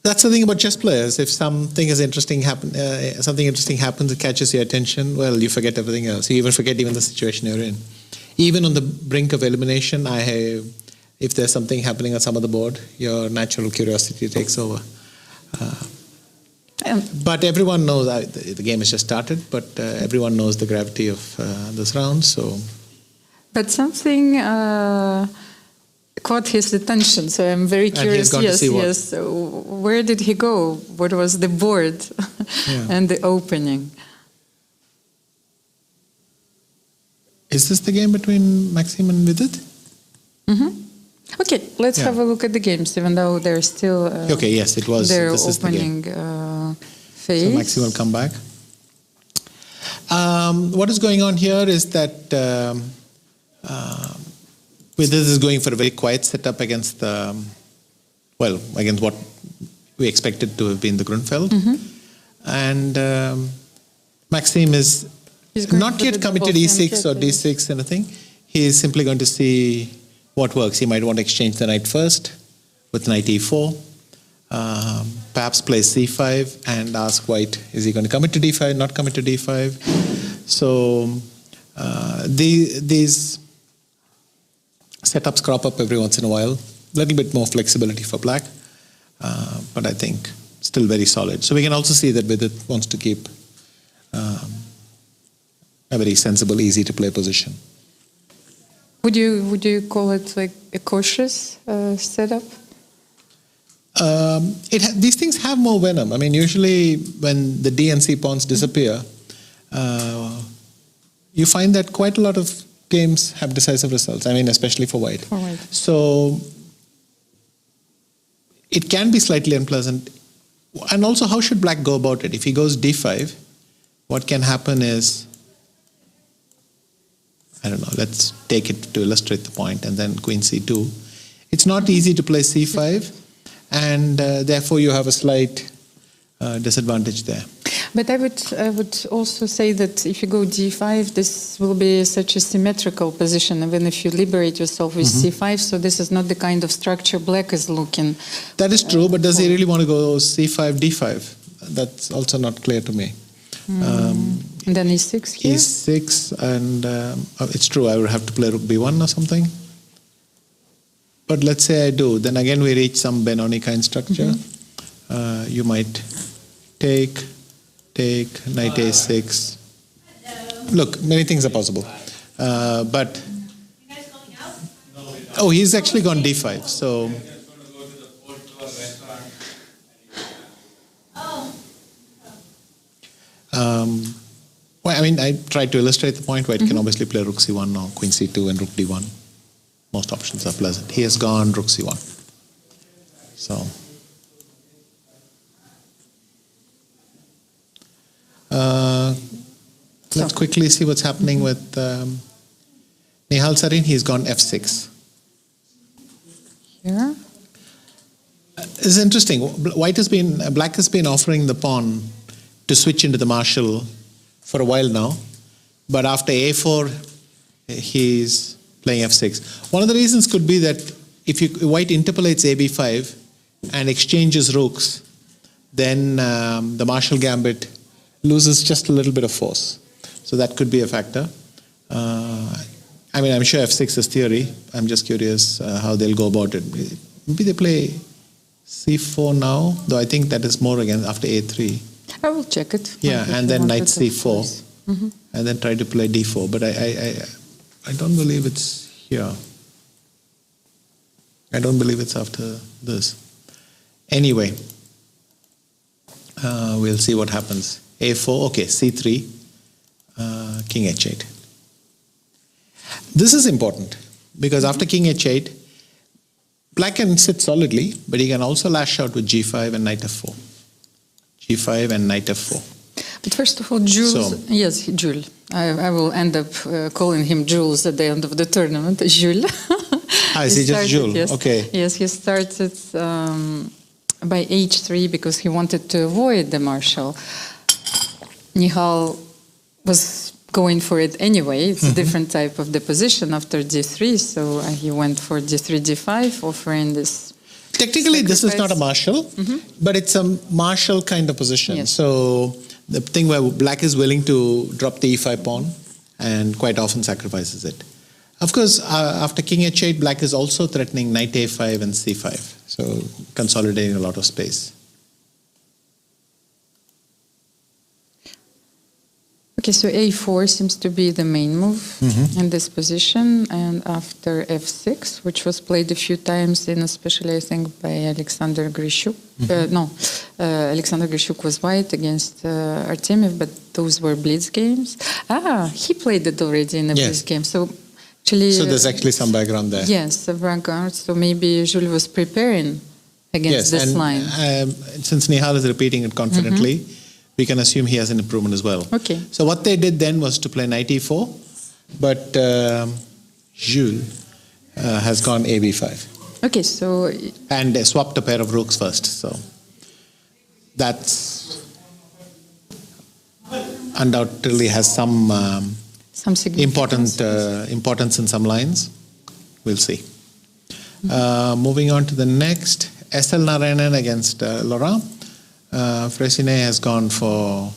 That's the thing about chess players. If something interesting happens, it catches your attention, well, you forget everything else. You even forget the situation you're in. Even on the brink of elimination, if there's something happening on some other board, your natural curiosity takes over. But everyone knows the game has just started, but everyone knows the gravity of this round. So, but something caught his attention, so I'm very curious. Yes. So where did he go? What was the board and the opening? Is this the game between Maxim and Vidit? Okay, let's have a look at the games, even though they're still okay, yes, it was their this opening is the game. phase. So Maxim will come back. What is going on here is that Vidit is going for a very quiet setup against against what we expected to have been the Grunfeld. And Maxim is not yet committed E6 or D6 anything. He is simply going to see what works. He might want to exchange the knight first with knight E4. Perhaps play C5 and ask white, is he going to commit to D5, not commit to D5? So these setups crop up every once in a while. A little bit more flexibility for black, but I think still very solid. So we can also see that Vidit wants to keep a very sensible, easy to play position. Would you call it like a cautious setup? These things have more venom. I mean, usually when the D and C pawns disappear, you find that quite a lot of games have decisive results. I mean, especially for white. So it can be slightly unpleasant. And also, how should black go about it? If he goes D5, what can happen is, I don't know, let's take it to illustrate the point, and then queen C2. It's not easy to play C5, and therefore you have a slight disadvantage there. But I would also say that if you go D5, this will be such a symmetrical position, even if you liberate yourself with C5, so this is not the kind of structure black is looking. That is true, but does he really want to go C5, D5? That's also not clear to me. And then E6 here? E6, and it's true, I would have to play rook B1 or something. But let's say I do, then again we reach some Benoni kind structure. You might take, knight A6. Look, many things are possible. But, oh, he's actually gone D5, so. Well, I mean, I tried to illustrate the point where it can obviously play rook C1 or queen C2 and rook D1. Most options are pleasant. He has gone rook C1. So. Let's quickly see what's happening with Nihal Sarin. He's gone F6. Here? It's interesting. Black has been offering the pawn to switch into the marshal for a while now, but after A4, he's playing F6. One of the reasons could be that if white interpolates AB5 and exchanges rooks, then the marshal gambit loses just a little bit of force. So that could be a factor. I mean, I'm sure F6 is theory. I'm just curious how they'll go about it. Maybe they play C4 now, though I think that is more again after A3. I will check it. Yeah, and then knight C4, and then try to play D4. But I don't believe it's here. I don't believe it's after this. Anyway, we'll see what happens. A4, okay, C3, King H8. This is important because after King H8, black can sit solidly, but he can also lash out with G5 and knight F4. g5 and knight f4. But first of all, Jules, So- yes, Jules. I will end up calling him Jules at the end of the tournament. Jules. Is he just Jules? Yes. Okay. Yes, he started by h3 because he wanted to avoid the marshal. Nihal was going for it anyway. It's a different type of deposition after d3, so he went for d3, d5, offering this. Technically, this is not a sacrifice. marshal, but it's a marshal kind of position. Yes. So the thing where black is willing to drop the e5 pawn and quite often sacrifices it. Of course, after king h8, black is also threatening knight a5 and c5, so consolidating a lot of space. Okay, so a4 seems to be the main move in this position, and after f6, which was played a few times, in especially I think by Alexander Grishuk. Alexander Grishuk was white against Artemiev, but those were blitz games. He played it already in a Yes. blitz game. So actually, So there's actually some background there. yes, the background. So maybe Jules was preparing against this and line. Since Nihal is repeating it confidently, we can assume he has an improvement as well. Okay. So what they did then was to play knight e4, but Jules has gone a b5 Okay, so and swapped a pair of rooks first. So that's undoubtedly has some significance. importance in some lines. We'll see. Moving on to the next, SL Narayanan against Laurent. Fressinet has gone for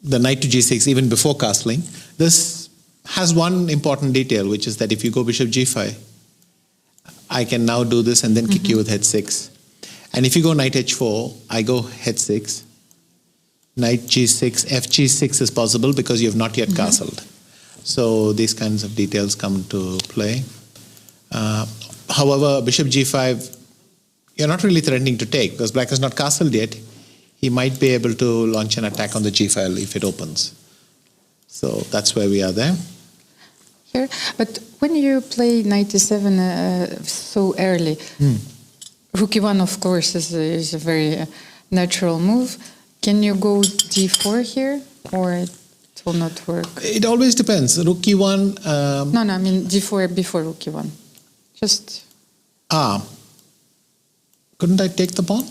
the knight to g6 even before castling. This has one important detail, which is that if you go bishop g5, I can now do this and then kick you with h6. And if you go knight h4, I go h6. Knight g6, fg6 is possible because you have not yet castled. So these kinds of details come to play. However, bishop g5, you're not really threatening to take because black has not castled yet. He might be able to launch an attack on the g file if it opens. So that's where we are there. Here, but when you play knight e7 so early, rook e1, of course, is a very natural move. Can you go d4 here, or it will not work? It always depends. Rook e1. No, I mean d4 before rook e1. Just. Couldn't I take the pawn?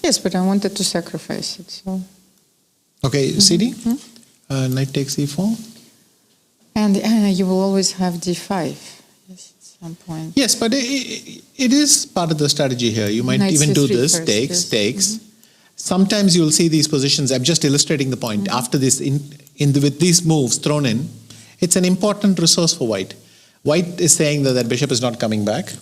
Yes, but I wanted to sacrifice it. So. Okay, CD. Knight takes e4. And you will always have d5. Yes, at some point. Yes, but it is part of the strategy here. You might Knight even do c3 this, first, takes, yes. takes. Sometimes you'll see these positions. I'm just illustrating the point. After this, with these moves thrown in, it's an important resource for white. White is saying that bishop is not coming back.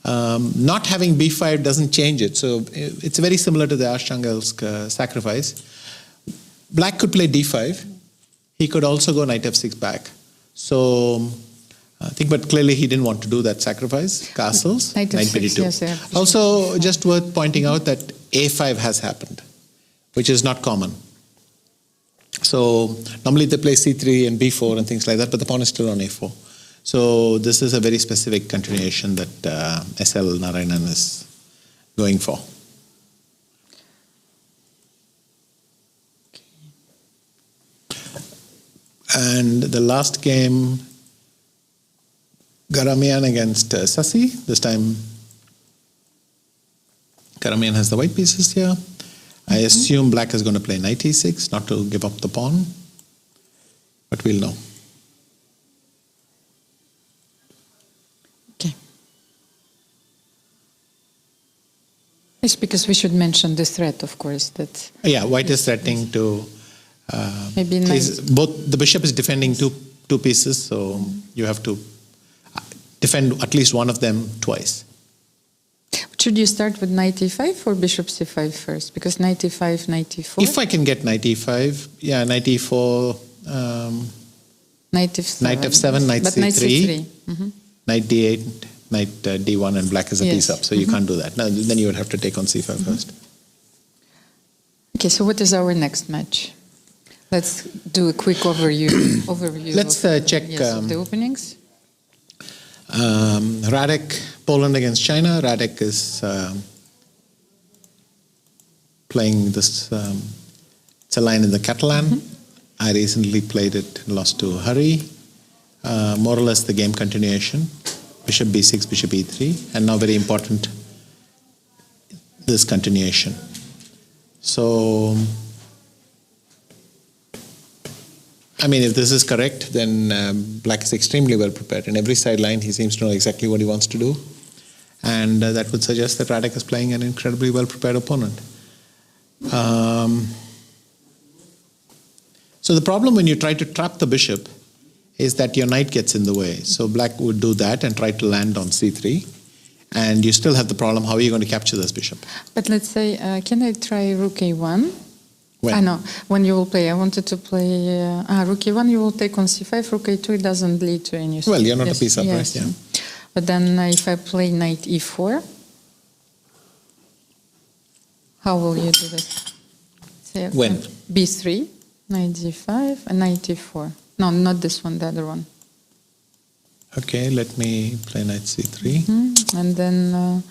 Not having b5 doesn't change it. So it's very similar to the Archangelsk sacrifice. Black could play d5. He could also go knight f6 back. So I think, but clearly he didn't want to do that sacrifice. Castles, Knight knight f6, b2. yes, yeah. Also, just worth pointing out that a5 has happened, which is not common. So normally they play c3 and b4 and things like that, but the pawn is still on a4. So this is a very specific continuation that SL Narayanan is going for. And the last game, Garamian against Sassi. This time Garamian has the white pieces here. I assume black is going to play knight e6, not to give up the pawn, but we'll know. Okay. Yes, because we should mention the threat, of course. That Yeah, white is threatening to. maybe Both the bishop is defending two pieces, so you have to defend at least one of them twice. Should you start with knight e5 or bishop c5 first? Because knight e5, knight e4. If I can get knight e5, yeah, knight e4, knight f7. knight f7, knight but c3, knight c3. knight d8, knight d1, and black is a piece Yes. up, so you can't do that. Now, then you would have to take on c5 first. Okay, so what is our next match? Let's do a quick overview. Let's check of the openings. Radek, Poland against China. Radek is playing this. It's a line in the Catalan. I recently played it, lost to Hari. More or less the game continuation. Bishop b6, bishop e3, and now very important, this continuation. So, I mean, if this is correct, then black is extremely well prepared. In every sideline, he seems to know exactly what he wants to do. And that would suggest that Radek is playing an incredibly well prepared opponent. So the problem when you try to trap the bishop is that your knight gets in the way. So black would do that and try to land on c3. And you still have the problem, how are you going to capture this bishop? But let's say, can I try rook a1? When? I know, when you will play. I wanted to play rook a1, you will take on c5, rook a2, it doesn't lead to any. Well, you're not a piece up, right? Yeah. But then if I play knight e4, how will you do this? Say, When? b3, knight d5, and knight e4. No, not this one, the other one. Okay, let me play knight c3. And then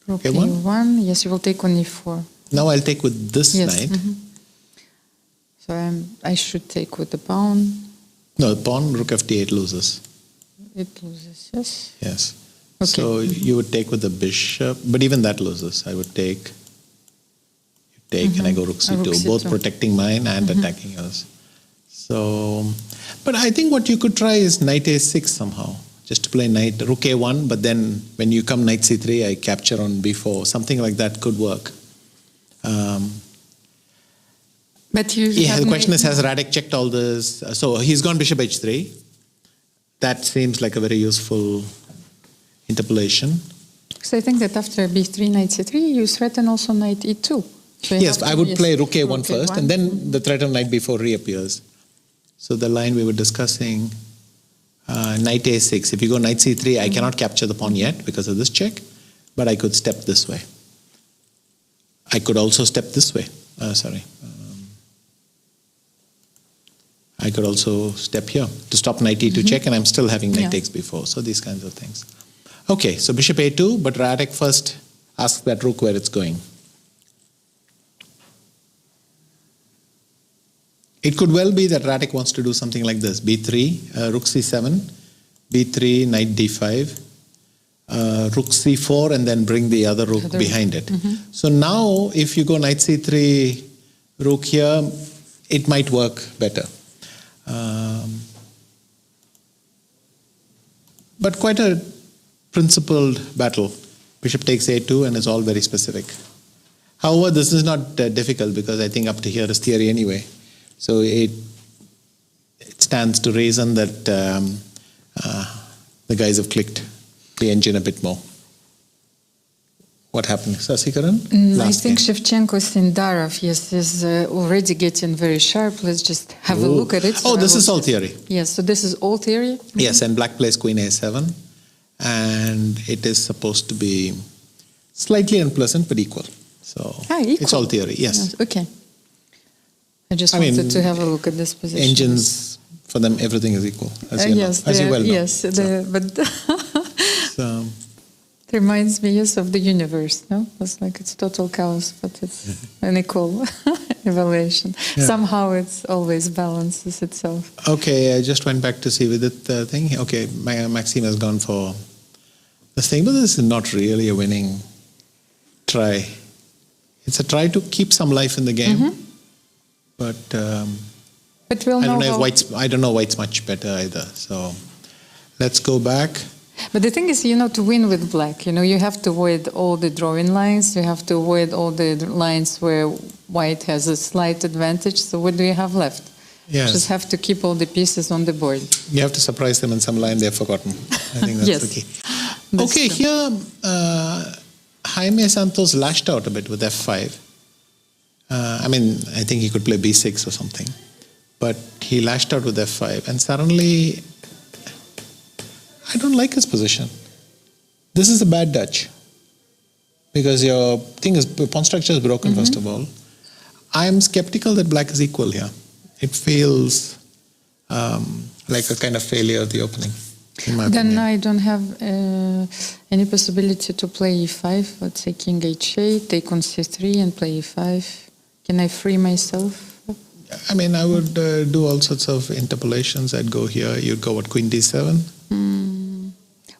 rook a1. Yes, you will take on e4. Now I'll take with this knight. So I should take with the pawn. No, the pawn, rook f d8 loses. It loses, yes. Yes. Okay. So you would take with the bishop, but even that loses. I would take, and I go rook c2, Rook both c2. protecting mine and attacking yours. So, but I think what you could try is knight a6 somehow, just to play knight, rook a1, but then when you come knight c3, I capture on b4. Something like that could work. But The question is, has Radek checked all this? So he's gone bishop h3. That seems like a very useful interpolation. So I think that after b3, knight c3, you threaten also knight e2. So Yes, I would play rook a1 first, and then the threat of knight b4 reappears. So the line we were discussing, knight a6. If you go knight c3, I cannot capture the pawn yet because of this check, but I could step this way. I could also step this way. I could also step here to stop knight e2 check, and I'm still having knight takes b4. So these kinds of things. Okay, so bishop a2, but Radek first asks that rook where it's going. It could well be that Radek wants to do something like this: b3, rook c7, b3, knight d5, rook c4, and then bring the other rook behind it. So now, if you go knight c3, rook here, it might work better. But quite a principled battle. Bishop takes a2, and it's all very specific. However, this is not difficult because I think up to here is theory anyway. So it stands to reason that the guys have clicked the engine a bit more. What happened, Sasikaran? I think Skripchenko Sindarov, yes, is already getting very sharp. Let's just have a look at it. Oh, this is all theory. Yes, so this is all theory? Yes, and black plays queen a7, and it is supposed to be slightly unpleasant but equal. So equal. It's all theory, yes. Okay. I just wanted to have a look at this position. Engines, for them, everything is equal, as you know, as you well know. Yes, but so, it reminds me, yes, of the universe, no? It's like it's total chaos, but it's an equal evaluation. Yeah. Somehow it's always balances itself. Okay, I just went back to see with it thing. Okay, Maxime has gone for this thing, but this is not really a winning try. It's a try to keep some life in the game, but we'll I don't know White's much better either. So let's go back. But the thing is, to win with black, you have to avoid all the drawing lines. You have to avoid all the lines where white has a slight advantage. So what do you have left? Yes. Just have to keep all the pieces on the board. You have to surprise them in some line they've forgotten. I think that's the key. Okay, here Jaime Santos lashed out a bit with f5. I think he could play b6 or something. But he lashed out with f5, and suddenly I don't like his position. This is a bad Dutch. Because your pawn structure is broken, first of all. I'm skeptical that black is equal here. It feels like a kind of failure of the opening. in my Then opinion. I don't have any possibility to play e5. Let's say king h8, take on c3 and play e5. Can I free myself? I mean, I would do all sorts of interpolations. I'd go here. You'd go what, queen d7?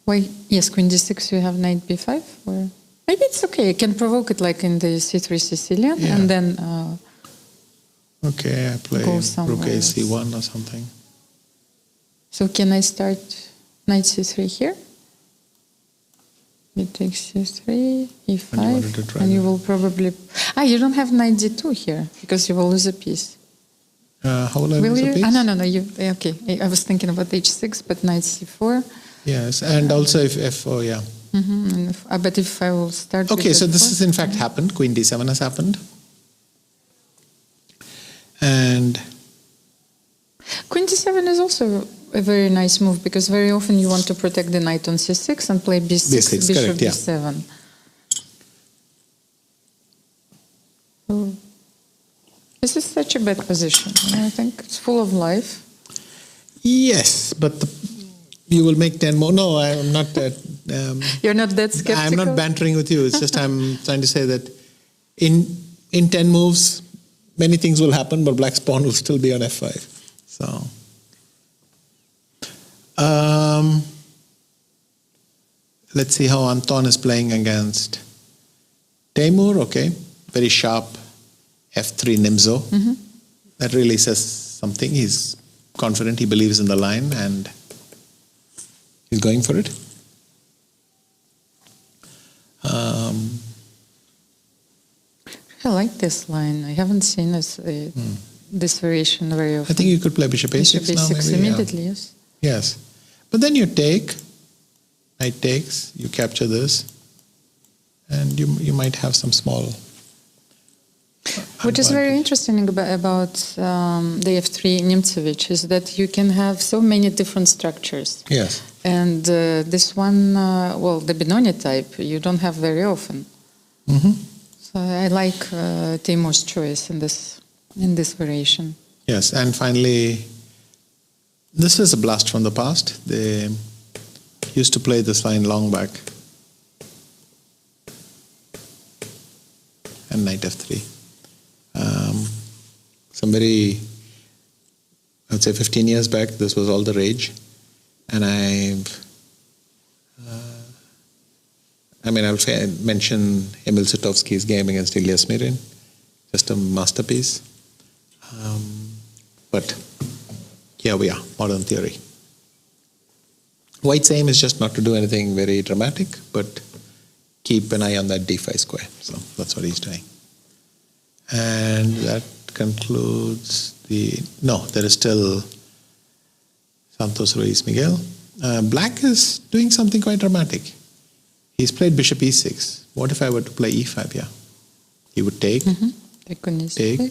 Why? Yes, queen d6. You have knight b5, or maybe it's okay. I can provoke it like in the c3 Sicilian, Yeah. and then Okay, I play Go rook somewhere else. ac1 or something. So can I start knight c3 here? You take c3, And you wanted to e5, try and you that. will probably... you don't have knight d2 here, because you will lose a piece. How will I Will lose you? a piece? No. You okay? I was thinking about h6, but knight c4. Yes, and also if oh yeah. But if I will start. with Okay, so this f4, has in fact happened. Queen d7 has happened. And Queen d7 is also a very nice move, because very often you want to protect the knight on c6 and play b6, B6, bishop correct, yeah. b7. So, this is such a bad position. I think it's full of life. yes, but you will make 10 more. No, I'm not. You're not that skeptical? I'm not bantering with you. It's just I'm trying to say that in 10 moves, many things will happen, but black's pawn will still be on f5. So, let's see how Anton is playing against Temur. Okay, very sharp f3 Nimzo. That really says something. He's confident. He believes in the line, and he's going for it. I like this line. I haven't seen this variation very often. I think you could play bishop a6 Bishop now, a6 maybe. immediately, yes. Yes. But then you take, knight takes, you capture this, and you might have some small What is very advantage. interesting about the F3 Nimzovich is that you can have so many different structures. Yes. And this one, the Benoni type, you don't have very often. So I like Timur's choice in this variation. Yes, and finally, this is a blast from the past. They used to play this line long back. And knight f3. Some very, I would say 15 years back, this was all the rage. And I'll mention Emil Sutovsky's game against Ilya Smirin, just a masterpiece. But here we are, modern theory. White's aim is just not to do anything very dramatic, but keep an eye on that d5 square. So that's what he's doing. And that concludes there is still Santos Ruiz Miguel. Black is doing something quite dramatic. He's played bishop e6. What if I were to play e5 here? He would take,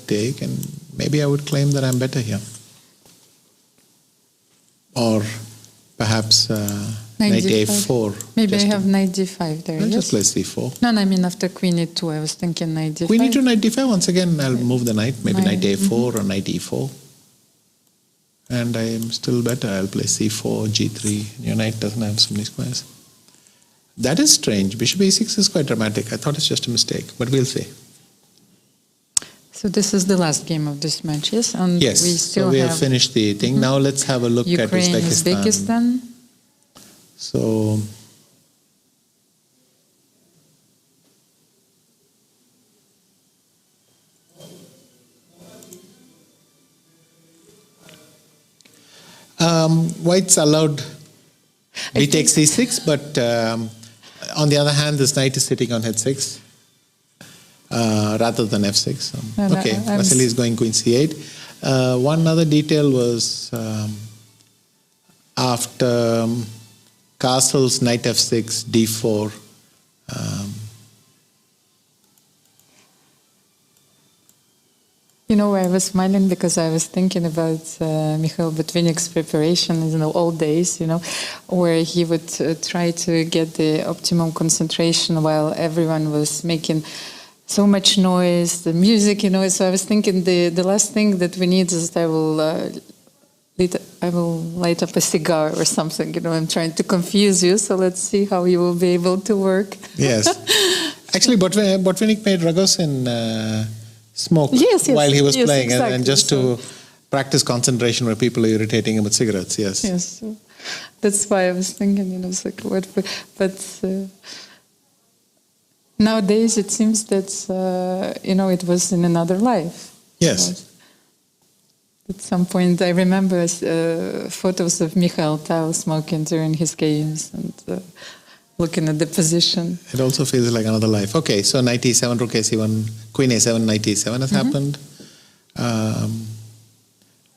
take, and maybe I would claim that I'm better here. Or perhaps knight a4. Maybe I have knight d5 there. I'll Yes? just play c4. No, I mean after queen e2, I was thinking knight d5. Queen e2, knight d5. Once again, I'll move the knight. Maybe knight a4 or knight e4. And I am still better. I'll play c4, g3. Your knight doesn't have so many squares. That is strange. Bishop a6 is quite dramatic. I thought it's just a mistake, but we'll see. So this is the last game of this match, yes? And Yes, we still so we have have finished the thing. Now let's have a look at Ukraine, Uzbekistan. Uzbekistan. So, White's allowed we take c6, but on the other hand, this knight is sitting on h6 rather than f6. Okay, Vasily is going queen c8. One other detail was after castles, knight f6, d4. You know, I was smiling because I was thinking about Mikhail Botvinnik's preparations in the old days, where he would try to get the optimum concentration while everyone was making so much noise, the music, So I was thinking the last thing that we need is that I will light up a cigar or something. I'm trying to confuse you, so let's see how you will be able to work. Yes. Actually, Botvinnik made Rogozin smoke while he was playing, exactly. and just to practice concentration where people are irritating him with cigarettes. Yes. Yes. That's why I was thinking, it's like what, but nowadays it seems that it was in another life. Yes. At some point, I remember photos of Mikhail Tal smoking during his games and looking at the position. It also feels like another life. Okay, so knight e7, rook a7, queen a7, knight e7 has happened.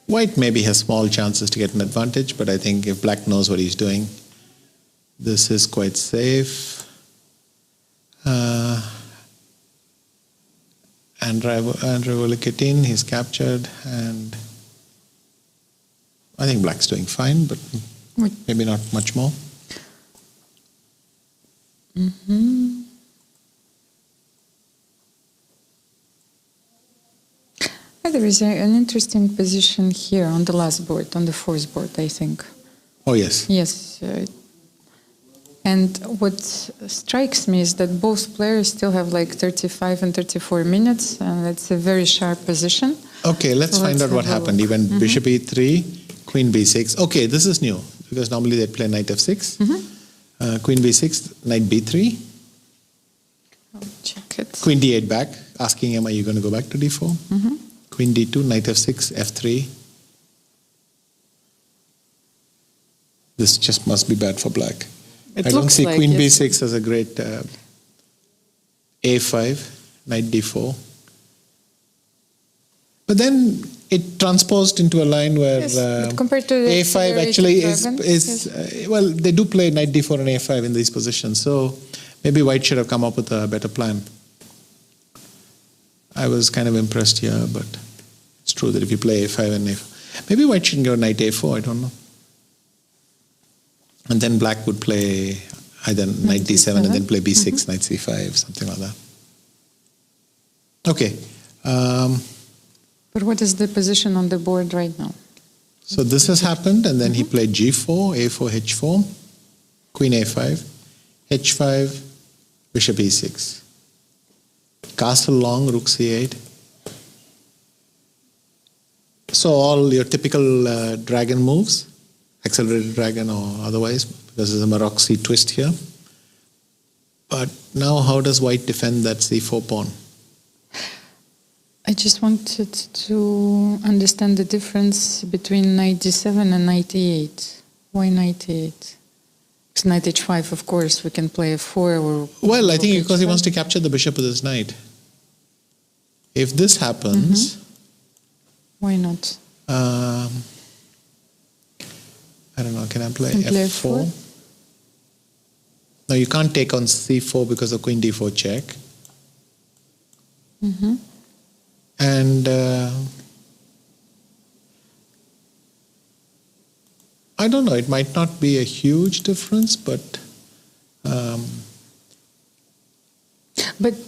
White maybe has small chances to get an advantage, but I think if black knows what he's doing, this is quite safe. Andrei Volikatin, he's captured, and I think black's doing fine, but maybe not much more. There is an interesting position here on the last board, on the fourth board, I think. Oh, yes. Yes. And what strikes me is that both players still have like 35 and 34 minutes, and it's a very sharp position. Okay, let's find out what happened. He went bishop e3, queen b6. Okay, this is new, because normally they'd play knight f6. Queen b6, knight b3. I'll check it. Queen d8 back, asking him, are you going to go back to d4? Queen d2, knight f6, f3. This just must be bad for black. I don't see like queen b6 as a great a5, knight d4. But then it transposed into a line where but compared to the a5 actually dragon, well, they do play knight d4 and a5 in these positions, so maybe white should have come up with a better plan. I was kind of impressed here, but it's true that if you play a5 and a4, maybe white shouldn't go knight a4, I don't know. And then black would play either knight d7 and then play b6, knight c5, something like that. Okay. But what is the position on the board right now? So this has happened, and then he played g4, a4, h4, queen a5, h5, bishop e6. Castle long, rook c8. So all your typical dragon moves, accelerated dragon or otherwise, because there's a Maroczy twist here. But now how does white defend that c4 pawn? I just wanted to understand the difference between knight d7 and knight e8. Why knight e8? Because knight h5, of course, we can play a4 or... Well, I think because he wants to capture the bishop with his knight. If this happens... Why not? I don't know, can I play f4? No, you can't take on c4 because of queen d4 check. And I don't know, it might not be a huge difference, but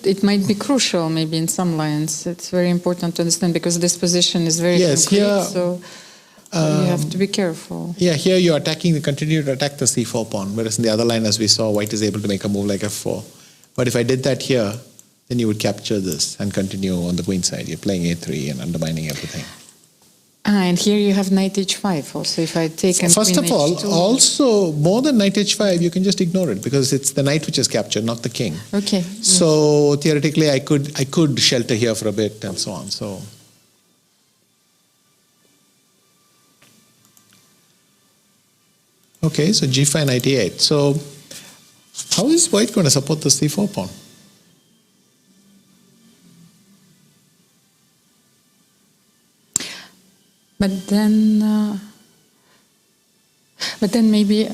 it might be crucial maybe in some lines. It's very important to understand because this position is very concrete, here, so you have to be careful. Yeah, here you're continue to attack the c4 pawn, whereas in the other line, as we saw, white is able to make a move like f4. But if I did that here, then you would capture this and continue on the queen side. You're playing a3 and undermining everything. And here you have knight h5 also. If I take First of all, also more than knight h5, you can just ignore it because it's the knight which is captured, not the king. Okay. So theoretically, I could shelter here for a bit and so on. So. Okay, so g5, knight e8. So how is white going to support the c4 pawn? But then maybe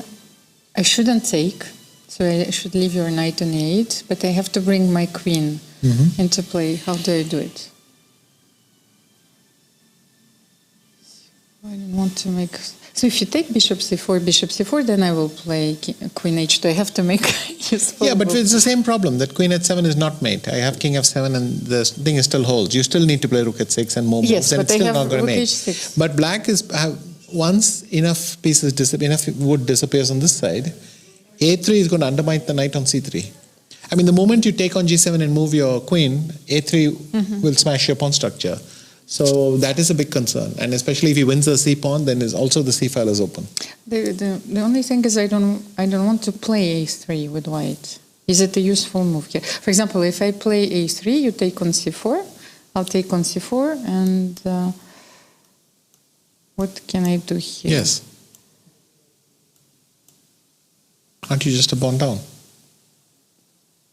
I shouldn't take, so I should leave your knight on e8, but I have to bring my queen into play. How do I do it? I don't want to make... So if you take bishop c4, then I will play queen h2. I have to make useful... Yeah, but it's the same problem, that queen h7 is not mate. I have king f7 and the thing still holds. You still need to play rook h6 and more moves, and it's still not going to mate. H6. But black once enough wood disappears on this side, a3 is going to undermine the knight on c3. I mean, the moment you take on g7 and move your queen, a3 will smash your pawn structure. So that is a big concern. And especially if he wins the c pawn, then is also the c file is open. The only thing is I don't want to play a3 with white. Is it a useful move here? For example, if I play a3, you take on c4, I'll take on c4, and what can I do here? Yes. Aren't you just a pawn down?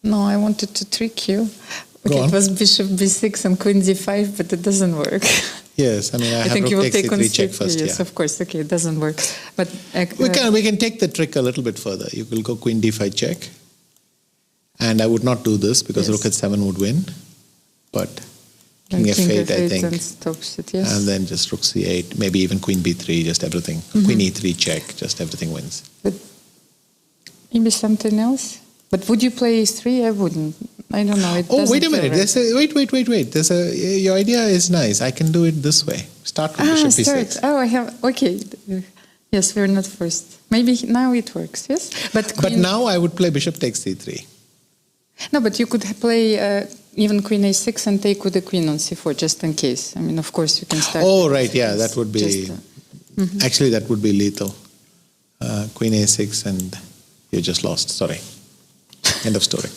No, I wanted to trick you. Go Okay, on. it was bishop b6 and queen d5, but it doesn't work. Yes, I mean, I have think you rook will takes take on c3 check c3. first. Yes, Yeah. of course. Okay, it doesn't work. But We can take the trick a little bit further. You will go queen d5 check. And I would not do this because Yes. rook at7 would win. But king king f8, I think. and stops it, yes. And then just rook c8, maybe even queen b3, just everything. Queen e3 check, just everything wins. But maybe something else? But would you play a3? I wouldn't. I don't know. It Oh, wait a doesn't minute. feel right. Wait. Your idea is nice. I can do it this way. Start with bishop b6. Start. Oh, I have. Okay. Yes, we're not first. Maybe now it works, yes? But queen- now I would play bishop takes c3. No, but you could play even queen a6 and take with the queen on c4, just in case. I mean, of course, you can start. Oh, right. Yeah, that would be... Just, Actually, that would be lethal. Queen a6 and you just lost. Sorry. End of story.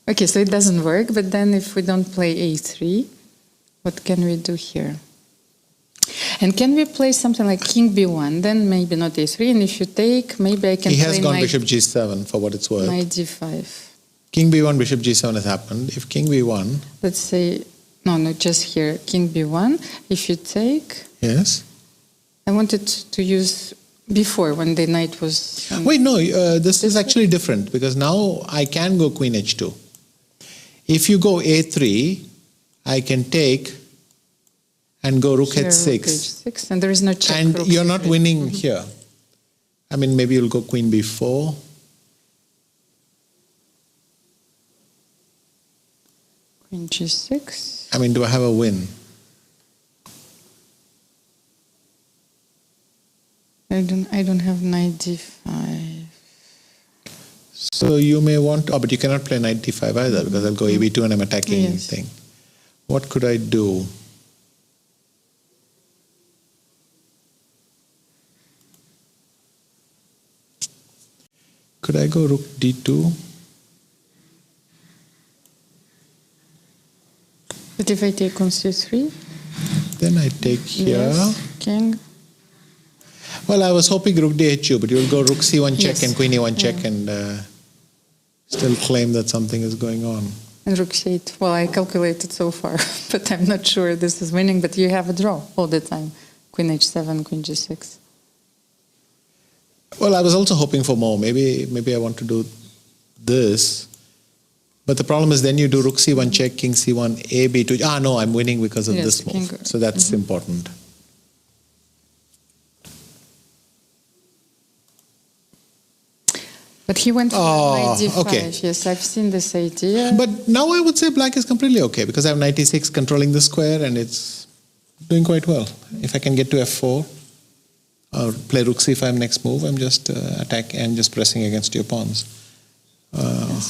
Okay, so it doesn't work, but then if we don't play a3, what can we do here? And can we play something like king b1, then maybe not a3, and if you take, maybe I can He play has gone knight, bishop g7 for what it's worth. knight d5. King b1, bishop g7 has happened. If king b1, Let's say, no, just here, king b1. If you take, yes. I wanted to use before when the knight was... Wait, no, this is actually different because now I can go queen h2. If you go a3, I can take and go rook here, h6. rook h6, and there is no check. And rook you're not c3. winning here. I mean, maybe you'll go queen b4. Queen g6. I mean, do I have a win? I don't have knight d5. So you may want, but you cannot play knight d5 either because I'll go ab2 and I'm attacking Yes. thing. What could I do? Could I go rook d2? But if I take on c3, Then I take here. yes, king. Well, I was hoping rook d8, but you'll go rook c1 check Yes. and queen e1 check and still claim that something is going on. And rook c8. Well, I calculated so far, but I'm not sure this is winning. But you have a draw all the time. Queen h7, queen g6. Well, I was also hoping for more. Maybe I want to do this. But the problem is then you do rook c1 check, king c1, a b2. Ah, no, I'm winning because of Yes, this move. king- So that's important. But he went for Oh, knight d5. okay. Yes, I've seen this idea. But now I would say black is completely okay because I have knight e6 controlling the square and it's doing quite well. If I can get to f4 or play rook c5 next move, I'm just attacking and just pressing against your pawns.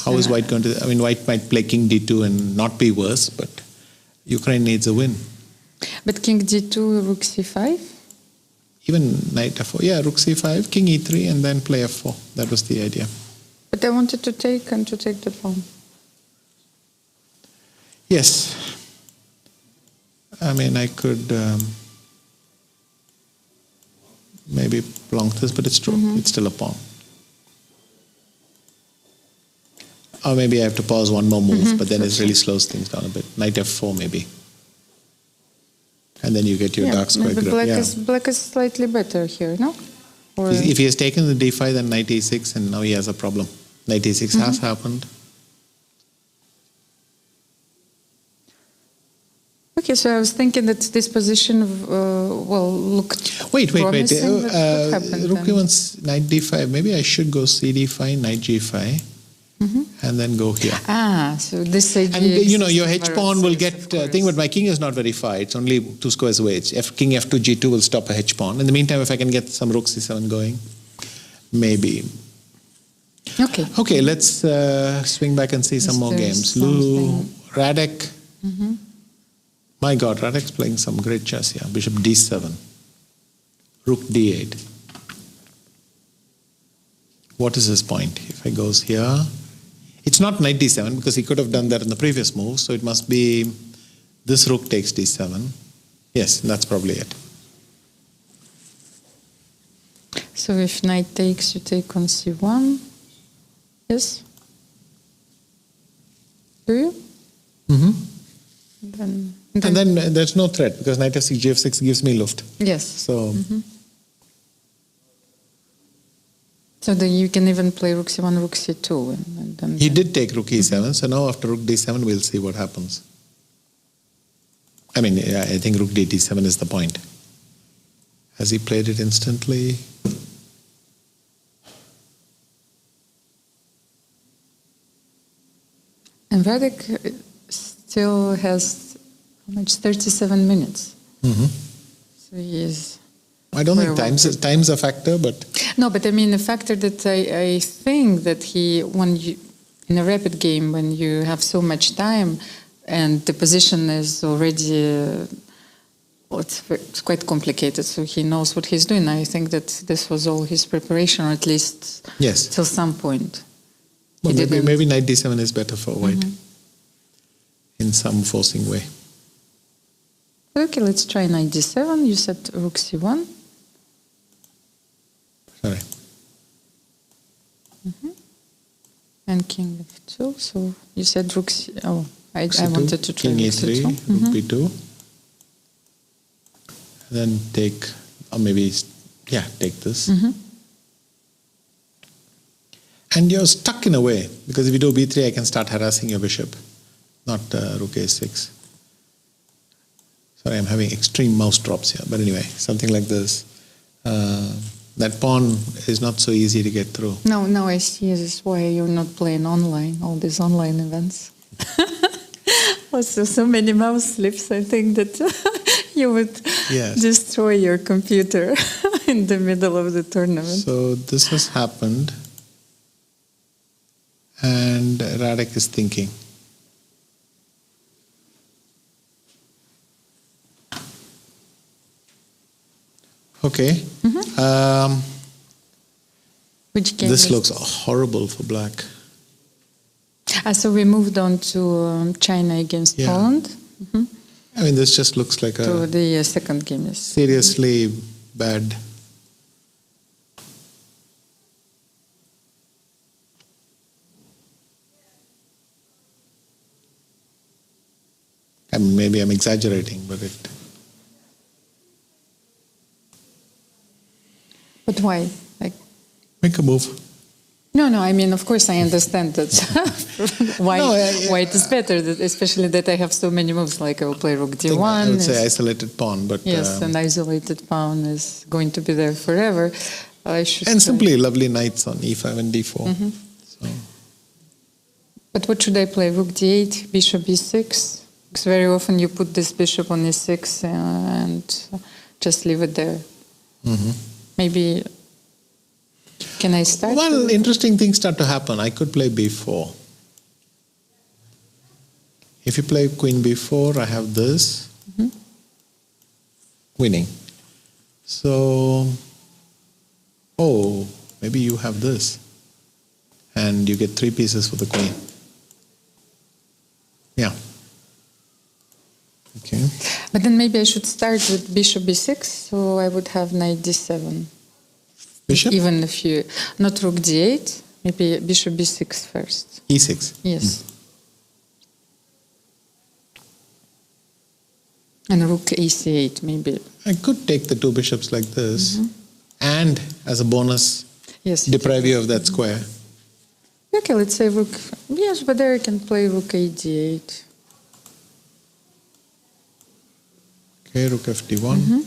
How is white going to... I mean, white might play king d2 and not be worse, but Ukraine needs a win. But king d2, rook c5? Even knight f4. Yeah, rook c5, king e3, and then play f4. That was the idea. But I wanted to take the pawn. Yes. I mean, I could maybe plonk this, but it's true. It's still a pawn. Or maybe I have to pause one more move, but then it really slows things down a bit. Knight f4 maybe. And then you get your dark square maybe grip. black is slightly better here, no? Or If he has taken the d5, then knight e6, and now he has a problem. Knight e6 has happened. okay, so I was thinking that this position, looked Wait. promising, but what happened Rook then? e1, knight d5. Maybe I should go cd5, knight g5. and then go here. So this idea. And you know, your exists H pawn will somewhere get else, of thing, but course. my king is not very far. It's only 2 squares away. It's king F2 G2 will stop a H pawn. In the meantime, if I can get some rook C7 going, maybe. Okay. Okay, let's swing back and see some more Is there games. Lou, something- Radek. My God, Radek's playing some great chess here. Bishop D7, Rook D8. What is his point? If I goes here, it's not knight D7 because he could have done that in the previous move. So it must be this rook takes D7. Yes, that's probably it. So if knight takes, you take on C1. Yes. Do you? Mm-hmm. Then And then there's no threat because knight F6, G6 gives me luft. yes. So So then you can even play rook C1, rook C2, and then he did take rook E7. So now after rook D7, we'll see what happens. I mean, I think rook D7 is the point. Has he played it instantly? And Radek still has how much? 37 minutes. Mm-hmm. So he is. I don't think Very well. time's a factor, but No, but I mean the factor that I think that when you in a rapid game when you have so much time and the position is already it's quite complicated, so he knows what he's doing. I think that this was all his preparation, or at least yes. till some point. Well, He didn't- maybe knight D7 is better for white in some forcing way. Okay, let's try knight D7. You said rook C1. Sorry. And king F2. So you said rook C. Oh, I C2, wanted to try king rook E3, C2. rook B2. Then take, or maybe, take this. And you're stuck in a way, because if you do B3, I can start harassing your bishop, not rook A6. Sorry, I'm having extreme mouse drops here. But anyway, something like this. That pawn is not so easy to get through. No, I see. This is why you're not playing online, all these online events. Also, so many mouse slips. I think that you would Yes. destroy your computer in the middle of the tournament. So this has happened. And Radek is thinking. Okay. Which game? This is looks horrible for black. So we moved on to China against Yeah. Poland. I mean, this just looks like To a the second game, yes. seriously bad. I mean, maybe I'm exaggerating, but it. But why? Like, Make a move. no, I mean, of course, I understand that. why? No, Why it is better, especially that I have so many moves. Like I will play rook D1. I would say is- isolated pawn, but yes, an isolated pawn is going to be there forever. I should. and simply lovely knights on E5 and D4. So But what should I play? Rook D8, bishop B6. Because very often you put this bishop on E6 and just leave it there. Maybe. Can I start? well, interesting things start to happen. I could play B4. If you play queen B4, I have this winning. So, maybe you have this, and you get 3 pieces for the queen. Yeah. Okay. But then maybe I should start with bishop B6, so I would have knight D7. Bishop Even if you, not rook D8, maybe bishop B6 first. E6. Yes. And rook AC8, maybe. I could take the 2 bishops like this, and as a bonus, Yes. deprive you of that square. Okay, let's say rook. Yes, but there I can play rook AD8. Okay, rook FD1.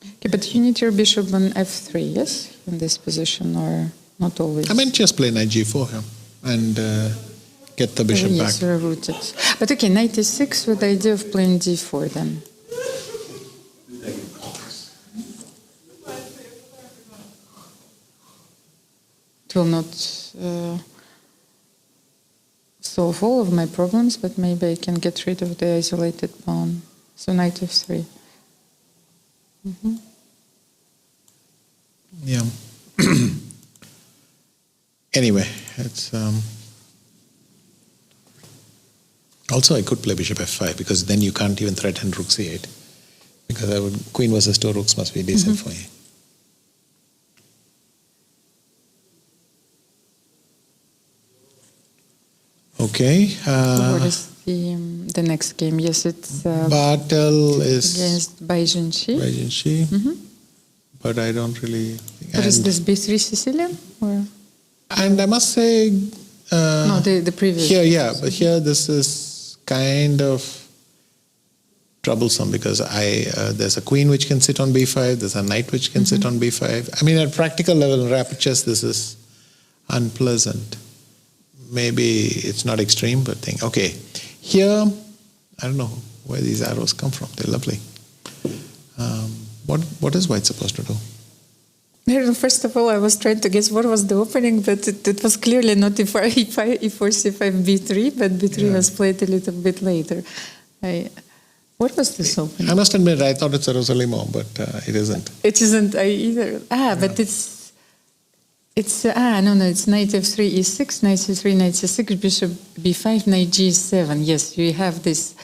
Okay, but you need your bishop on f3, yes, in this position, or not always? I meant just play knight g4 here and get the bishop back. Yes, you're rooted. But okay, knight e6 with the idea of playing d4 then. It will not solve all of my problems, but maybe I can get rid of the isolated pawn. So knight f3. Yeah. Anyway, it's also I could play bishop f5 because then you can't even threaten rook c8 because queen versus two rooks must be decent for you. Okay. What is the next game? Yes, it's Bartel is against Bajinshi. But I don't really. What is this, b3 Sicilian? Or? And I must say, no, the previous. Here, yeah, but here this is kind of troublesome because there's a queen which can sit on b5, there's a knight which can sit on b5. I mean, at practical level, in rapid chess, this is unpleasant. Maybe it's not extreme, but okay. Here, I don't know where these arrows come from. They're lovely. What is white supposed to do? First of all, I was trying to guess what was the opening, but it was clearly not e4, c5, b3, but b3 was played a little bit later. What was this opening? I must admit, I thought it's a Rosalimo, but it isn't. It isn't either. But it's it's knight f3, e6, knight c3, knight c6, bishop b5, knight g7. Yes, you have this.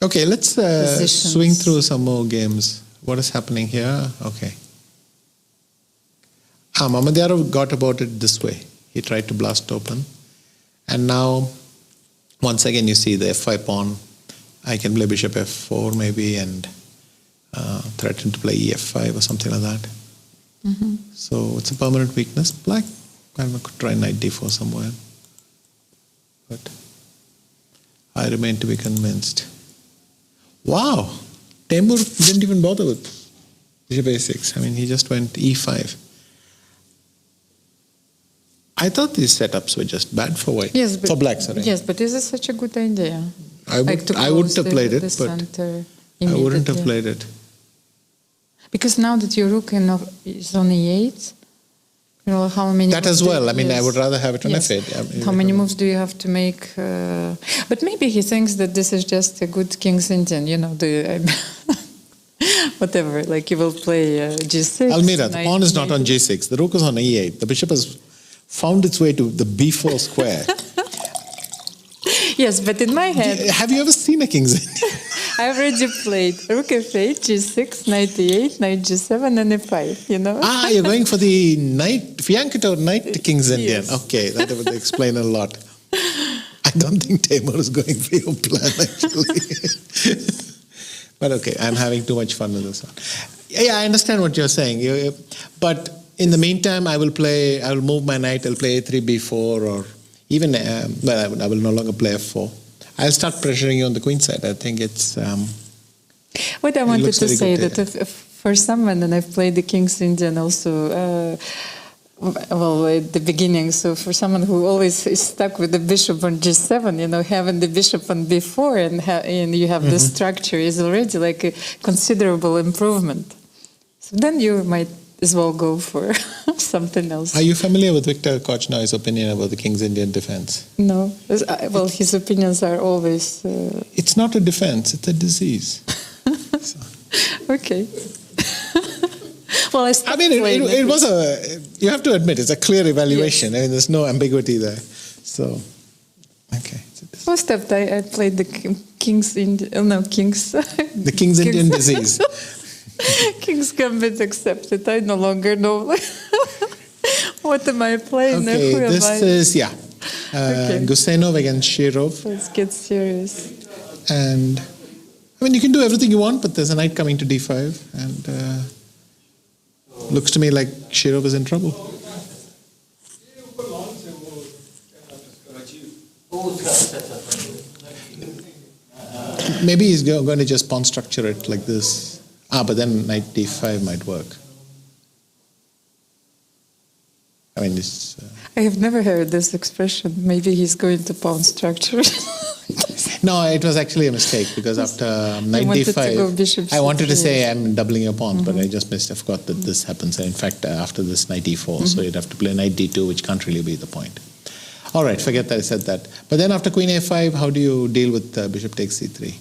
Okay, let's swing through some more games. What is happening here? Okay. Mamedyarov got about it this way. He tried to blast open. And now, once again, you see the f5 pawn. I can play bishop f4 maybe and threaten to play ef5 or something like that. So it's a permanent weakness. Black, I could try knight d4 somewhere. But I remain to be convinced. Wow! Temur didn't even bother with bishop a6. I mean, he just went e5. I thought these setups were just bad for white. Yes, but, for black, sorry. Yes, but is it such a good idea? I wouldn't have played it, but I wouldn't have played it. Because now that your rook is on e8, you know, how many... That as well. I mean, I would rather have it on f8. I mean, how many moves do you have to make? But maybe he thinks that this is just a good King's Indian, you know, whatever, like you will play g6. Almira, the pawn is not on g6. The rook is on e8. The bishop has found its way to the b4 square. Yes, but in my head... Have you ever seen a King's Indian? I already played rook f8, g6, knight e8, knight g7, and f5, you know? You're going for the knight, fianchetto knight King's Indian. Yes. Okay, that would explain a lot. I don't think Temur is going for your plan, actually. But okay, I'm having too much fun with this one. Yeah, I understand what you're saying. But in the meantime, I will move my knight, I'll play a3, b4, or even, I will no longer play f4. I'll start pressuring you on the queen side. I think it's... what I wanted to say, that if for someone, and I've played the King's Indian also, well, at the beginning, so for someone who always is stuck with the bishop on g7, you know, having the bishop on b4 and you have the structure is already like a considerable improvement. So then you might as well go for something else. Are you familiar with Viktor Kochnay's opinion about the King's Indian defense? No. Well, his opinions are always... It's not a defense, it's a disease. Okay. Well, I mean, it was you have to admit, it's a clear evaluation. Yes. I mean, there's no ambiguity there. So, okay. First up, I played the King's Indian... No, King's... The King's Indian disease. King's Gambit accepted. I no longer know. What am I playing? Okay, this is, Okay. Gusenov against Shirov. Let's get serious. And, I mean, you can do everything you want, but there's a knight coming to d5, and looks to me like Shirov is in trouble. Maybe he's going to just pawn structure it like this. But then knight d5 might work. I mean, it's... I have never heard this expression. Maybe he's going to pawn structure. No, it was actually a mistake because after knight d5, I wanted to say I'm doubling your pawn, but I just missed. I forgot that this happens. And in fact, after this knight e4, so you'd have to play knight d2, which can't really be the point. All right, forget that I said that. But then after queen a5, how do you deal with bishop takes c3?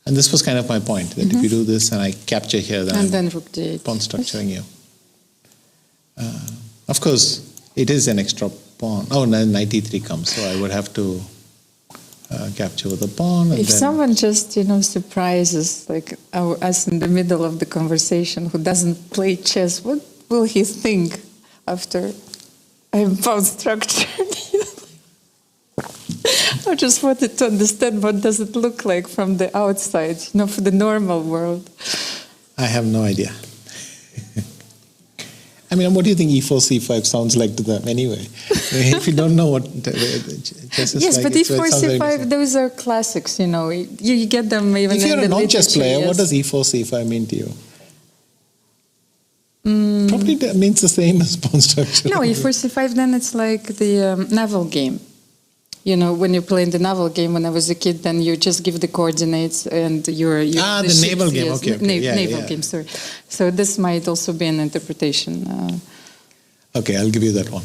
And this was kind of my point, that if you do this and I capture here, then rook d8. Pawn structuring you. Of course, it is an extra pawn. Oh, knight e3 comes, so I would have to capture with a pawn. And if someone just, surprises like us in the middle of the conversation who doesn't play chess, what will he think after I'm pawn structured? I just wanted to understand what does it look like from the outside, for the normal world. I have no idea. I mean, what do you think e4, c5 sounds like to them anyway? If you don't know what chess is yes, like. But e4, c5, those are classics, You get them even if you're in the a non-chess player, yes. What does e4, c5 mean to you? Probably that means the same as pawn structure. No, e4, c5, then it's like the naval game. When you play in the naval game, when I was a kid, then you just give the coordinates and you're the ships, naval game, yes, okay. Naval game, sorry. So this might also be an interpretation. Okay, I'll give you that one.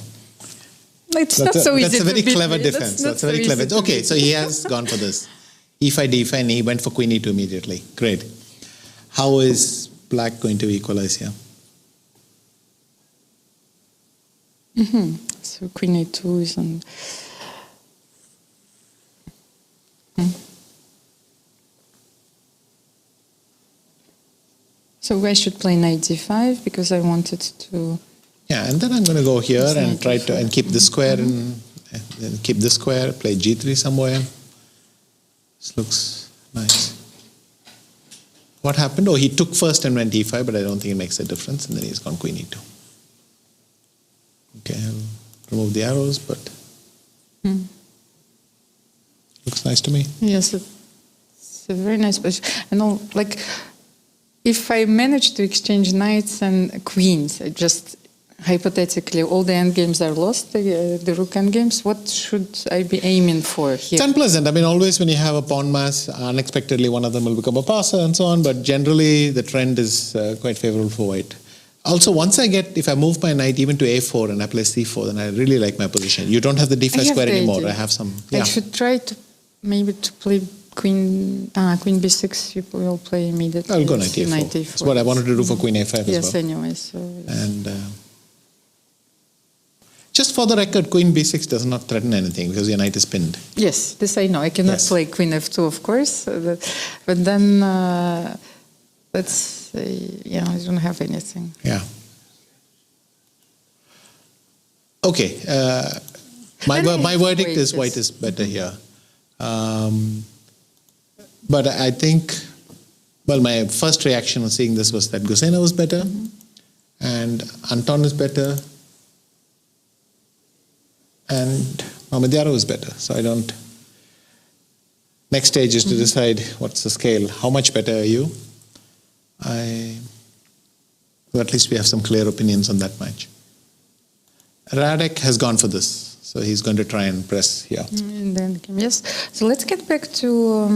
It's not so easy. That's a very to clever beat. defense. That's a very clever. Okay, so he has gone for this. e5, d5, and he went for queen e2 immediately. Great. How is black going to equalize here? So queen a2 is on... So I should play knight d5 because I wanted to... Yeah, and then I'm going to go here and try to keep this square and keep this square, play g3 somewhere. This looks nice. What happened? Oh, he took first and went e5, but I don't think it makes a difference. And then he's gone queen e2. Okay, I'll remove the arrows, but looks nice to me. Yes, it's a very nice position. And all, if I manage to exchange knights and queens, I just hypothetically, all the endgames are lost, the rook endgames, what should I be aiming for here? It's unpleasant. I mean, always when you have a pawn mass, unexpectedly one of them will become a passer and so on, but generally the trend is quite favorable for white. Also, if I move my knight even to a4 and I play c4, then I really like my position. You don't have the d5 square anymore. I have some... I should try to play queen b6, you will play immediately. I'll go knight a4. That's what I wanted to do for queen a5 as well. Yes, anyway. So, and just for the record, queen b6 does not threaten anything because your knight is pinned. Yes, this I know. I cannot play queen f2, of course. But then, let's say, I don't have anything. Yeah. Okay. My verdict is white is better here. But I think, my first reaction on seeing this was that Gusena was better and Anton is better and Mamedyarov is better. So I don't... Next stage is to decide what's the scale. How much better are you? Well, at least we have some clear opinions on that match. Radek has gone for this. So he's going to try and press here. And then, yes. So let's get back to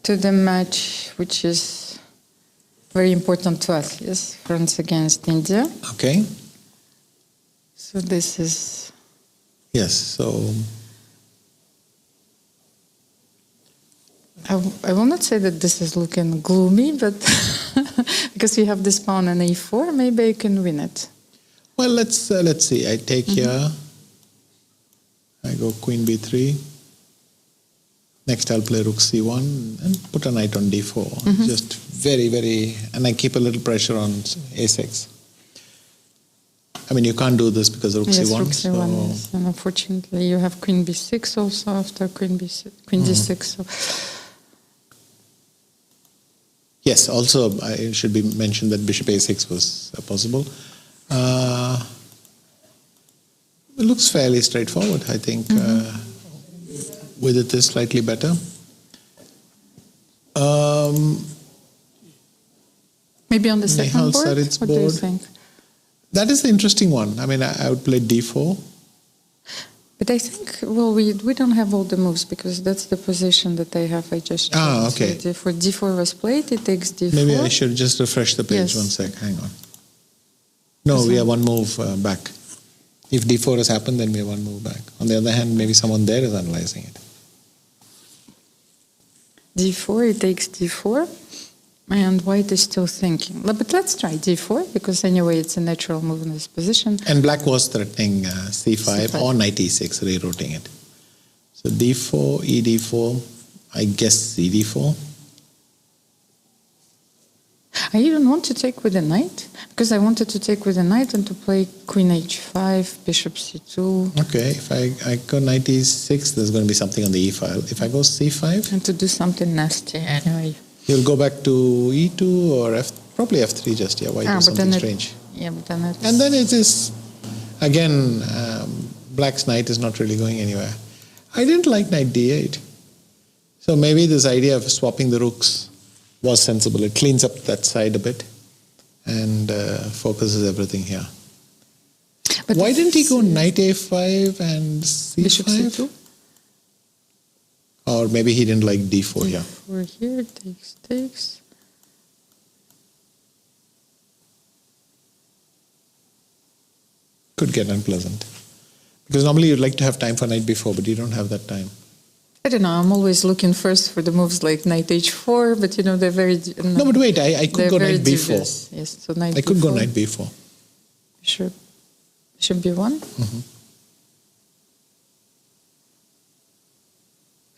the match, which is very important to us. Yes, France against India. Okay. So this is... Yes, so... I will not say that this is looking gloomy, but because we have this pawn on a4, maybe I can win it. Well, let's see. I take here. I go queen b3. Next, I'll play rook c1 and put a knight on d4. Just very, very... And I keep a little pressure on a6. I mean, you can't do this because of rook c1. Rook c1, yes. And unfortunately, you have queen b6 also after queen d6. So. Yes, also, it should be mentioned that bishop a6 was possible. It looks fairly straightforward, I think. With it is slightly better. Maybe on the second Nihal board? Sarit's What do you board. think? That is the interesting one. I mean, I would play d4. But I think, well, we don't have all the moves because that's the position that I have. I just checked. Okay. So d4 was played, it takes d4. Maybe I should just refresh the page. Yes. One sec. Hang on. No, we are one move back. If d4 has happened, then we are one move back. On the other hand, maybe someone there is analyzing it. d4, it takes d4, and white is still thinking. But let's try d4, because anyway it's a natural move in this position. And black was threatening c5 or knight e6, rerouting it. So d4, ed4, I guess cd4. I even want to take with a knight, because I wanted to take with a knight and to play queen h5, bishop c2. Okay, if I go knight e6, there's going to be something on the e file. If I go c5, And to do something nasty anyway. you'll go back to e2 or probably f3 just, yeah, why do something strange. Yeah, but then it's... And then it is, again, black's knight is not really going anywhere. I didn't like knight d8. So maybe this idea of swapping the rooks was sensible. It cleans up that side a bit and focuses everything here. But Why didn't he go knight a5 and c5? Bishop c2? Or maybe he didn't like d4 here. d4 here, takes. Could get unpleasant. Because normally you'd like to have time for knight b4, but you don't have that time. I don't know, I'm always looking first for the moves like knight h4, but you know, they're very... No, but wait, I could go knight b4. Dubious. Yes, so knight I could b4. go knight b4. Bishop b1? Mm-hmm.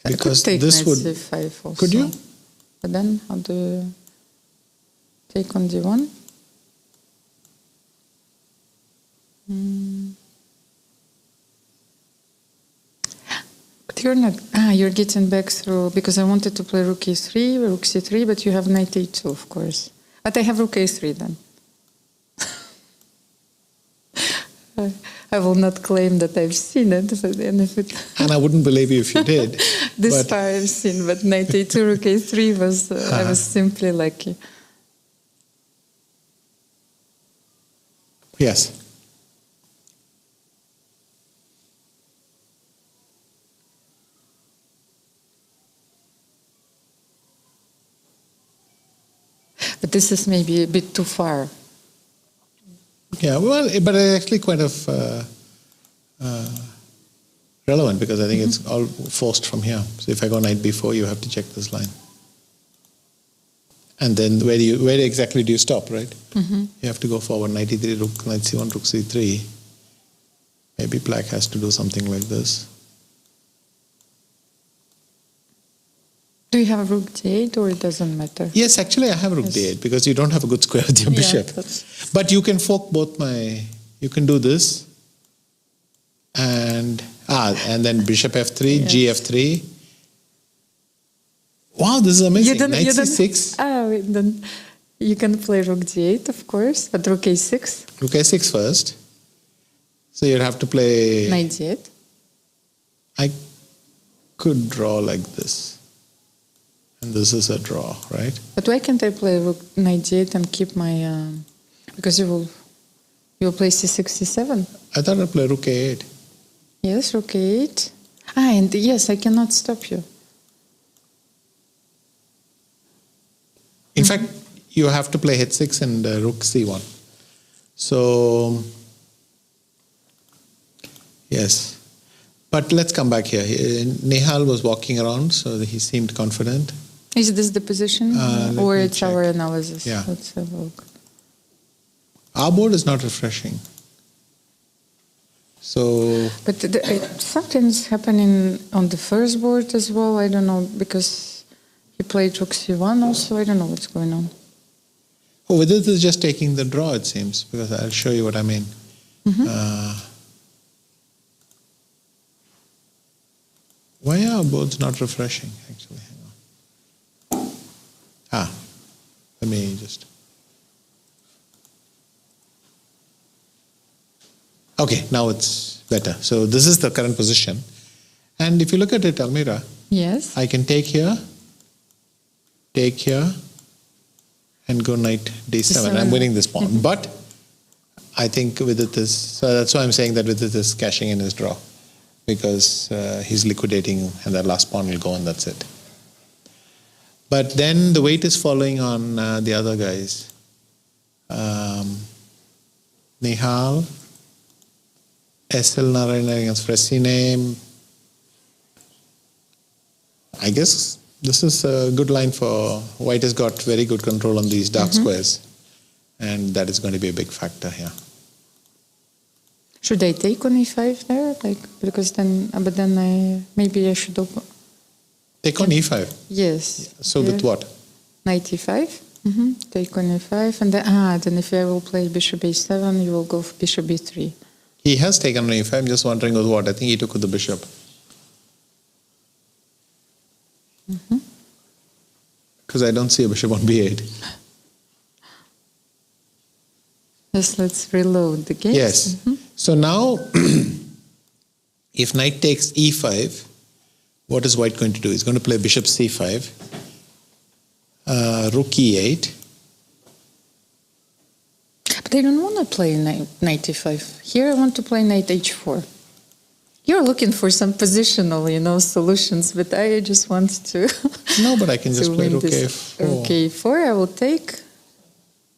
I Because could take this knight would... c5 also. Could you? But then, how do you take on d1? But you're not... you're getting back through... Because I wanted to play rook e3, rook c3, but you have knight e2, of course. But I have rook a3 then. I will not claim that I've seen it, but then if it... And I wouldn't believe you if you did. This but, far I've seen, but knight a2, rook a3 was... I was simply lucky. Yes. But this is maybe a bit too far. Yeah, well, but it's actually quite relevant because I think it's all forced from here. So if I go knight b4, you have to check this line. And then where exactly do you stop, right? You have to go forward, knight e3, rook, knight c1, rook c3. Maybe black has to do something like this. Do you have rook d8 or it doesn't matter? Yes, actually I have rook d8 because you don't have a good square with your bishop. But you can fork both you can do this and then bishop f3, g f3. Wow, this is amazing. Knight c6. Then you can play rook d8, of course, but rook a6. Rook a6 first. So you'd have to play... Knight d8. I could draw like this. And this is a draw, right? But why can't I play rook knight d8 and keep my... because you will play c6, c7. I thought I'd play rook a8. Yes, rook a8. And yes, I cannot stop you. In fact, you have to play h6 and rook c1. So, yes. But let's come back here. Nihal was walking around, so he seemed confident. Is this the position? Or it's check. our analysis? Yeah. Let's have a look. Our board is not refreshing. So... But something's happening on the first board as well. I don't know, because he played rook c1 also. I don't know what's going on. Oh, well, this is just taking the draw, it seems, because I'll show you what I mean. Why are our boards not refreshing, actually? Hang on. Let me just... Okay, now it's better. So this is the current position. And if you look at it, Almira, Yes. I can take here, and go knight d7. I'm winning this pawn. But I think with it is, so that's why I'm saying that with it is cashing in his draw, because he's liquidating and that last pawn will go and that's it. But then the weight is following on the other guys. Nihal, SL Narayana against Fresine. I guess this is a good line for White. Has got very good control on these dark squares, and that is going to be a big factor here. Should I take on e5 there? Like, because then, but then maybe I should open. Take on e5? Yes. So with what? Knight e5. Take on e5, and then if I will play bishop a7, you will go for bishop b3. He has taken on e5. I'm just wondering with what. I think he took with the bishop. Because I don't see a bishop on b8. Yes, let's reload the game. Yes. So now, if knight takes e5, what is White going to do? He's going to play bishop c5, rook e8. But I don't want to play knight e5. Here I want to play knight h4. You're looking for some positional, solutions, but I just want to. No, but I can just play rook this. a4. Rook a4, I will take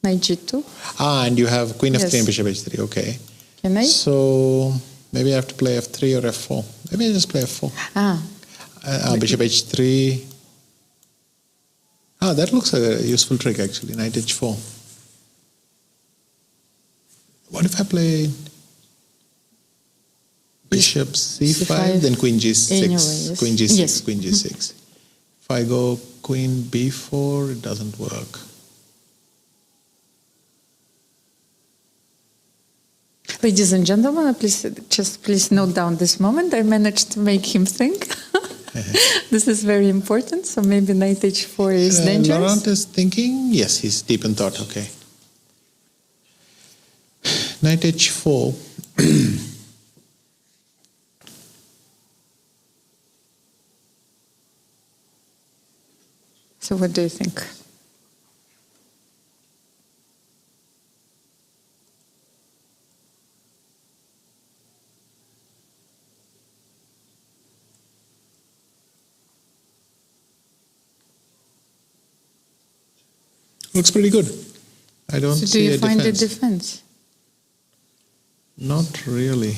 knight g2. And you have queen f3 Yes. and bishop h3. Okay. Can I? So maybe I have to play f3 or f4. Maybe I just play f4. Bishop h3. That looks like a useful trick actually. Knight h4. What if I play bishop c5, then queen g6, Anyway, yes. queen g6, Yes. queen g6. If I go queen b4, it doesn't work. Ladies and gentlemen, please note down this moment. I managed to make him think. This is very important. So maybe knight h4 is dangerous. Laurent is thinking, yes, he's deep in thought. Okay. Knight h4. So what do you think? Looks pretty good. I don't So do see you a find defense. a defense? Not really.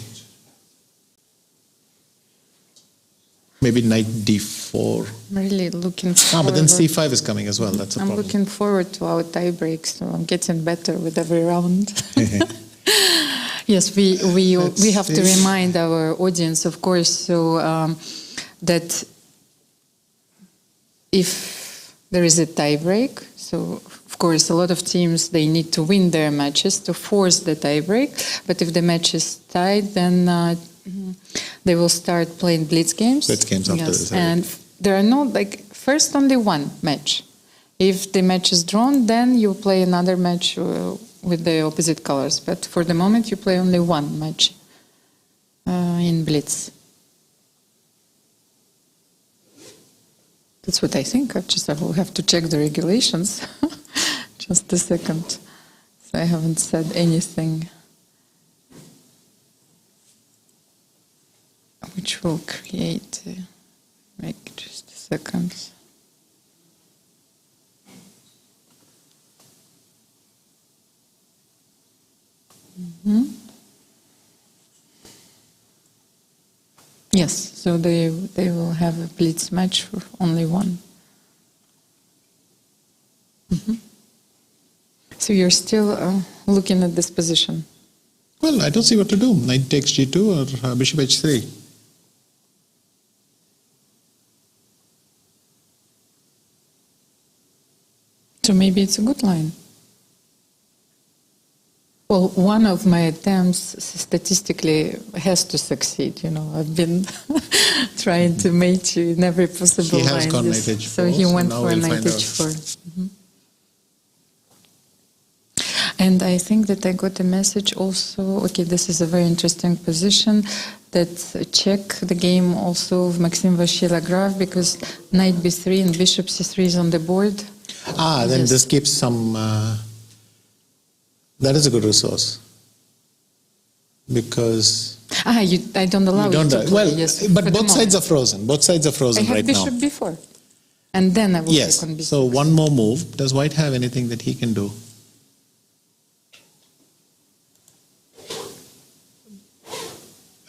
Maybe knight d4. I'm really looking forward. But then c5 is coming as well. That's a I'm problem. looking forward to our tie break, so I'm getting better with every round. Yes, we have to see. remind our audience, of course, so that if there is a tie break, so of course a lot of teams, they need to win their matches to force the tie break, but if the match is tied, then they will start playing blitz games. Blitz games after this, right. And there are no, first only one match. If the match is drawn, then you play another match with the opposite colors. But for the moment, you play only one match in blitz. That's what I think. I will have to check the regulations. Just a second. So I haven't said anything which will create. Make just a second. Yes, so they will have a blitz match for only one. So you're still looking at this position? Well, I don't see what to do. Knight takes g2 or bishop h3. So maybe it's a good line. Well, one of my attempts statistically has to succeed. I've been trying to mate you in every possible He has line. gone knight h4. So he went now for we'll knight find out. h4. And I think that I got a message also. Okay, this is a very interesting position. That check the game also of Maxim Vashila Graf, because knight b3 and bishop c3 is on the board. Then Yes. this keeps some. That is a good resource because I don't allow you don't. you to play. Well, Yes, but for the both sides moment. are frozen. Both sides are I frozen had right bishop now. before, and then I will Yes. take on b6. So one more move. Does White have anything that he can do?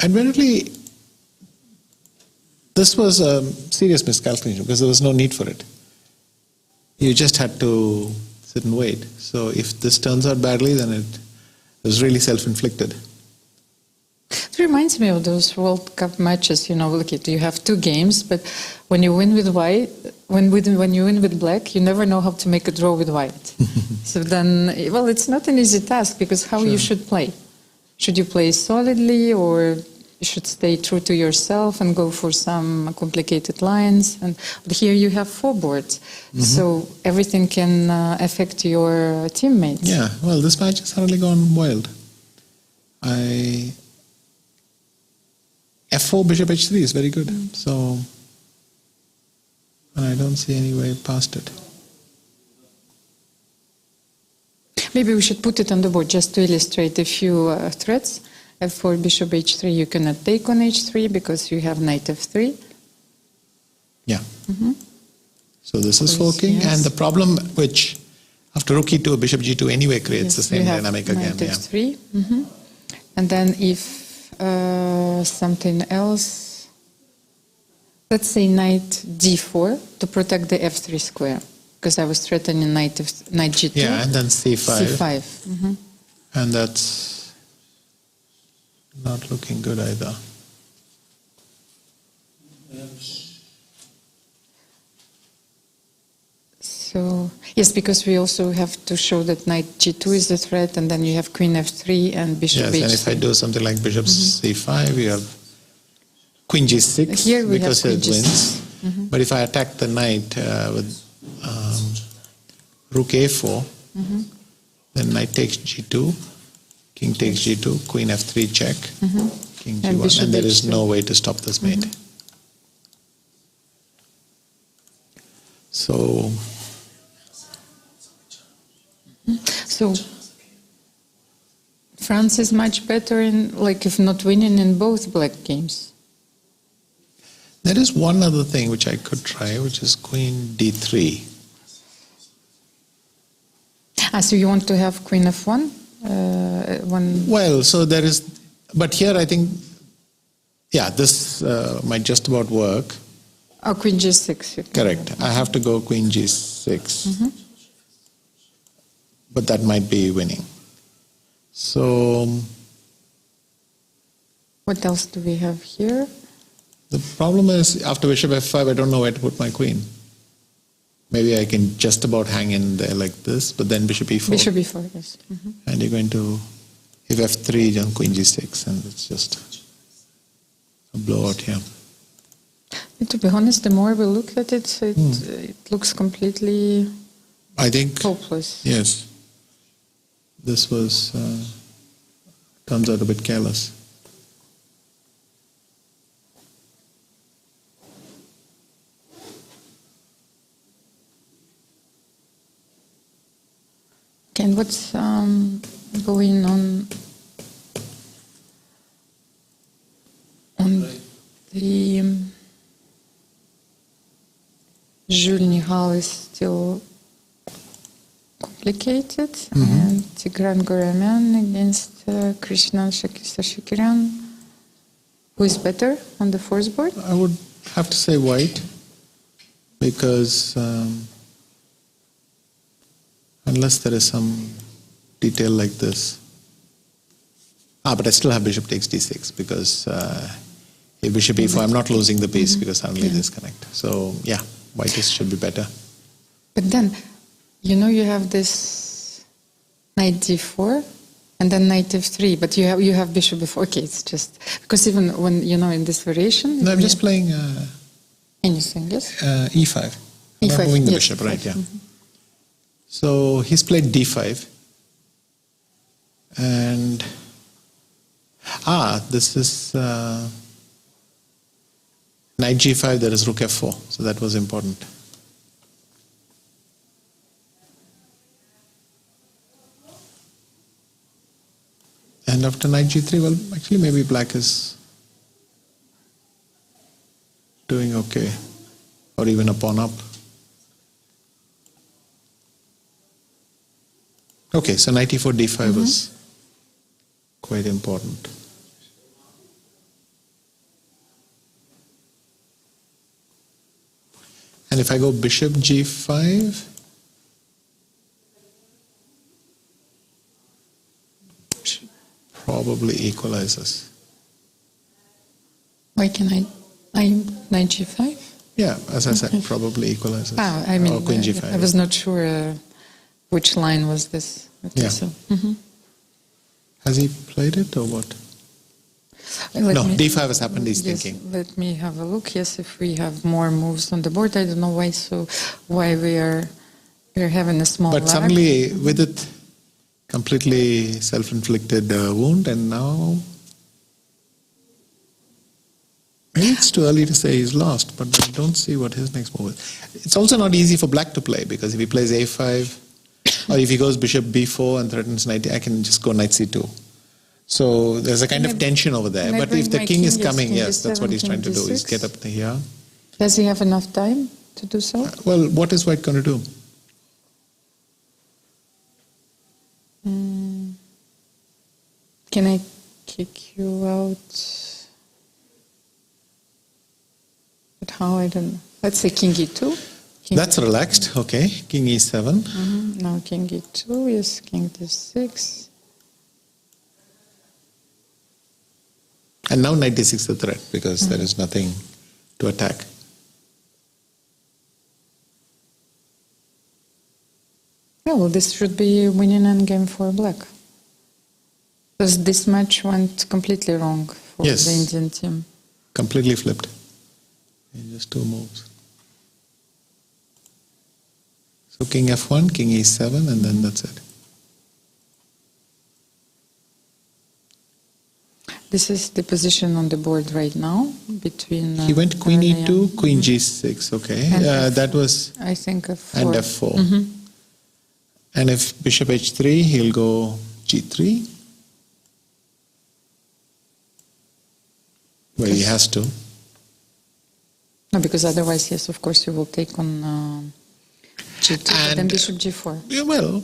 Admittedly, this was a serious miscalculation because there was no need for it. You just had to sit and wait. So if this turns out badly, then it was really self-inflicted. It reminds me of those World Cup matches. Look at you have two games, but when you win with white, when you win with black, you never know how to make a draw with white. So then, well, it's not an easy task because how you should play. Should you play solidly, or you should stay true to yourself and go for some complicated lines? But here you have four boards, so everything can affect your teammates. Yeah, well, this match has suddenly gone wild. F4 bishop h3 is very good. So, and I don't see any way past it. Maybe we should put it on the board just to illustrate a few threats. F4 bishop h3, you cannot take on h3 because you have knight f3. Yeah. So this is forking, yes. and the problem which after rook e2, bishop g2 anyway creates the Yes, same you have dynamic again. knight Yeah. f3. And then if something else, let's say knight d4 to protect the f3 square, because I was threatening knight g2. Yeah, and then c5. c5. And that's not looking good either. So, yes, because we also have to show that knight g2 is the threat, and then you have queen f3 and bishop Yes, h3. and if I do something like bishop c5, you have queen g6 Here we because have it queen wins. But if I attack the knight with rook a4, then knight takes g2, king takes g2, queen f3 check, king And g1, bishop and there is h3. no way to stop this mate. So, So France is much better in, like, if not winning in both black games. there is one other thing which I could try, which is queen d3. So you want to have queen f1? One. Well, so there is, but here I think, yeah, this might just about work. Oh, queen g6. you can Correct. have. I have to go queen g6. But that might be winning. So What else do we have here? the problem is after bishop f5, I don't know where to put my queen. Maybe I can just about hang in there like this, but then bishop e4. Bishop e4, yes. And you're going to, if f3, then queen g6, and it's just a blowout here. And to be honest, the more we look at it, it looks completely I think, hopeless. yes, this was, turns out a bit careless. Okay, and what's going on the Jules Nihal is still complicated, and Tigran Goramian against Krishnan Sashikiryan. Who is better on the fourth board? I would have to say white, because unless there is some detail like this. But I still have bishop takes d6, because if bishop e4, I'm not losing the piece because suddenly disconnect. So yeah, white should be better. But then, you have this knight d4 and then knight f3, but you have bishop before. Okay, it's just because even when in this variation. No, I'm just playing anything. Yes. e5. I'm not E5, moving the yes, bishop, right? E5, Yeah. So he's played d5, and this is knight g5. There is rook f4, so that was important. And after knight g3, well, actually maybe black is doing okay, or even a pawn up. Okay, so knight e4 d5 was quite important. And if I go bishop g5, probably equalizes. Why can I knight g5? Yeah, as I said, probably equalizes. Ah, I mean, or queen g5. I was not sure which line was this. Okay, Yeah. so, Has he played it or what? No, d5 has happened, he's yes, thinking. let me have a look. Yes, if we have more moves on the board, I don't know why. So why we're having a small. But lag. suddenly, with it completely self-inflicted wound, and now maybe it's too early to say he's lost. But I don't see what his next move is. It's also not easy for black to play, because if he plays a5, or if he goes bishop b4 and threatens knight, I can just go knight c2. So there's a kind of tension over there. But if the king is coming, yes, that's what he's trying to do, is get up here. Does he have enough time to do so? Well, what is white going to do? Can I kick you out? But how? I don't know. Let's say king e2. That's relaxed, okay. King e7. Now king e2, yes, king d6. And now knight d6 is the threat, because there is nothing to attack. Yeah, well, this should be winning endgame for black. Because this match went completely wrong for Yes. the Indian team. Completely flipped in just two moves. So king f1, king e7, and then that's it. This is the position on the board right now between. He went queen Aranya. e2, queen g6, okay. And That was, I think f4. and f4. And if bishop h3, he'll go g3. Well, he has to. No, because otherwise, yes, of course, you will take on g2, but then And- bishop g4. Yeah, well,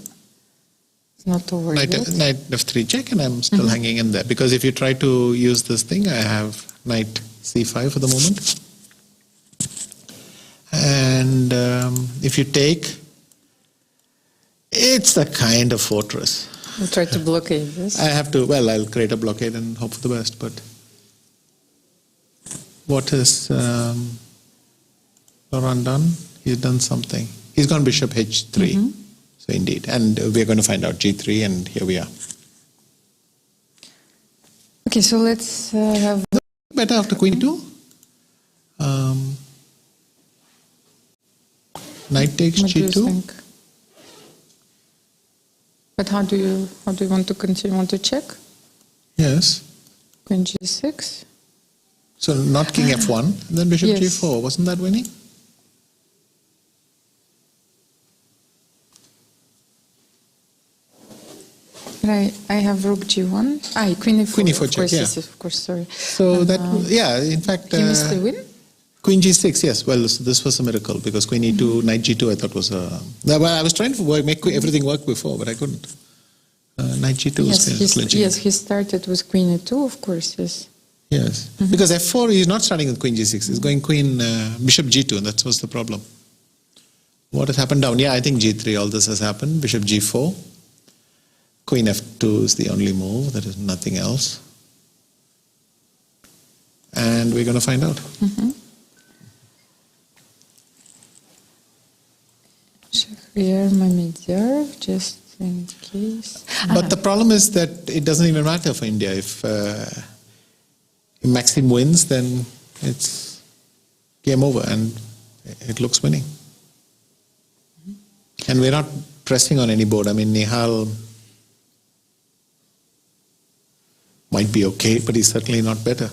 It's not over knight, yet. knight f3 check, and I'm still hanging in there. Because if you try to use this thing, I have knight c5 for the moment. And if you take, it's a kind of fortress. We'll try to blockade this. I have to, well, I'll create a blockade and hope for the best, but what is Laurent done? He's done something. He's gone bishop h3. So indeed, and we're going to find out g3, and here we are. Okay, so let's have. Better after queen 2. Knight takes What do you g2. think? But how do you want to continue? Want to check? Yes. Queen g6. So not king f1, and then bishop Yes. g4. Wasn't that winning? I have rook g1. Queen e4. Queen e4 of check, course, yeah. yes, of course. Sorry. So that, yeah, in fact, He missed the win. queen g6, yes. Well, so this was a miracle, because queen e2, knight g2, I thought was a... Well, I was trying to make everything work before, but I couldn't. Knight g2 was clinching. Yes, he started with queen e2, of course. Yes. Yes, because f4, he's not starting with queen g6, he's going queen, bishop g2, and that was the problem. What has happened down? Yeah, I think g3, all this has happened. Bishop g4. Queen f2 is the only move, there is nothing else. And we're going to find out. Shahriar Mamedov, just in case. But the problem is that it doesn't even matter for India. If Maxim wins, then it's game over, and it looks winning. And we're not pressing on any board. I mean, Nihal might be okay, but he's certainly not better.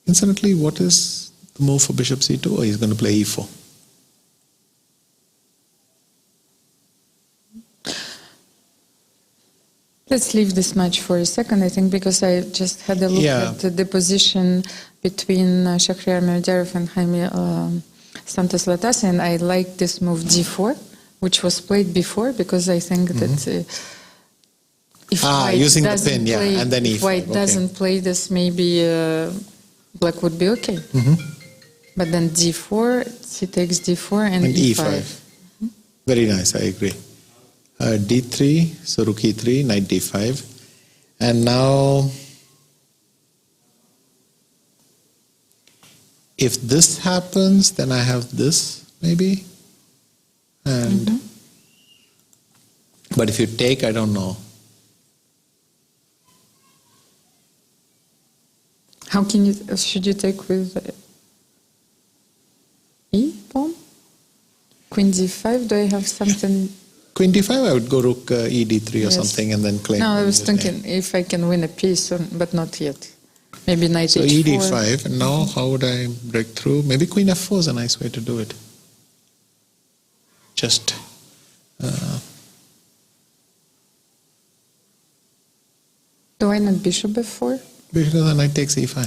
Incidentally, what is the move for bishop c2? Or he's going to play e4? Let's leave this match for a second, I think, because I just had a look Yeah. at the position between Shahriar Merdyarov and Jaime Santos Latasa, and I like this move d4, which was played before, because I think that if White using the doesn't pin, yeah, play, and then if E5, White okay. doesn't play this, maybe Black would be okay. But then d4, he takes d4 and e5. Very nice, I agree. D3, so rook e3, knight d5. And now, if this happens, then I have this, maybe. And but if you take, I don't know. How can you, should you take with e pawn? Queen d5, do I have something? Queen d5, I would go rook e d3 or Yes. something and then claim. No, I was his name. thinking if I can win a piece, but not yet. Maybe knight So h4. e d5, and now how would I break through? Maybe queen f4 is a nice way to do it. Just Do I not bishop f4? because the knight takes e5.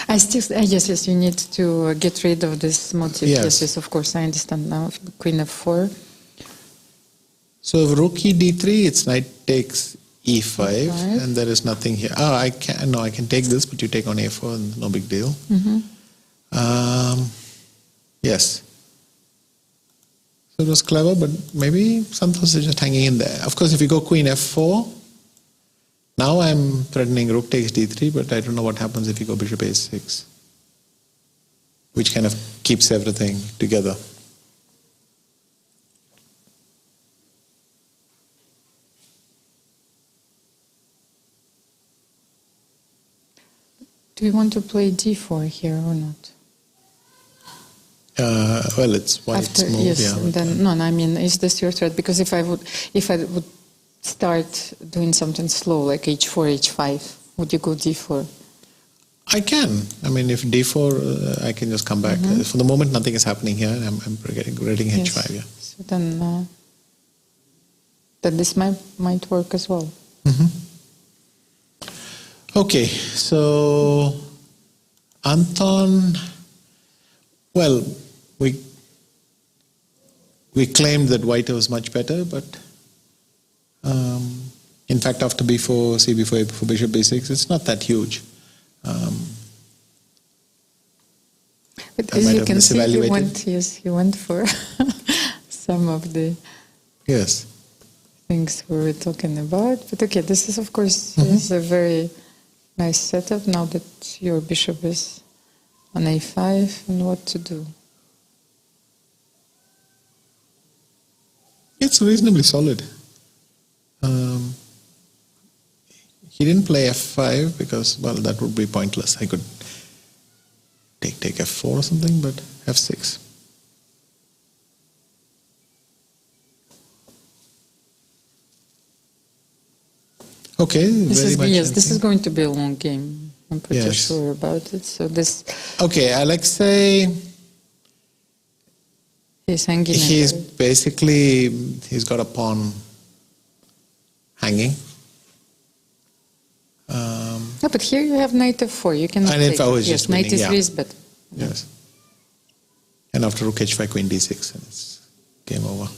I still, yes, you need to get rid of this motif. Yes. Yes, of course, I understand now. Queen f4. So if rook e d3, its knight takes e5, E5. and there is nothing here. Oh, I can take this, but you take on a4, and no big deal. Yes. So it was clever, but maybe Santos is just hanging in there. Of course, if you go queen f4, now I'm threatening rook takes d3, but I don't know what happens if you go bishop a6, which kind of keeps everything together. Do you want to play d4 here or not? Well, it's white's move, yes, yeah. and then no, I mean, is this your threat? Because if I would start doing something slow like h4, h5, would you go d4? I can. I mean, if d4, I can just come back. For the moment, nothing is happening here. I'm reading h5. Yeah. So then this might work as well. Okay, so Anton. Well, we claimed that white was much better, but in fact, after b4, c4, a4, bishop b6, it's not that huge. But I as might you have can see, misevaluated. he went for some of the Yes. things we were talking about. But okay, this is of course is a very nice setup now that your bishop is on a5 and what to do. It's reasonably solid. He didn't play f5 because, well, that would be pointless. I could take f4 or something, but f6. Okay, This very is going to be a long game. I'm pretty Yes. sure about it. So this Okay, Alexei, he's hanging. in he's there. basically, he's got a pawn hanging. No, but here you have knight f4. You can And if take I it. was Yes, just knight winning, is yeah. is better. Yes. And after rook h5, queen d6, and it's game over.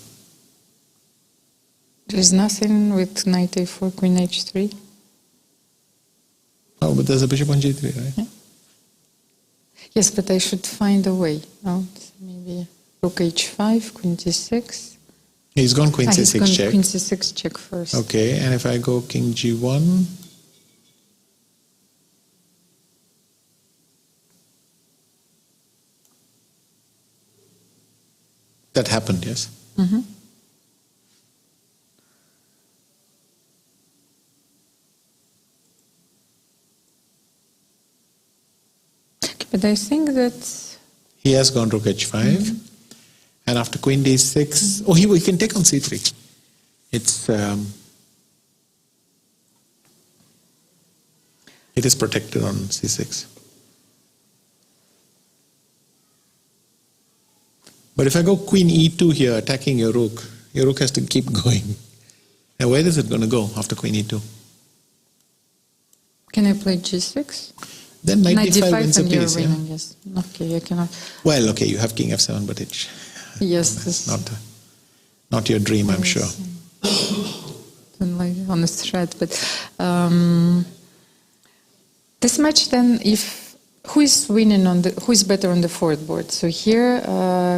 There's nothing with knight a4, queen h3. Oh, but there's a bishop on g3, right? Yeah. Yes, but I should find a way. No, maybe rook h5, queen d6. He's gone queen He's c6 gone check. queen c6 check first. Okay, and if I go king g1, that happened, yes? But I think that He has gone rook h5, and after queen d6, oh, he can take on c3. It's it is protected on c6. But if I go queen e2 here, attacking your rook has to keep going, Now, where is it going to go after queen e2? Can I play g6? Then knight d5 wins a and you're piece. Yeah? winning, yes. Okay, I cannot. Well, okay, you have king f7, but it's Yes, not your dream, I'm sure. Like on a thread, but this match then, if who is winning who is better on the fourth board? So here,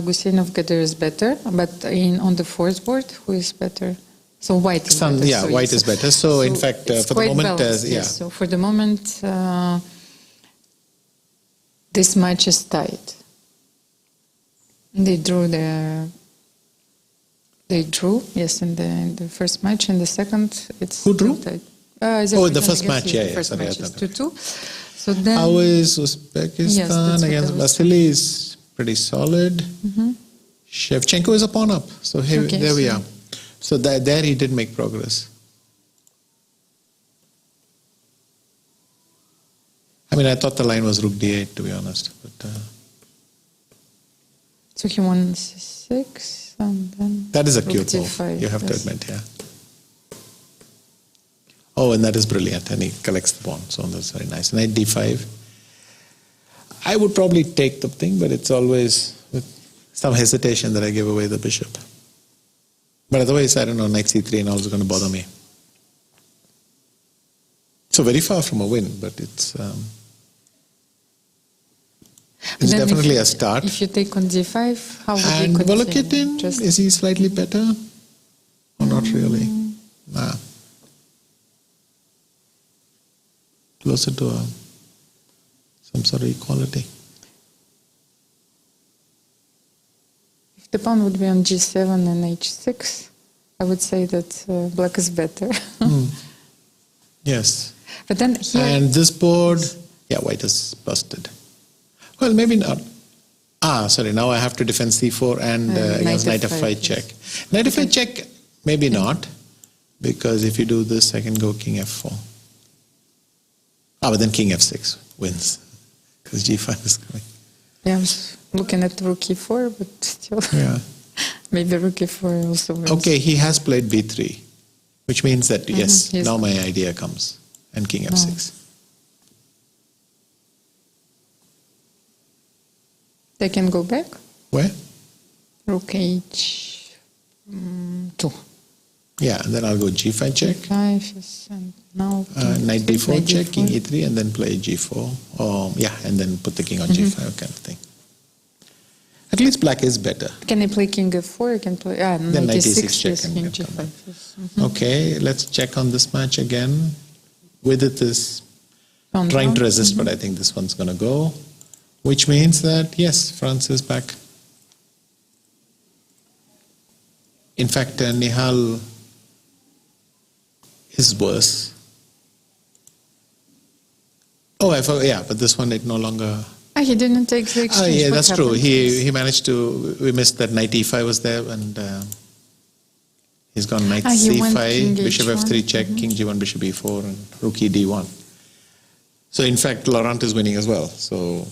Guseynov-Gadir is better, but on the fourth board, who is better? So white is better. Yeah, white is better. So in fact, for the moment, yes. So for the moment, this match is tied. They drew, yes, in the first match. In the second, it's who drew? tied. The first match, the first match is 2-2. So then, how is Uzbekistan against Vasily? Is pretty solid. Shevchenko is a pawn up. So there we are. So there he did make progress. I mean, I thought the line was rook d8, to be honest. But so he won c6, and then that is a rook cute move, d5, you have to admit, yeah. Oh, and that is brilliant, and he collects the pawn, so that's very nice. Knight d5. I would probably take the thing, but it's always with some hesitation that I give away the bishop. But otherwise, I don't know, knight c3 and all is going to bother me. So very far from a win, but it's definitely a start. If you take on d5, how would and you continue? Volokitin, is he slightly better? Or not really? Nah. Closer to some sort of equality. If the pawn would be on g7 and h6, I would say that black is better. Yes. But then here... And this board, yeah, white is busted. Well, maybe not. Sorry, now I have to defend c4 and against knight f5 check. Knight f5 check, maybe not, because if you do this, I can go king f4. But then king f6 wins, because g5 is coming. Yeah, I was looking at rook e4, but still, yeah. Maybe rook e4 also wins. Okay, he has played b3, which means that, yes, now my idea comes, and king f6. They can go back? Where? Rook h2. Yeah, and then I'll go g5 check. G5, yes, and now knight d4 knight check, d4. king e3, and then play g4. And then put the king on g5 kind of thing. At least black is better. Can I play king f4? I can play then knight d6 d6 check. yes, And king you g5. come Yes. Okay, let's check on this match again. Width is Pawn trying down. to resist, but I think this one's going to go. Which means that, yes, France is back. In fact, Nihal is worse. Oh, I forgot, yeah, but this one it no longer... He didn't take the exchange. yeah, What that's true. happened? He managed to... We missed that knight e5 was there, and he's gone knight He went king c5, bishop h1. f3 check, king g1, bishop e4, and rook e d1. So in fact, Laurent is winning as well. So...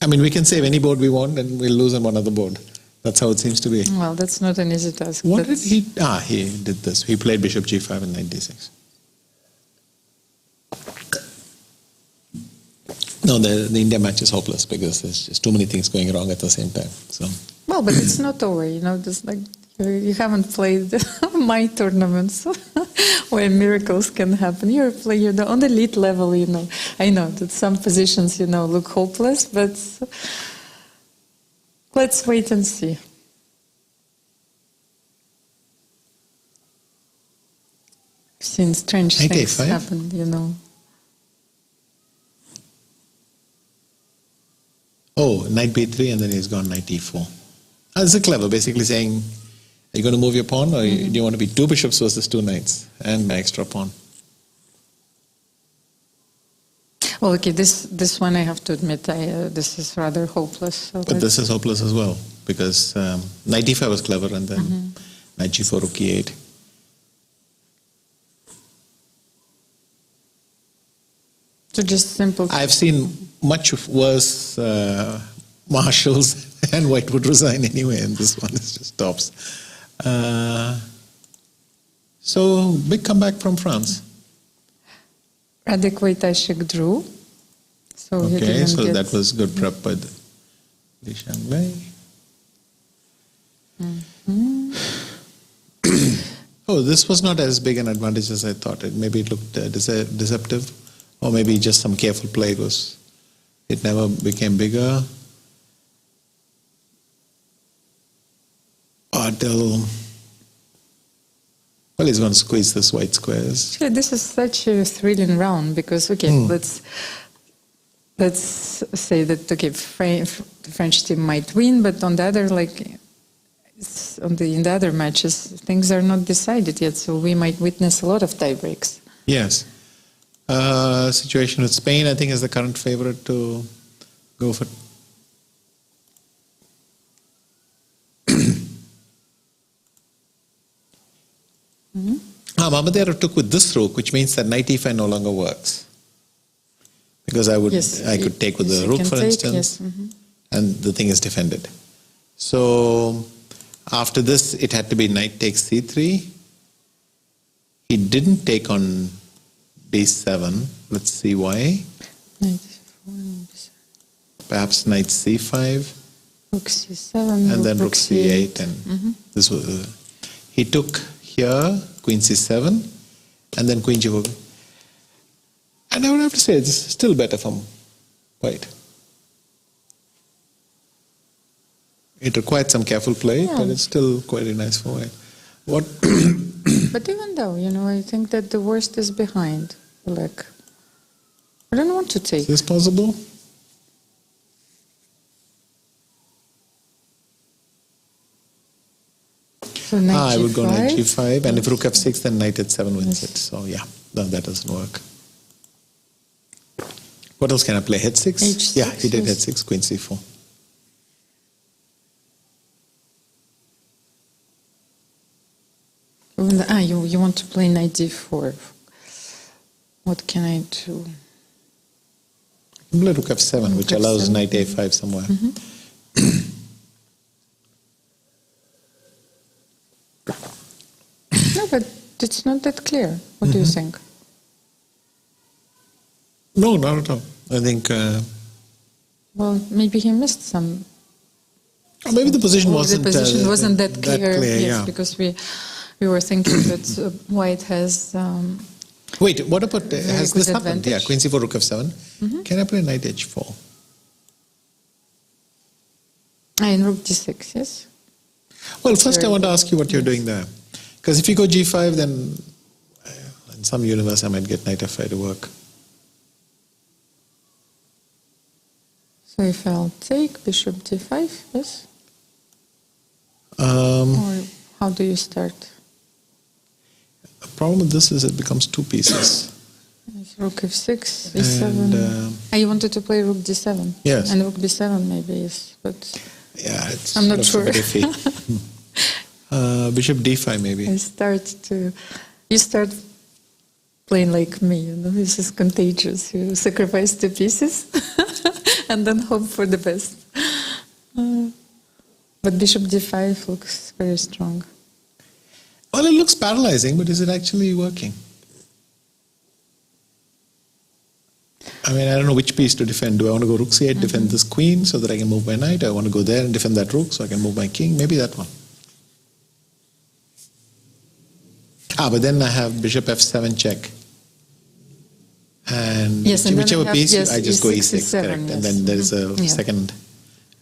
I mean, we can save any board we want and we'll lose on one other board. That's how it seems to be. Well, that's not an easy task. What did he... he did this. He played bishop g5 and knight d6. No, the India match is hopeless because there's just too many things going wrong at the same time. So. Well, but it's not over, just like you haven't played my tournaments where miracles can happen. You're on the elite level, I know that some positions, look hopeless, but let's wait and see. I've seen strange things happen, Oh, knight b3 and then he's gone knight e4. This is clever, basically saying, are you going to move your pawn or do you want to be two bishops versus two knights and an extra pawn? Well, okay, this one I have to admit, this is rather hopeless. So but this is hopeless as well because knight d5 was clever and then knight g4, rook e8. So just simple. I've seen much worse marshals And white would resign anyway, and this one is just tops. So, big comeback from France. Radek Wojtaszek drew. So he Okay, didn't so get... that was good prep by the Shanghai. Oh, this was not as big an advantage as I thought. Maybe it looked deceptive, or maybe just some careful play. It never became bigger. Well, he's going to squeeze this white squares. Actually, this is such a thrilling round because, let's say that, the French team might win, but on the other, in the other matches, things are not decided yet, so we might witness a lot of tie breaks. Yes. Situation with Spain, I think, is the current favorite to go for. Mamadera took with this rook, which means that knight e5 no longer works. Because I could take with the rook, for instance, and the thing is defended. So after this, it had to be knight takes c3. He didn't take on b7. Let's see why. Perhaps knight c5. Rook c7. And then rook c8. And this was he took here queen c7, and then queen g4. And I would have to say this is still better from white. It required some careful play, but it's still quite nice for white. But even though, I think that the worst is behind. I don't want to take. Is this possible? So knight I would go knight g5, g5, and if rook f6, then knight h7 wins it. So yeah, no, that doesn't work. What else can I play? H6? H6, yeah, he did h6, queen c4. You want to play knight d4. What can I do? I can play rook f7, which allows knight a5 somewhere. No, but it's not that clear. What do you think? No, not at all. I think... well, maybe he missed some... Or maybe the position wasn't that clear. Yes, yeah. Because we were thinking that white has... Wait, what about... has this happened? advantage. Yeah, queen c4, rook f7. Can I play knight h4? In rook d6, yes? Well, first I want to ask you what you're doing there. Because if you go g5, then in some universe I might get knight f5 to work. So if I'll take bishop d5, yes? Or how do you start? The problem with this is it becomes two pieces. Rook f6, e7. You wanted to play rook d7? Yes. And rook b7 maybe, yes. But yeah, it's I'm not sure. Bishop d5 maybe. You start playing like me, this is contagious. You sacrifice two pieces and then hope for the best. But bishop d5 looks very strong. Well, it looks paralyzing, but is it actually working? I mean, I don't know which piece to defend. Do I want to go rook c8, defend this queen so that I can move my knight? I want to go there and defend that rook so I can move my king. Maybe that one. But then I have bishop f7 check. And yes, and whichever piece, yes, I just go e6, e7, correct. yes. And then there is a second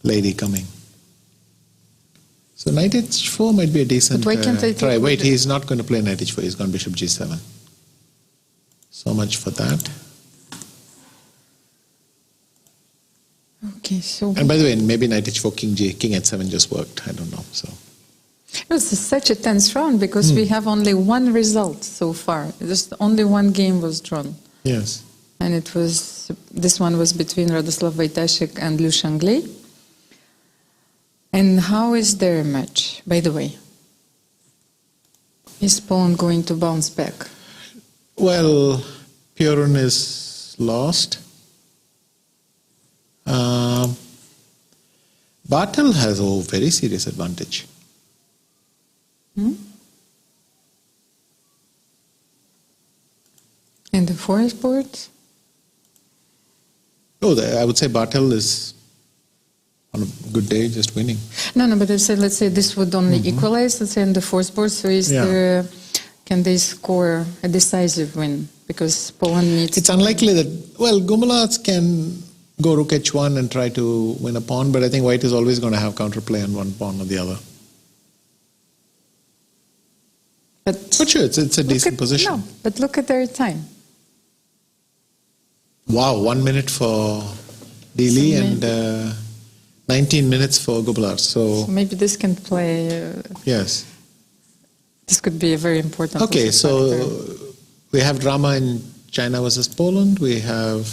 lady coming. So knight h4 might be a decent why can't I try. Wait, he's not going to play knight h4. He's gone bishop g7. So much for that. Okay, so... And by the way, maybe knight h4, king h7 just worked. I don't know. So it was such a tense round because we have only one result so far. Just only one game was drawn. yes. And this one was between Radoslav Wojtaszek and Liu Shanglei. And how is their match, by the way? Is Poland going to bounce back? Well, Piorun is lost. Bartel has a very serious advantage. In the forest board? Oh, I would say Bartel is on a good day just winning. No, but I said, let's say this would only equalize, let's say, in the forest board. So can they score a decisive win? Because Poland needs... It's unlikely that, Gumelats can go rook h1 and try to win a pawn, but I think white is always going to have counterplay on one pawn or the other. But sure, it's a decent position. No, but look at their time. Wow, 1 minute for Dili and 19 minutes for Gublar. So maybe this can play... yes. This could be a very important... Okay, so we have drama in China versus Poland. We have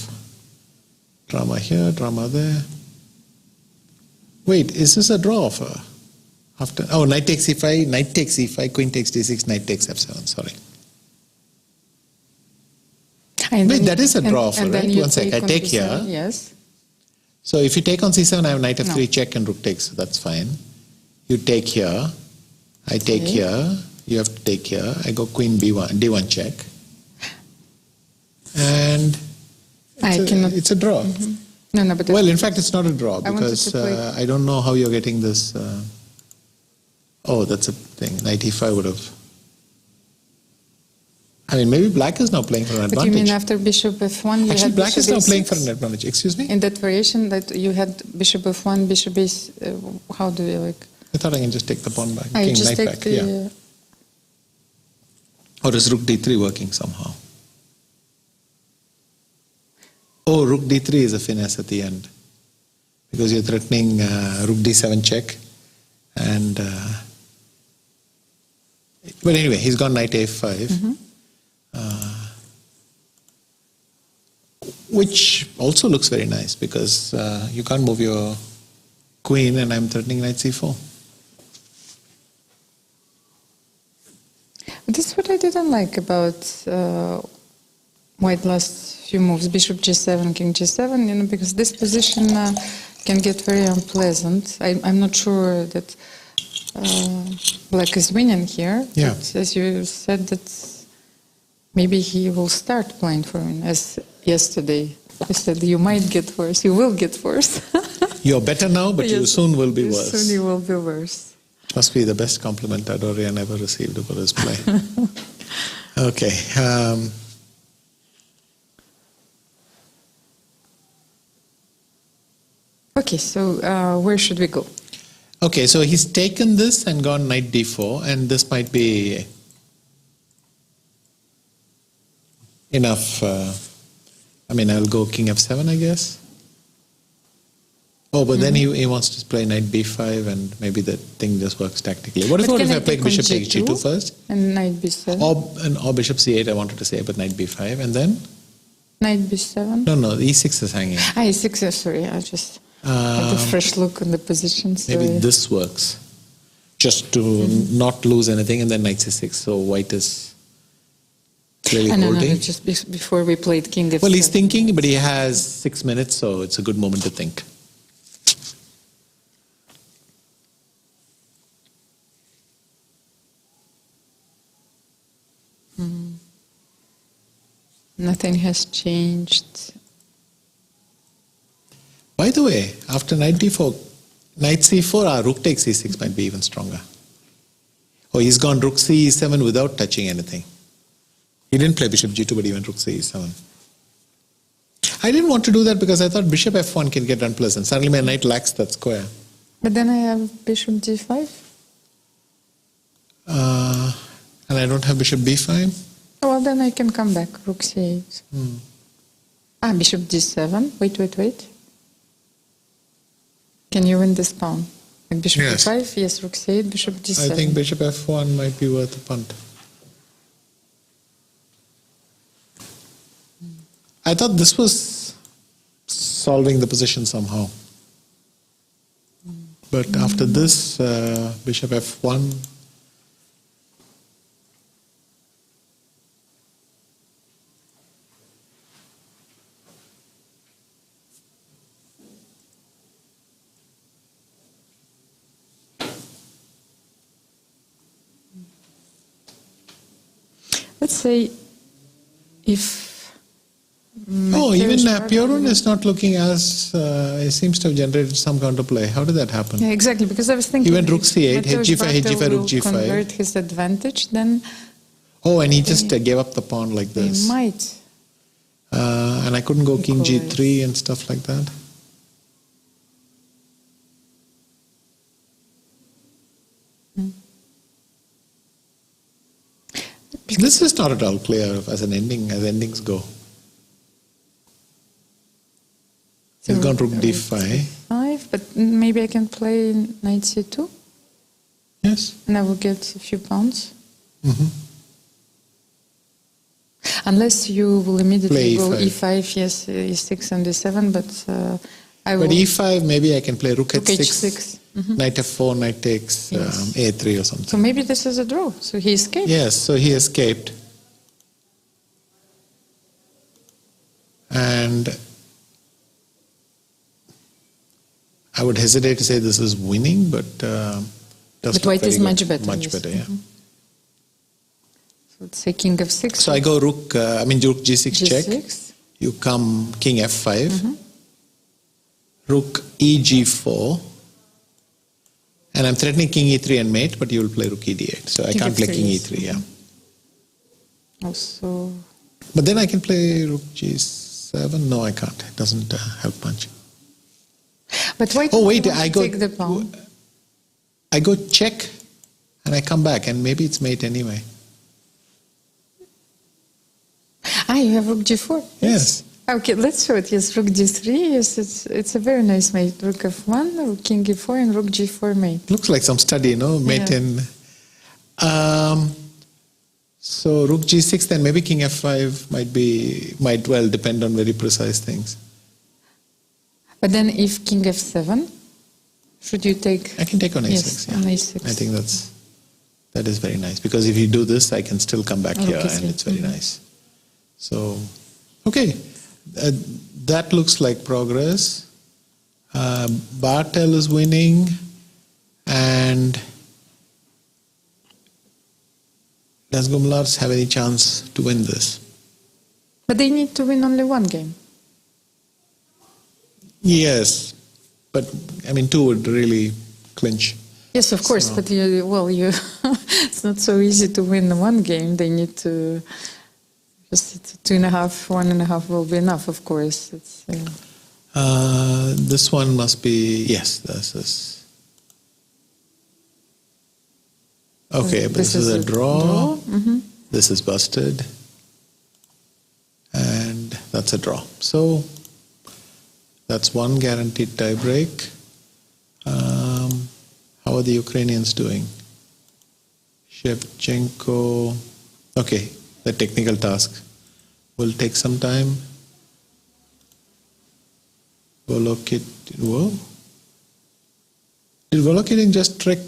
drama here, drama there. Wait, is this a draw for after? Oh, knight takes e5, knight takes e5, queen takes d6, knight takes f7. Sorry. Wait, that is a draw for, right? One sec, I take here. Yes. So if you take on c7, I have knight f3 check and rook takes, so that's fine. You take here, I take here, you have to take here, I go queen b1, d1 check. And it's a draw. No, but well, in fact, it's not a draw because I don't know how you're getting this. Oh, that's a thing. Knight e5 would have. I mean, maybe black is now playing for an advantage. But you mean after bishop f1? You Actually, had black is now bishop playing a6? for an advantage. Excuse me? In that variation that you had bishop f1, bishop a6, how do you like? I thought I can just take the pawn back. I King, just knight take back. the. Or is rook d3 working somehow? Oh, rook d3 is a finesse at the end. Because you're threatening rook d7 check. And but anyway, he's gone knight a5. Which also looks very nice because you can't move your queen and I'm threatening knight c4. This is what I didn't like about white last few moves, bishop g7, king g7, because this position can get very unpleasant. I'm not sure that black is winning here. Yeah. But as you said, that maybe he will start playing for him, as yesterday. I said, you might get worse, you will get worse. You're better now, but you soon will be worse. Soon you will be worse. Must be the best compliment Dorian ever received about his play. Okay. Okay, so where should we go? Okay, so he's taken this and gone knight d4, and this might be enough. I mean, I'll go king f7, I guess. Oh, but then he wants to play knight b5, and maybe that thing just works tactically. What if I play bishop takes g2 first? And knight b7. Or bishop c8, I wanted to say, but knight b5, and then? Knight b7? No, e6 is hanging. e6, sorry, I just had a fresh look on the positions. Maybe this works, just to not lose anything, and then knight c6. So white is clearly holding. No, just before we played king f7. Well, he's thinking, but he has 6 minutes, so it's a good moment to think. Nothing has changed. By the way, after knight d4, knight c4, rook takes c6 might be even stronger. Oh, he's gone rook c7 without touching anything. He didn't play bishop g2, but he went rook c7. I didn't want to do that because I thought bishop f1 can get unpleasant. Suddenly my knight lacks that square. But then I have bishop g5. And I don't have bishop b5. Well, then I can come back, rook c8. Bishop d7. Wait. Can you win this pawn? Like bishop e5, yes, rook c8, bishop d7. I think bishop f1 might be worth a punt. I thought this was solving the position somehow. But after this, bishop f1... Let's say if... Oh, even Mateusz Piorun is not looking as... it seems to have generated some counterplay. How did that happen? Yeah, exactly, because I was thinking... He went rook c8, Mateusz h5, h5, Bartel rook will g5. convert his advantage, then Oh, and he just gave up the pawn like they this. might. And I couldn't go king Equalize. g3 and stuff like that. This is not at all clear as an ending, as endings go. He's gone rook d5. 5, but maybe I can play knight c2, Yes. and I will get a few pawns. Hmm. Unless you will immediately Play go e5. e5, yes, e6 and e7, but I will... But e5, maybe I can play rook Rook h6, h6. knight f4, knight takes Yes. a3 or something. So maybe this is a draw, so he escaped. Yes, so he escaped. And I would hesitate to say this is winning, but But white is much better. Much yes. better, yeah. Mhm. So let's say king f6. So I go rook, rook g6 check. g6. You come king f5. Mm-hmm. Rook eg4. And I'm threatening king e3 and mate, but you will play rook ed8. So I King can't play f3, king yes. e3, yeah. Also, But then I can play rook g7. No, I can't. It doesn't help much. but white Oh, wait, wants to I go... take the pawn. I go check and I come back and maybe it's mate anyway. You have rook g4. Yes. Okay, let's show it. Yes, rook d3. Yes, it's a very nice mate. Rook f1, rook king e4, and rook g4 mate. Looks like some study, no? Mate Yeah. in... so rook g6, then maybe king f5 might well depend on very precise things. But then if king f7, should you take... I can take on a6, Yes, yeah. on a6. I think that is very nice because if you do this, I can still come back Oh, here okay, and so- it's very nice. So, okay. That looks like progress. Bartel is winning and does Gumlars have any chance to win this? But they need to win only one game. Yes, but I mean 2 would really clinch. Yes, of course, So- but it's not so easy to win one game. They need to just 2.5, 1.5 will be enough, of course. It's, This one must be, yes, this is. Okay, but this is a draw. Mhm. This is busted. And that's a draw. So that's one guaranteed tie break. How are the Ukrainians doing? Skripchenko. Okay, the technical task will take some time. Whoa. Did Volokitin just trick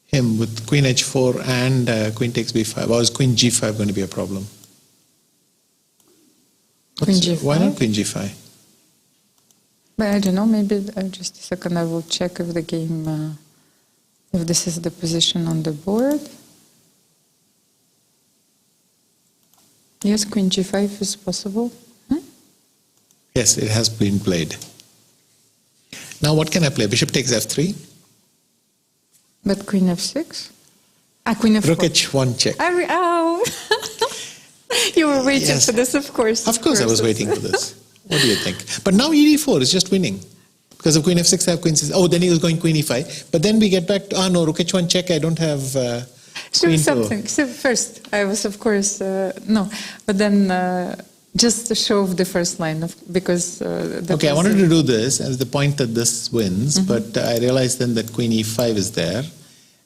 him with queen h4 and queen takes b5? Or is queen g5 going to be a problem? Queen g5? Why not queen g5? But I don't know, maybe just a second, I will check if the game, if this is the position on the board. Yes, queen g5 is possible. Yes, it has been played. Now what can I play? Bishop takes f3. But queen f6? Queen f4. Rook h1 check. Oh! You were waiting Yes. for this, of course. Of course I was waiting for this. What do you think? But now ed4 is just winning. Because of queen f6, I have queen 6. Oh, then he was going queen e5. But then we get back to, no, rook h1 check, I don't have Show queen something. So first, I was, of course, no. But then just to show the first line, because... Okay, I wanted to do this as the point that this wins, but I realized then that queen e5 is there.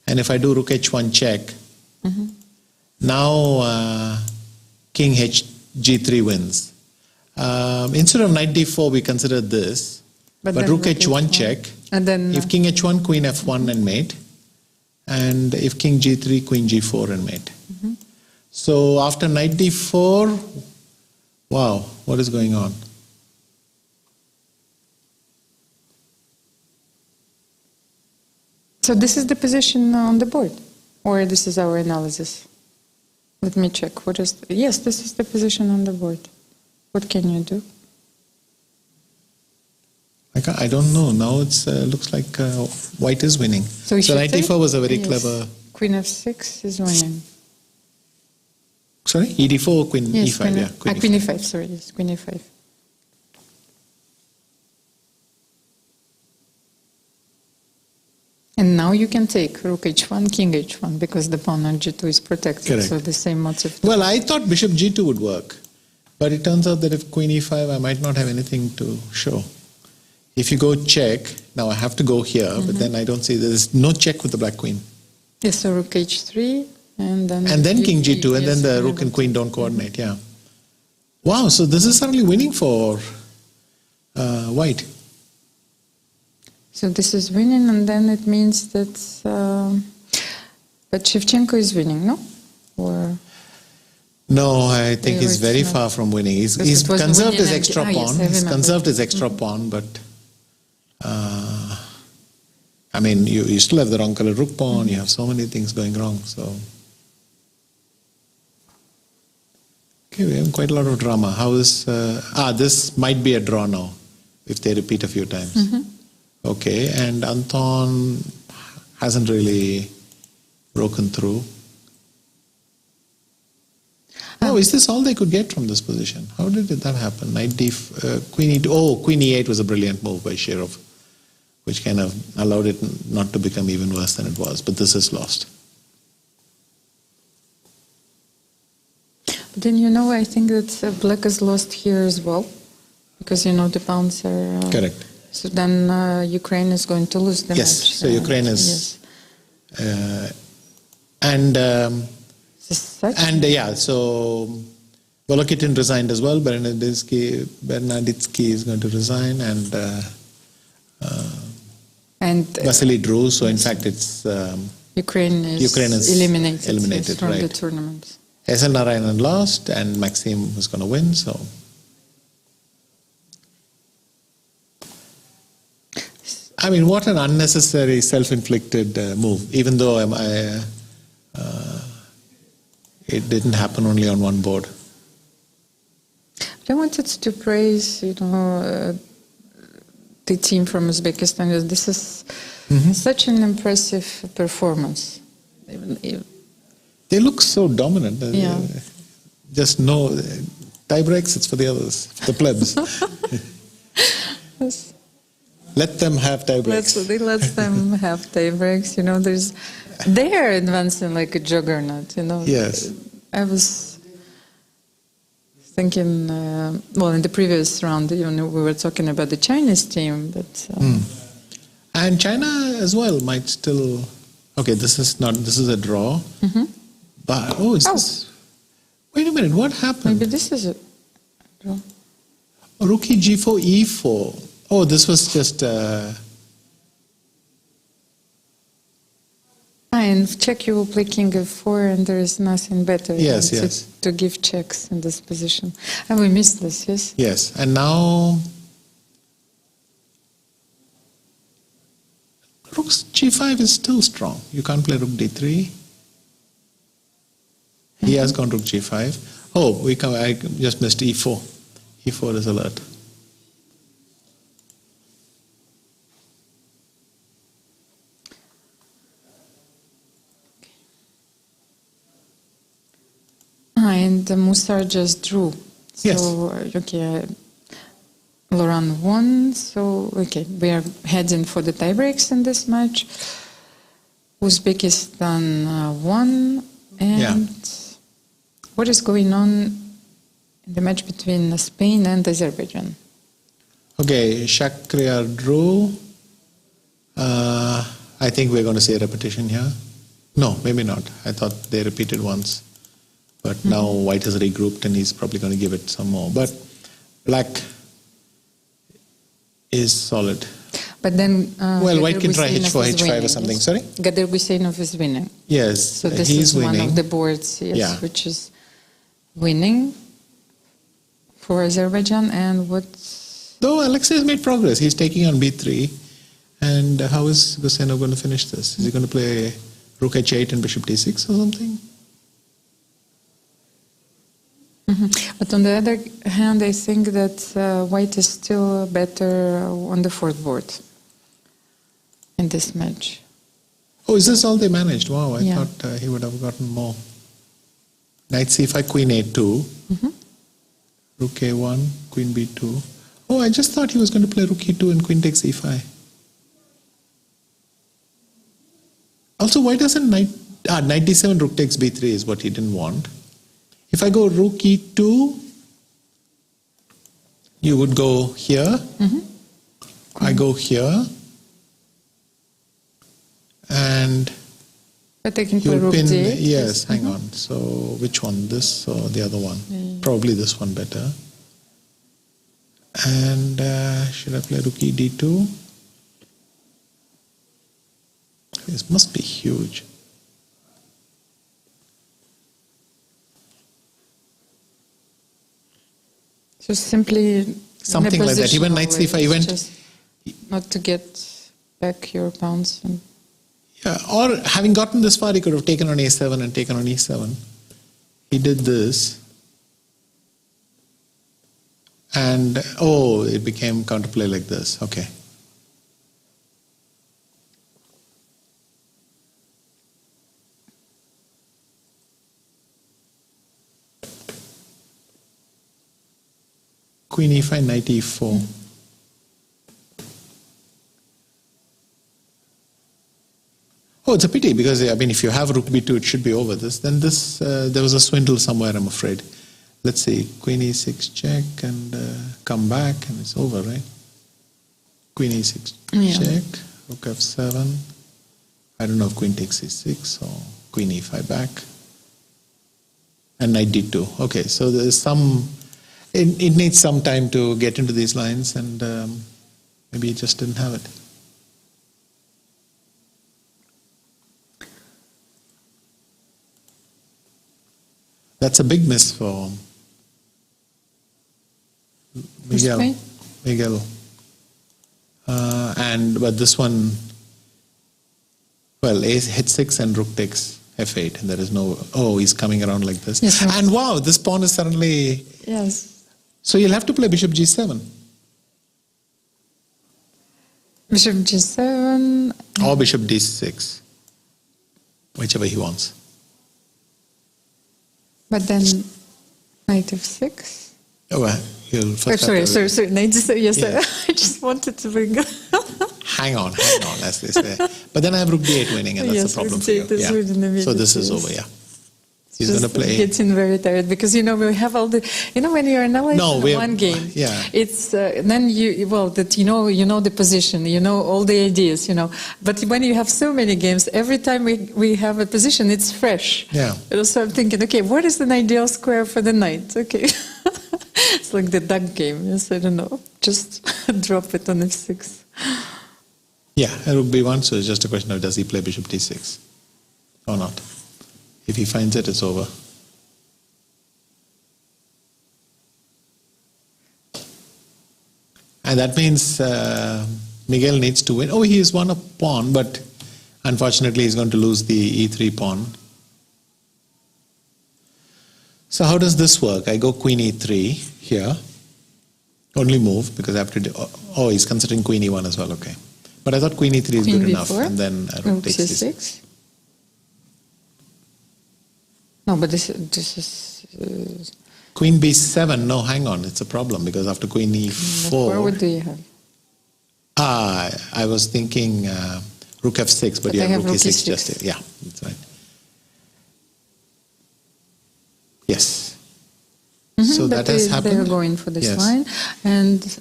And if I do rook h1 check, now king g3 wins. Instead of knight d4, we considered this. But then rook h1 check. And then... If king h1, queen f1 and mate. And if king g3, queen g4 and mate. So after knight d4, wow, what is going on? So this is the position on the board? Or this is our analysis? Let me check. What is? Yes, this is the position on the board. What can you do? I don't know. Now it looks like white is winning. So knight e4 was a very yes. clever. Queen f6 is winning. Sorry, ed4 or queen Yes, e5? queen e5. Sorry, yes, queen e5. And now you can take rook h1, king h1, because the pawn on g2 is protected. Correct. So the same motive. Well, I thought bishop g2 would work, but it turns out that if queen e5, I might not have anything to show. If you go check, now I have to go here, but then I don't see, there's no check with the black queen. Yes, so rook h3, and then... And then king g2, and yes, then the rook and queen don't coordinate, yeah. Wow, so this is suddenly winning for white. So this is winning, and then it means that... but Shevchenko is winning, no? Or... No, I think he's very not. far from winning. He's conserved his extra pawn. He's conserved his extra pawn, but I mean, you still have the wrong color rook pawn. You have so many things going wrong. So, okay, we have quite a lot of drama. How is this might be a draw now if they repeat a few times. Okay, and Anton hasn't really broken through. Oh, is this all they could get from this position? How did that happen? Knight d, queen e2. Oh, queen e8 was a brilliant move by Shirov, which kind of allowed it not to become even worse than it was. But this is lost. But then, I think that black is lost here as well, because, the pawns are... Correct. So then Ukraine is going to lose the match. Yes, so Ukraine is... And yeah, so Volokitin resigned as well. Bernaditsky is going to resign, and Vasily drew. So in fact, it's Ukraine is eliminated from the tournament. SL Narayanan lost, and Maxim was going to win. So I mean, what an unnecessary self-inflicted move. Even though it didn't happen only on one board. I wanted to praise, the team from Uzbekistan. This is such an impressive performance. They look so dominant. Yeah. Just no tie breaks. It's for the others, the plebs. Yes. Let them have tie breaks. Let them have tie breaks. They are advancing like a juggernaut. Yes. I was thinking, in the previous round, we were talking about the Chinese team, but... And China as well might still... Okay, this is a draw. But, this... Wait a minute, what happened? Maybe this is a draw. Rook g4, e4. Oh, this was just... In Czech, you will play king f4, and there is nothing better than to give checks in this position. And we missed this, yes? Yes, and now... Rook g5 is still strong. You can't play rook d3. He has gone rook g5. Oh, I just missed e4. e4 is alert. And Musar just drew. So, yes. Okay, Laurent won. So, okay, we are heading for the tie breaks in this match. Uzbekistan won. And what is going on in the match between Spain and Azerbaijan? Okay, Shakriar drew. I think we're going to see a repetition here. No, maybe not. I thought they repeated once. But now white has regrouped and he's probably going to give it some more. But black is solid. But then... white can try h4, h5 or something. Yes. Sorry? Gadir Guseynov is winning. Yes, so this he's is winning. One of the boards, which is winning for Azerbaijan. And what... Though Alexei has made progress. He's taking on b3. And how is Guseynov going to finish this? Is he going to play rook h8 and bishop d6 or something? But on the other hand, I think that white is still better on the fourth board in this match. Oh, is this all they managed? Wow, I Yeah. thought he would have gotten more. Knight c5, queen a2, rook a1, queen b2. Oh, I just thought he was going to play rook e2 and queen takes e5. Also, why doesn't knight d7, rook takes b3 is what he didn't want. If I go rook e2, you would go here. I go here. And But I can play you'll rook pin, d8. yes, hang on. So which one? This or the other one? Probably this one better. And should I play rook e d2? This must be huge. So simply Something like that. Even knight c5, even just not to get back your pawns. And yeah, or having gotten this far, he could have taken on a7 and taken on e7. He did this. And, oh, it became counterplay like this. Okay. Queen e5, knight e4. Oh, it's a pity because, I mean, if you have rook b2, it should be over this. Then this, there was a swindle somewhere, I'm afraid. Let's see, queen e6 check and come back and it's over, right? Queen e6 check, rook f7. I don't know if queen takes e6 or queen e5 back. And knight d2. Okay, so there's some, it needs some time to get into these lines and maybe it just didn't have it. That's a big miss for Miguel. But this one, well, ace hit 6 and rook takes f8, and there is no. Oh, he's coming around like this. Yes, and wow, this pawn is suddenly. yes. So you'll have to play bishop g7 Bishop g7. or bishop d6, whichever he wants. But then knight f6. Oh, well, you'll first. Oh, have to- sorry. Knight g7. Yes, Yeah. I just wanted to bring. Hang on, as they say. But then I have rook d8 winning, and that's Yes, the problem rook for you. d8 is winning immediately, So this is yes. over, yeah. He's going to play. Getting very tired because we have all the. When you're analyzing one game, yeah. it's then that you know the position, you know all the ideas, But when you have so many games, every time we have a position, it's fresh. Yeah. So I'm thinking, okay, what is an ideal square for the knight? Okay, it's like the duck game. Yes, I don't know. Just drop it on f6. Yeah, rook b1, so it's just a question of does he play bishop d6 or not. If he finds it, it's over. And that means Miguel needs to win. Oh, he has won a pawn, but unfortunately he's going to lose the e3 pawn. So how does this work? I go queen e3 here. Only move because I have to do... Oh, he's considering queen e1 as well, okay. But I thought queen e3 is Queen good enough. b4, And then rook takes c6. c6. No, but this is. Queen b7, no, hang on, it's a problem because after queen e4... What do you have? I was thinking rook f6, but you I have have rook rook e6 e6. just here. Yeah, that's right. Yes. So But that has happened. They're going for this Yes. line, and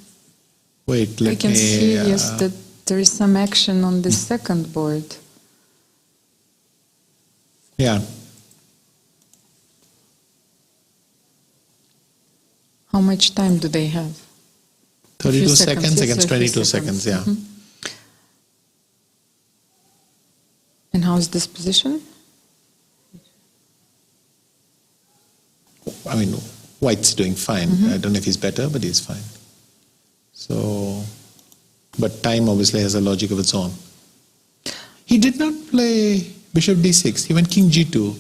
Wait, let I can me... see yes that there is some action on the second board. Yeah. How much time do they have? 32 few seconds yes, against a few 22 seconds, yeah. Mhm. And how is this position? I mean, White's doing fine. I don't know if he's better, but he's fine. So, but time obviously has a logic of its own. He did not play bishop d6. He went king g2,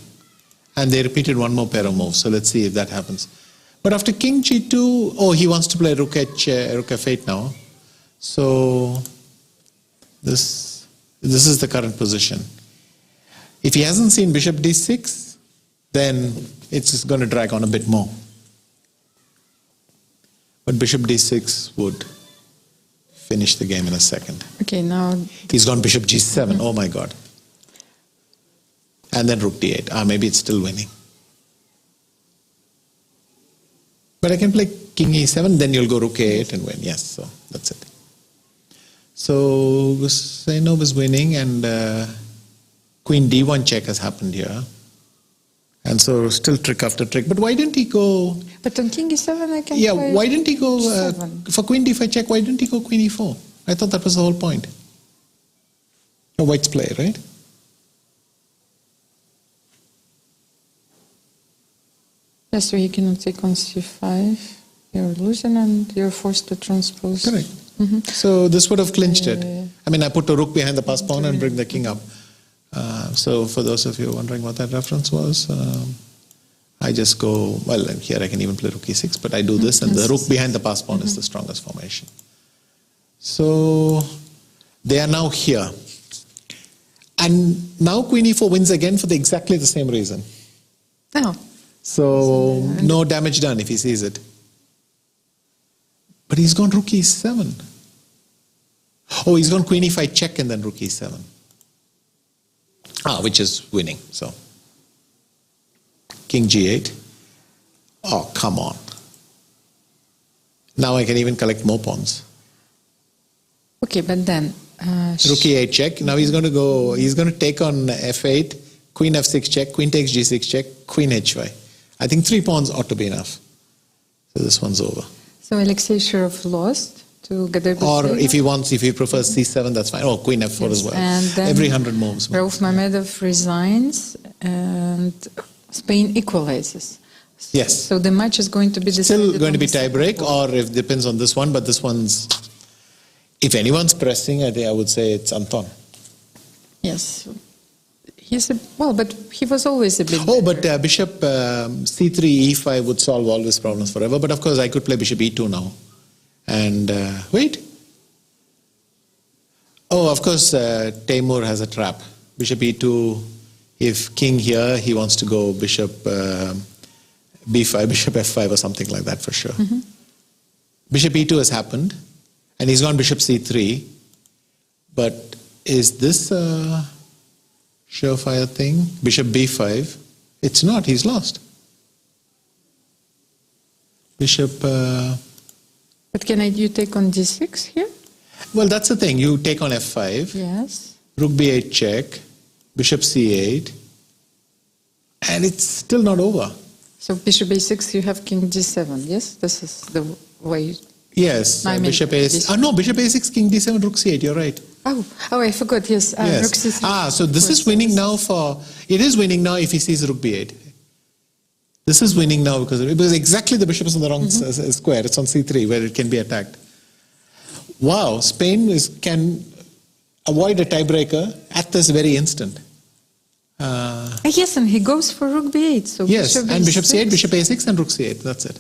and they repeated one more pair of moves. So let's see if that happens. But after king g2, oh, he wants to play rook f8 now. So this is the current position. If he hasn't seen bishop d6, then it's just going to drag on a bit more. But bishop d6 would finish the game in a second. Okay, now He's gone bishop g7. Oh my God. And then rook d8. Maybe it's still winning. But I can play king e7, then you'll go rook a8 and win. Yes, so that's it. So Viswanathan is winning, and queen d1 check has happened here. And so still trick after trick. But why didn't he go... but on king e7 I can Yeah, play why didn't he go... g7. for queen d5 check, why didn't he go queen e4? I thought that was the whole point. White's play, right? Yes, so he cannot take on c5. You're losing and you're forced to transpose. Correct. So this would have clinched it. I mean, I put a rook behind the pass pawn and bring the king up. So for those of you wondering what that reference was, I just go, well, here I can even play rook e6, but I do this, and the rook behind the pass pawn is the strongest formation. So they are now here. And now queen e4 wins again for exactly the same reason. Oh. So no damage done if he sees it. But he's gone rook e7. Oh, he's gone queen e5 check and then rook e7. Which is winning. So king g8. Oh, come on. Now I can even collect more pawns. Okay, but then Rook e8 check. Now he's going to take on f8, queen f6 check, queen takes g6 check, queen h5. I think 3 pawns ought to be enough. So this one's over. so Alexei Shirov lost to Gadir Or Gusevich. if he prefers c7, that's fine. Oh, queen f4 as well. And then Every 100 moves. Rauf Mamedov resigns and Spain equalizes. Yes. So the match is going to be decided Still going to on be the second tiebreak, ball. or if depends on this one, but this one's, if anyone's pressing, I think I would say it's Anton. Yes. But he was always a bit Oh, but better. bishop c3, e5 would solve all these problems forever. But of course, I could play bishop e2 now. And wait. Oh, of course, Timur has a trap. Bishop e2, if king here, he wants to go bishop b5, bishop f5 or something like that for sure. Bishop e2 has happened, and he's gone bishop c3. But is this a surefire thing? Bishop b5. It's not, he's lost. Bishop... But can you take on d6 here? well, that's the thing. You take on f5. Yes. Rook b8 check, bishop c8, and it's still not over. So bishop a6, you have king d7, yes? This is the way... Yes, I mean, bishop a6. No, bishop a6, king d7, rook c8, you're right. Oh, I forgot, yes. Yes. Rook c3. So this is winning now it is winning now if he sees rook b8. This is winning now because exactly the bishop is on the wrong square. It's on c3 where it can be attacked. Wow, Spain can avoid a tiebreaker at this very instant. Yes, and he goes for rook b8. So Yes, bishop and bishop c8, a6. bishop a6 and rook c8. That's it.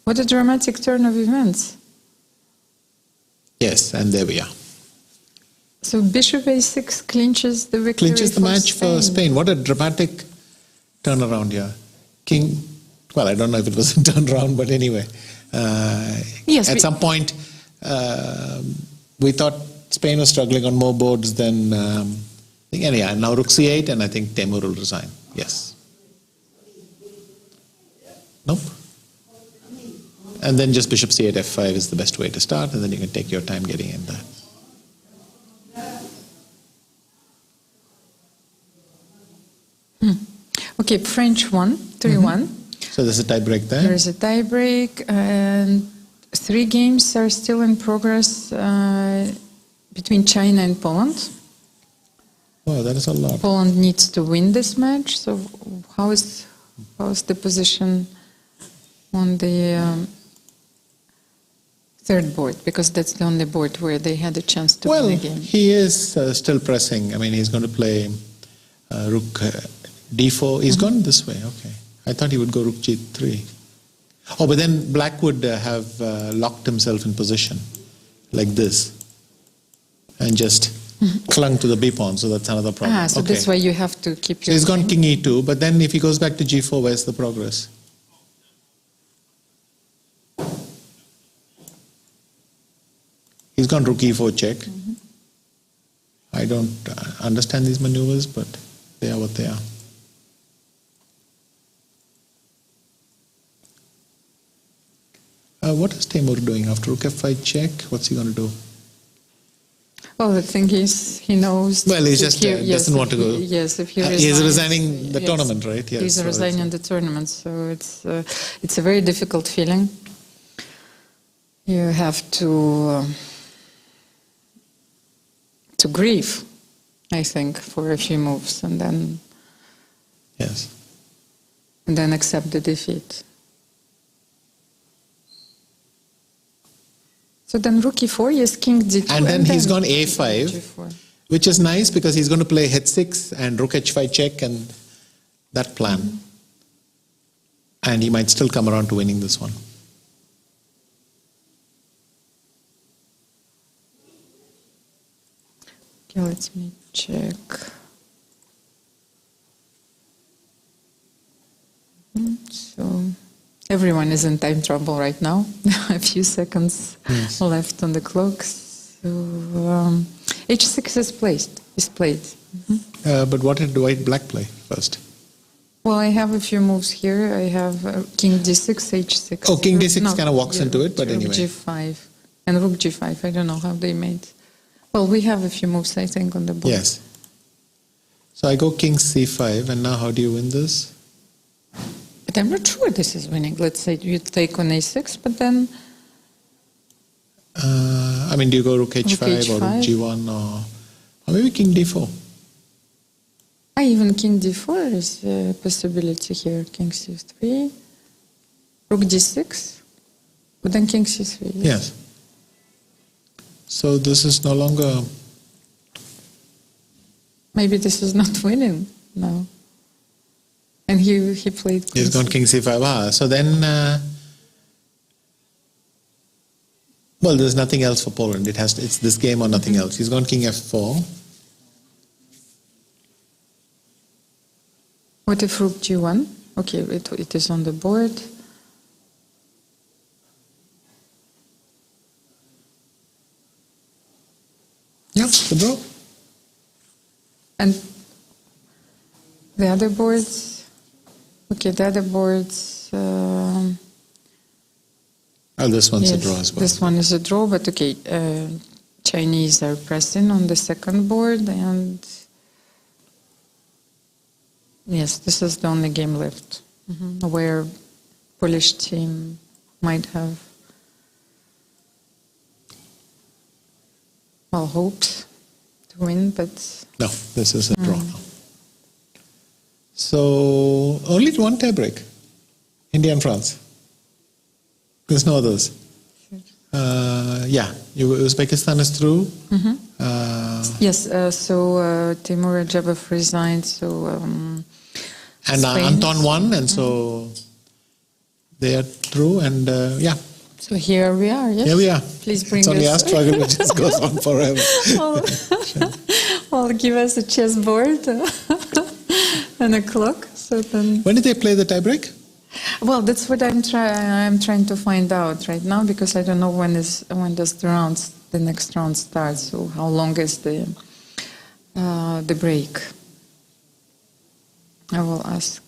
What a dramatic turn of events. Yes, and there we are. So bishop a6 clinches the victory Clinches the match for Spain. What a dramatic turnaround here. King, well, I don't know if it was a turnaround, but anyway. Yes, at some point, we thought Spain was struggling on more boards than... anyhow, now rook c8, and I think Timur will resign. Yes. Nope. And then just bishop c8, f5 is the best way to start, and then you can take your time getting in there. Okay, French won, 3-1. So there's a tie break there. There is a tie break, and 3 games are still in progress between China and Poland. Wow, that is a lot. Poland needs to win this match. So how is the position on the third board? Because that's the only board where they had a chance to win a game. He is still pressing. I mean, he's going to play rook d4. He's gone this way. Okay. I thought he would go rook g3. Oh, but then black would have locked himself in position like this and just clung to the b pawn, so that's another problem. So this way you have to keep So your... he's gone king e2, but then if he goes back to g4, where's the progress? He's gone rook e4 check. I don't understand these maneuvers, but they are what they are. What is Timur doing after rook f5 check? What's he going to do? Well, the thing is, he knows... Well, he just doesn't want to go. Yes, if he resigns... He's resigning the tournament, right? Yes, he's resigning the tournament, so it's a very difficult feeling. You have to grieve, I think, for a few moves, and then... Yes. And then accept the defeat. So then rook e4, yes, king d2. And then he's gone a5, g4. which is nice because he's going to play h6 and rook h5 check and that plan. And he might still come around to winning this one. Okay, let me check. So everyone is in time trouble right now. A few seconds left on the clock. So h6 is played. But what did black play first? Well, I have a few moves here. I have king d6, h6. Oh, king d6 kind of walks into it, but anyway. Rook g5 and rook g5. I don't know how they made. Well, we have a few moves, I think, on the board. Yes. So I go king c5, and now how do you win this? But I'm not sure this is winning. Let's say you take on a6, but then... I mean, do you go rook h5 or rook g1 or maybe king d4? Even king d4 is a possibility here. King c3, rook d6, but then king c3. Yes. So this is no longer... Maybe this is not winning now. And he played... He's gone king c5. So then... well, there's nothing else for Poland. It's this game or nothing else. He's gone king f4. What if rook g1? Okay, it is on the board. Yep, the draw. And the other boards? Okay, the other boards... oh, this one's a draw as well. This one is a draw, but okay, Chinese are pressing on the second board, and yes, this is the only game left where Polish team might have hopes to win, but no, this is a draw now. So only one tie break, India and France. There's no others. Uzbekistan is through. Yes, so Timur Rajabov resigned, so and Anton won, and so they are through, and So here we are, yes? Here we are. Please bring it's us... only our struggle which just goes on forever. Well, give us a chessboard and a clock. So then... When did they play the tiebreak? Well, that's what I'm trying to find out right now, because I don't know when does the next round start. So how long is the break? I will ask.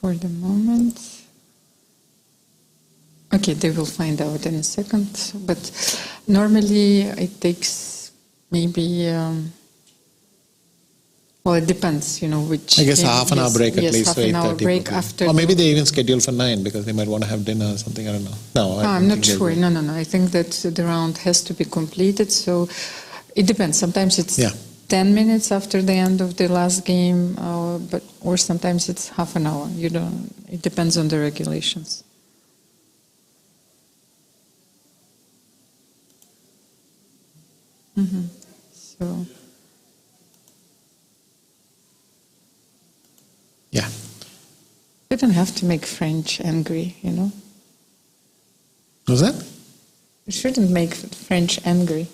For the moment, okay, they will find out in a second. But normally it takes maybe, well, it depends, which. I guess half an hour break at least. Half an hour break after. Or maybe they even schedule for 9 because they might want to have dinner or something. I don't know. No, I'm not sure. No. I think that the round has to be completed. So it depends. Sometimes it's 10 minutes after the end of the last game, or sometimes it's half an hour. You don't. It depends on the regulations. So Yeah. you don't have to make French angry, you know. Was that? You shouldn't make French angry.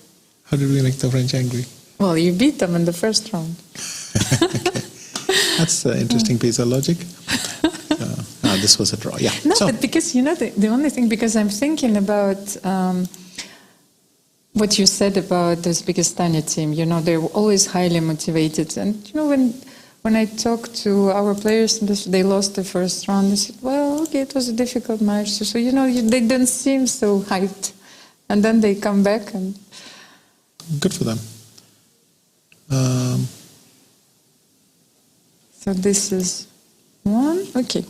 How did we make the French angry? Well, you beat them in the first round. That's an interesting piece of logic. This was a draw. Yeah. No, So, but because, you know, the only thing, because I'm thinking about what you said about the Uzbekistani team, you know, they're always highly motivated. And, you know, when I talk to our players, they lost the first round, they said, well, okay, it was a difficult match. So you know, they don't seem so hyped. And then they come back and... good for them. So this is one. Okay.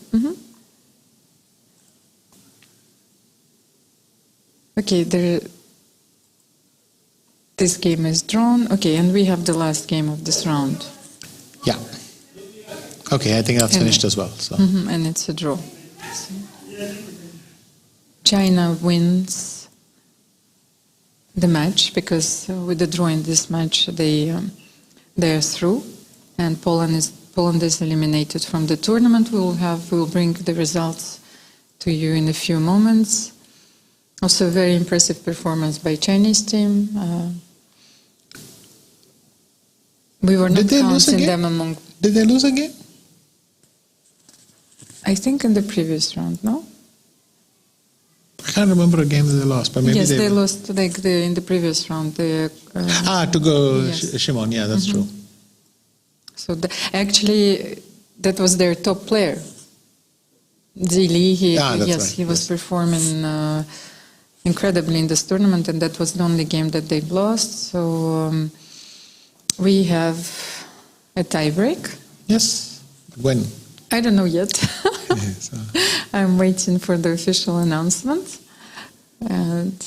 Okay, this game is drawn. Okay, and we have the last game of this round. Yeah. Okay, I think that's finished as well. So. And it's a draw. So China wins the match because with the draw in this match, they're through, and Poland is eliminated from the tournament. We'll bring the results to you in a few moments. Also, a very impressive performance by Chinese team. We were not counting them among. Did they lose again? I think in the previous round, no? I can't remember a game that they lost, but maybe yes, they lost like in the previous round. to go yes. Shimon. Yeah, that's true. So actually, that was their top player. Zili, he was performing incredibly in this tournament, and that was the only game that they lost. So we have a tiebreak. Yes. When? I don't know yet. Yes, I'm waiting for the official announcement. And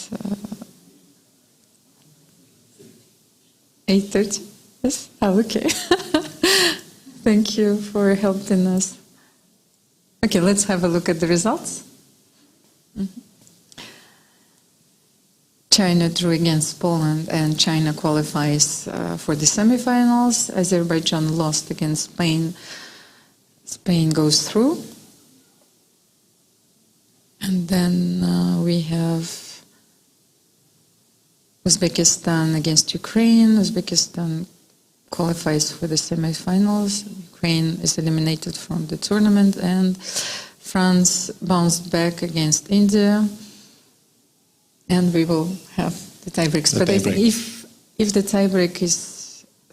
8:30? Yes? Oh, okay. Thank you for helping us. Okay, let's have a look at the results. China drew against Poland, and China qualifies for the semifinals. Azerbaijan lost against Spain. Spain goes through. And then we have Uzbekistan against Ukraine. Uzbekistan qualifies for the semifinals. Ukraine is eliminated from the tournament, and France bounced back against India. And we will have the tiebreaks. But I think if the tiebreak is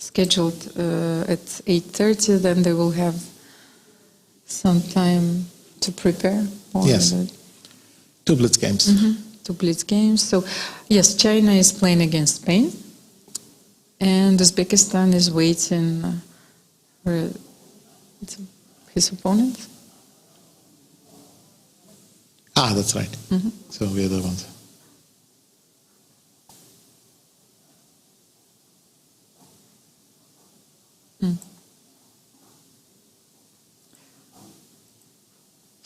scheduled at 8:30, then they will have some time to prepare. Yes. Two blitz games. Two blitz games. So, yes, China is playing against Spain, and Uzbekistan is waiting for his opponent. That's right. So we're the ones.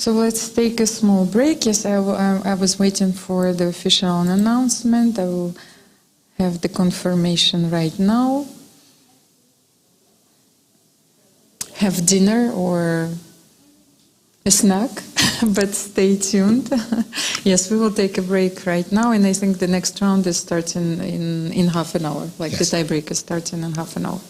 So let's take a small break. Yes, I was waiting for the official announcement. I will have the confirmation right now. Have dinner or a snack, but stay tuned. Yes, we will take a break right now, and I think the next round is starting in half an hour. Like the tiebreak is starting in half an hour.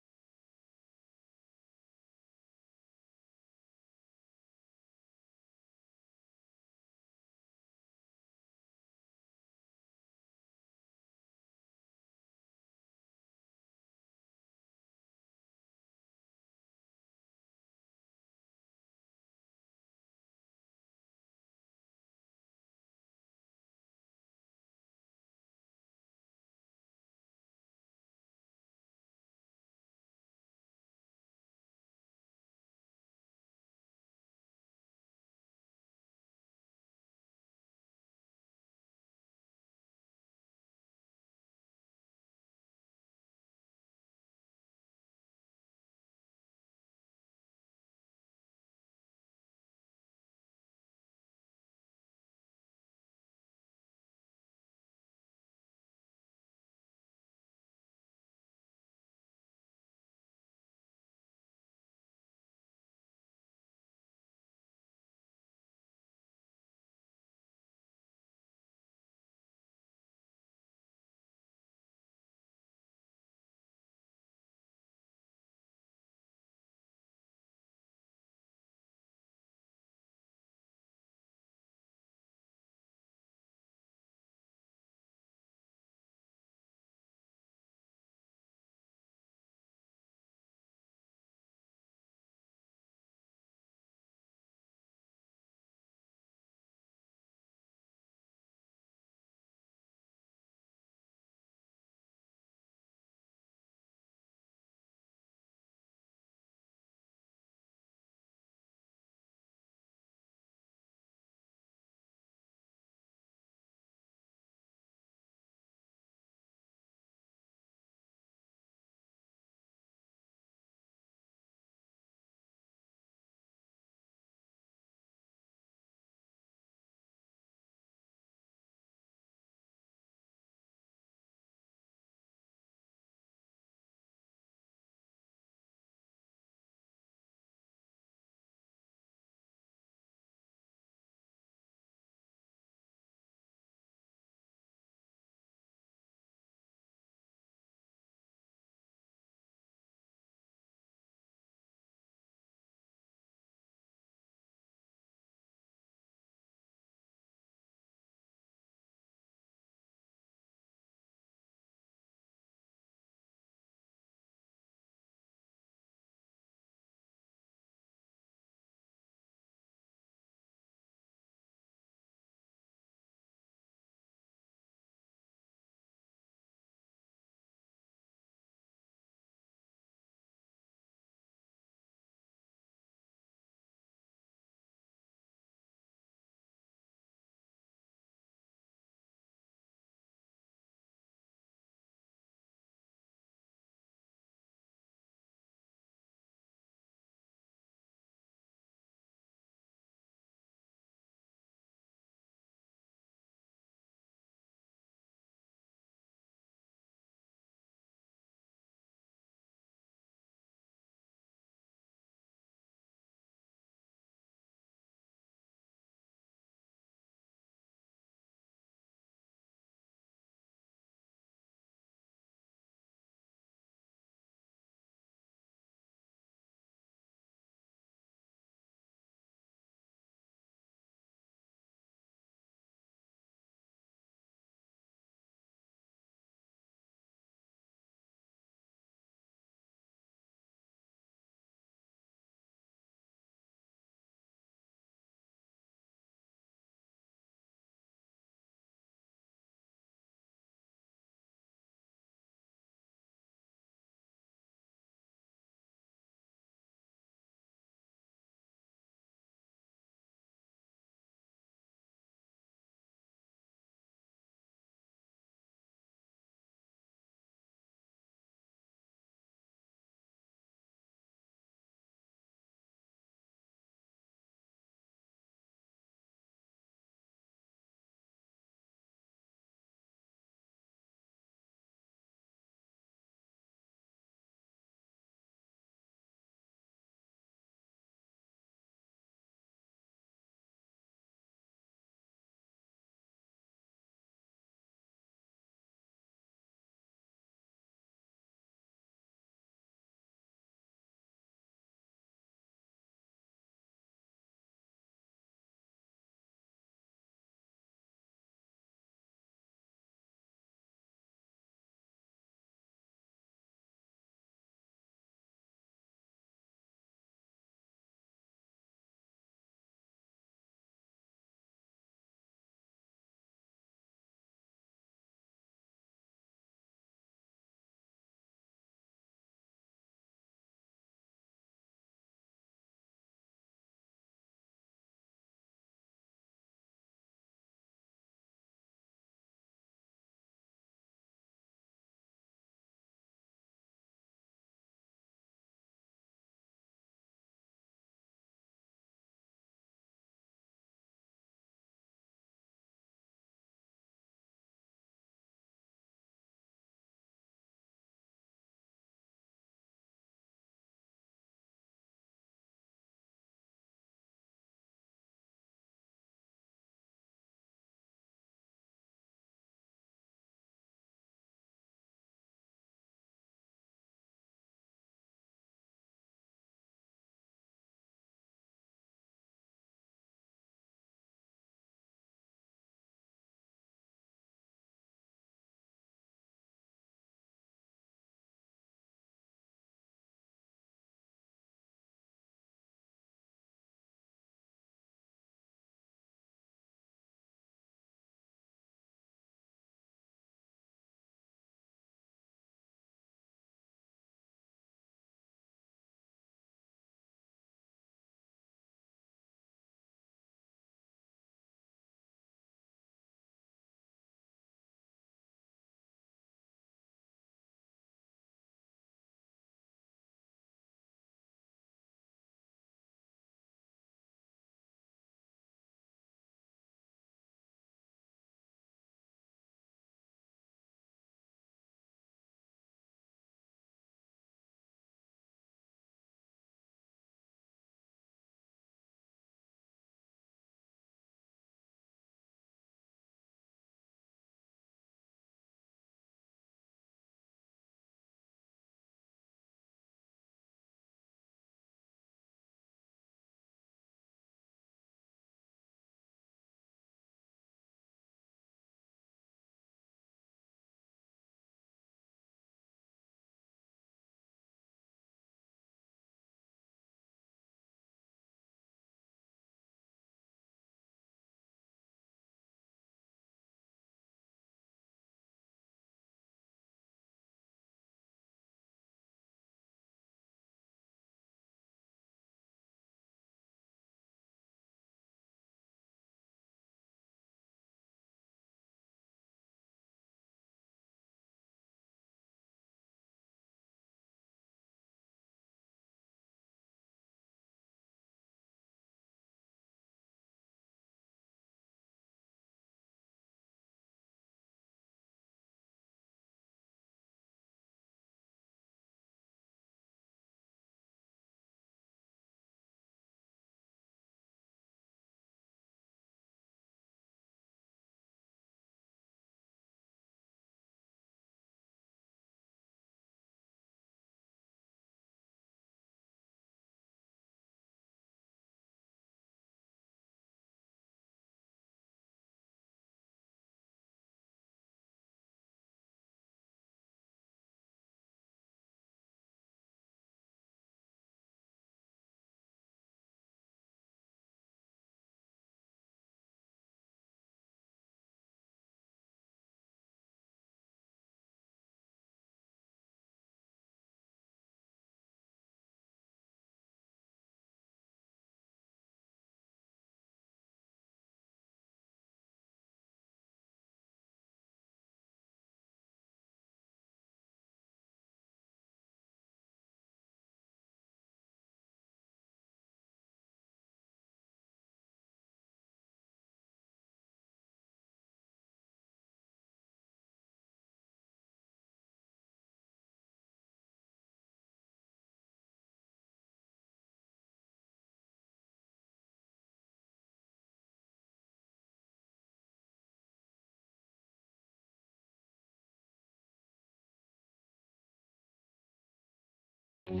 3+2?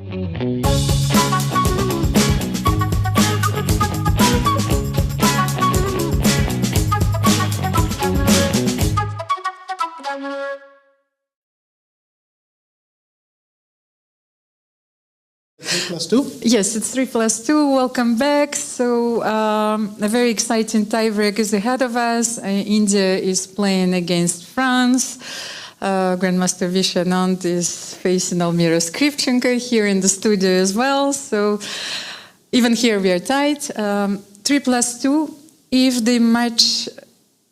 Yes, it's 3+2. Welcome back. So a very exciting tiebreak is ahead of us. India is playing against France. Grandmaster Viswanathan is facing Almira Skripchenko here in the studio as well. So even here we are tied. 3+2. If the match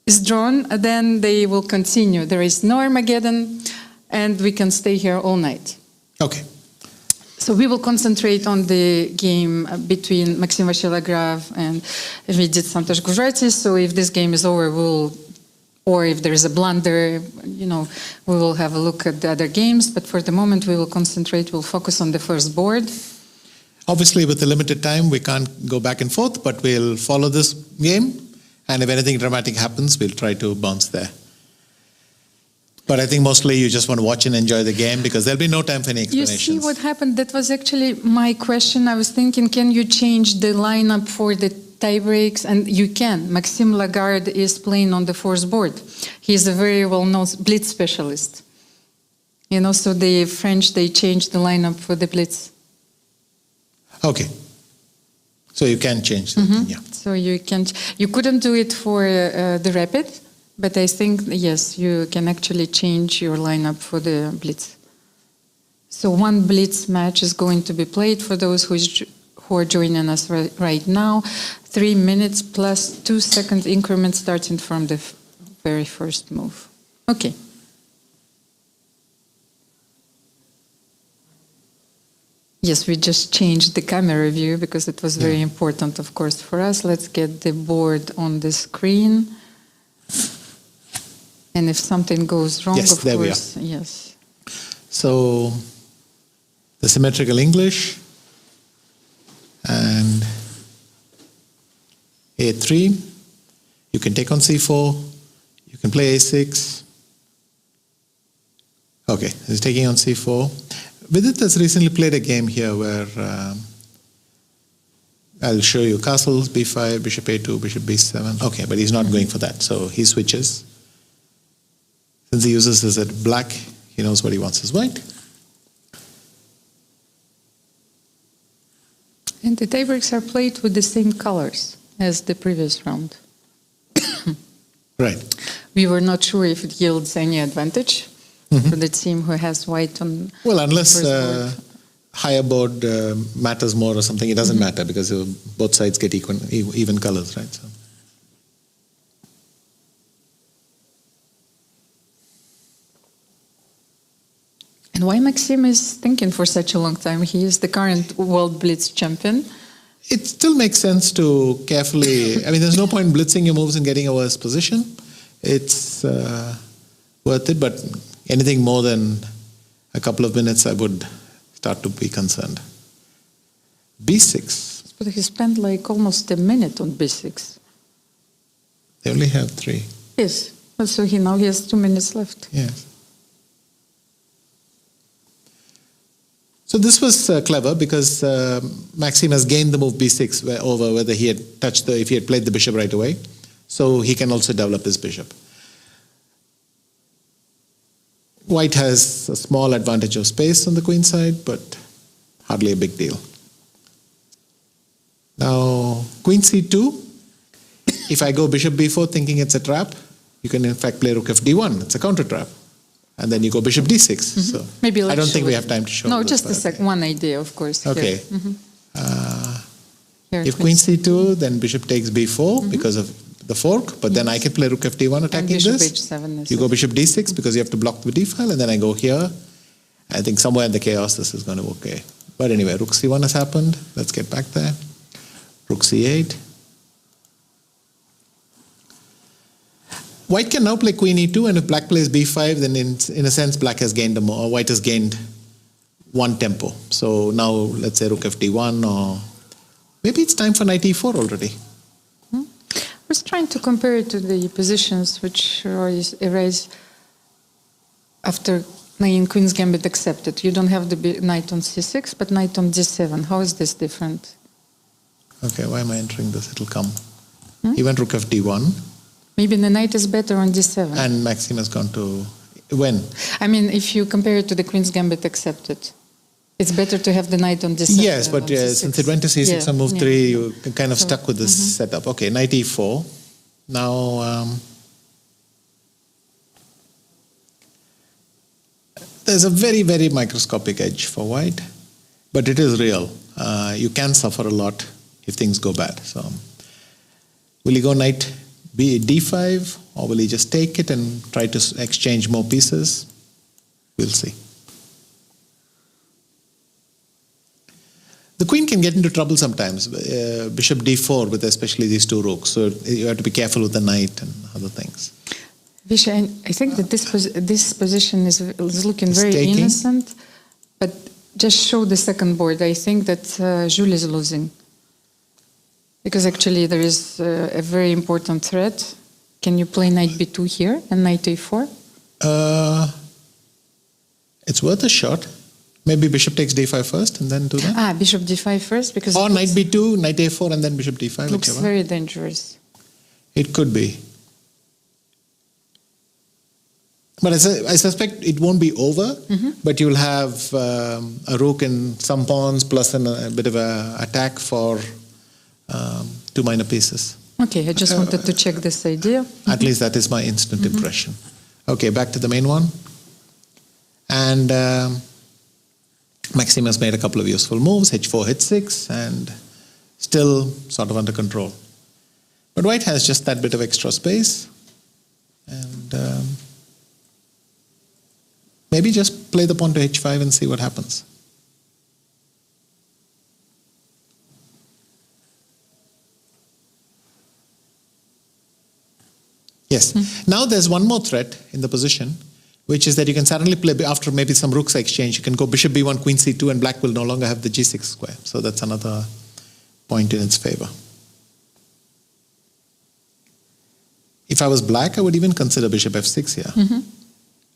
is drawn, then they will continue. There is no Armageddon, and we can stay here all night. Okay. So we will concentrate on the game between Maxim Vasilograf and Vidit Santosh Gujrati. So if this game is over, or if there is a blunder, we will have a look at the other games. But for the moment, we will concentrate, we'll focus on the first board. Obviously, with the limited time, we can't go back and forth, but we'll follow this game. And if anything dramatic happens, we'll try to bounce there. But I think mostly you just want to watch and enjoy the game because there'll be no time for any explanations. You see what happened? That was actually my question. I was thinking, can you change the lineup for the tie breaks? And you can. Maxime Lagarde is playing on the fourth board. He's a very well-known blitz specialist. So the French, they changed the lineup for the blitz. Okay. So you can change something, yeah. So you couldn't do it for the rapid. But I think, yes, you can actually change your lineup for the blitz. So one blitz match is going to be played for those who are joining us right now. 3 minutes plus 2 second increment starting from the very first move. Okay. Yes, we just changed the camera view because it was very important, of course, for us. Let's get the board on the screen. And if something goes wrong, Yes, of there course, we are. yes. So the symmetrical English and A3. You can take on C4. You can play A6. Okay, he's taking on C4. Vidit has recently played a game here where I'll show you castles, B5, bishop A2, bishop B7. Okay, but he's not going for that, so he switches. Since he uses this at black, he knows what he wants as white. And the tiebreaks are played with the same colors as the previous round. Right. We were not sure if it yields any advantage for the team who has white on. Well, unless first board. higher board matters more or something, it doesn't matter because both sides get even colors, right? So. And why Maxime is thinking for such a long time? He is the current World Blitz champion. It still makes sense to carefully, there's no point in blitzing your moves and getting a worse position. It's worth it, but anything more than a couple of minutes, I would start to be concerned. B6. But he spent like almost a minute on B6. They only have 3. Yes. So he has 2 minutes left. Yes. So this was clever because Maxime has gained the move B6 over whether he had if he had played the bishop right away. So he can also develop his bishop. White has a small advantage of space on the queen side, but hardly a big deal. Now, queen C2. If I go bishop B4 thinking it's a trap, you can in fact play rook f(d1). It's a counter trap. And then you go bishop d6. So Maybe I don't think we have time to show No, this, just a sec. One idea, of course. Okay. Here, If queen c2, then bishop takes b4 because of the fork. But then I can play rook f(d1) attacking bishop this. h7 is You go bishop d6 because you have to block the d file. And then I go here. I think somewhere in the chaos this is going to be okay. But anyway, rook c1 has happened. Let's get back there. Rook c8. White can now play queen e2, and if black plays b5, then in a sense black has gained white has gained one tempo. So now let's say rook fd1, or maybe it's time for knight e4 already. I was trying to compare it to the positions which arise after in Queen's Gambit accepted. You don't have the knight on c6, but knight on d7. How is this different? Okay, why am I entering this? It'll come. He went rook fd1. Maybe the knight is better on d7. And Maxime has gone to... When? I mean, if you compare it to the Queen's Gambit accepted, it's better to have the knight on d7. Yes, but since it went to c6 on move 3, you kind of stuck with this setup. Okay, knight e4. Now, there's a very, very microscopic edge for white, but it is real. You can suffer a lot if things go bad. So, will he go knight d5, or will he just take it and try to exchange more pieces? We'll see. The queen can get into trouble sometimes. Bishop d4 with especially these two rooks. So you have to be careful with the knight and other things. Visha, I think that this position is looking very taking. innocent, but just show the second board. I think that Jules is losing. Because actually there is a very important threat. Can you play knight b2 here and knight a4? It's worth a shot. Maybe bishop takes d5 first and then do that. Ah, bishop d5 first? Because or knight b2, knight a4 and then bishop d5. Looks whichever. very dangerous. It could be. But I suspect it won't be over, but you'll have a rook and some pawns plus a bit of an attack for 2 minor pieces. Okay, I just wanted to check this idea. At least that is my instant impression. Okay, back to the main one. And Maxime has made a couple of useful moves, h4, h6, and still sort of under control. But white has just that bit of extra space. And maybe just play the pawn to h5 and see what happens. Yes. Now there's one more threat in the position, which is that you can suddenly play, after maybe some rooks exchange, you can go bishop b1, queen c2, and black will no longer have the g6 square. So that's another point in its favor. If I was black, I would even consider bishop f6 here.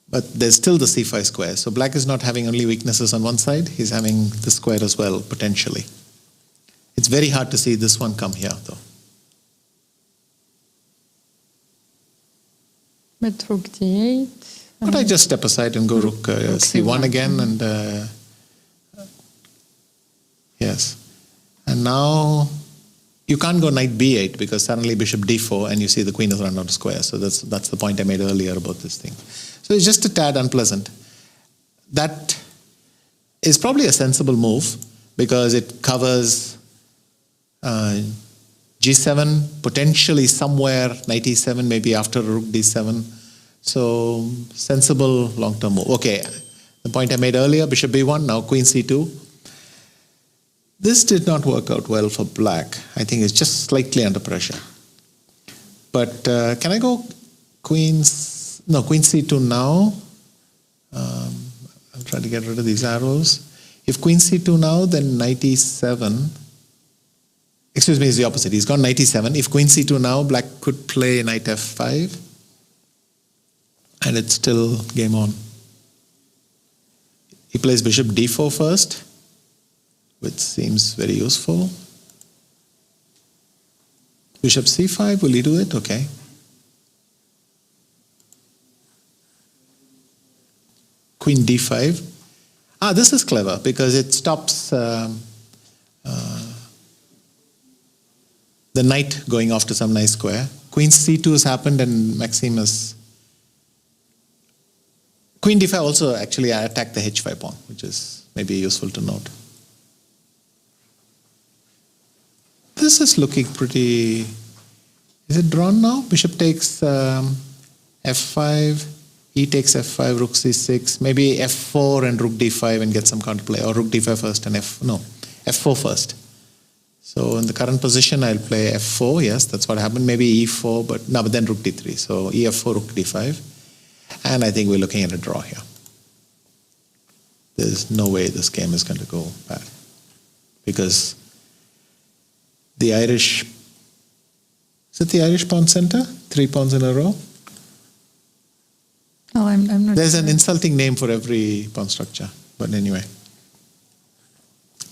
But there's still the c5 square. So black is not having only weaknesses on one side, he's having the square as well, potentially. It's very hard to see this one come here, though. But rook d8. But I just step aside and go rook c1 again, and yes. And now you can't go knight b8 because suddenly bishop d4 and you see the queen has run out of square. So that's the point I made earlier about this thing. So it's just a tad unpleasant. That is probably a sensible move because it covers g7, potentially somewhere knight e7, maybe after rook d7. So sensible long-term move. Okay, the point I made earlier, bishop b1, now queen c2. This did not work out well for black. I think it's just slightly under pressure. But can I go queen c2 now? I'll try to get rid of these arrows. If queen c2 now, then knight e7. Excuse me, it's the opposite. He's gone knight e7. If queen c2 now, black could play knight f5. And it's still game on. He plays bishop d4 first, which seems very useful. Bishop c5, will he do it? Okay. Queen d5. Ah, this is clever because it stops the knight going off to some nice square. Queen c2 has happened and Maxime has... Queen d5 also actually attacked the h5 pawn, which is maybe useful to note. This is looking pretty... Is it drawn now? Bishop takes f5, he takes f5, rook c6, maybe f4 and rook d5 and get some counterplay, or rook d5 first and f4 first. So in the current position, I'll play f4, yes, that's what happened, maybe e4, but then rook d3. So ef4, rook d5. And I think we're looking at a draw here. There's no way this game is going to go bad. Because the Irish... Is it the Irish pawn center? 3 pawns in a row? Well, I'm not. There's an sure. insulting name for every pawn structure. But anyway,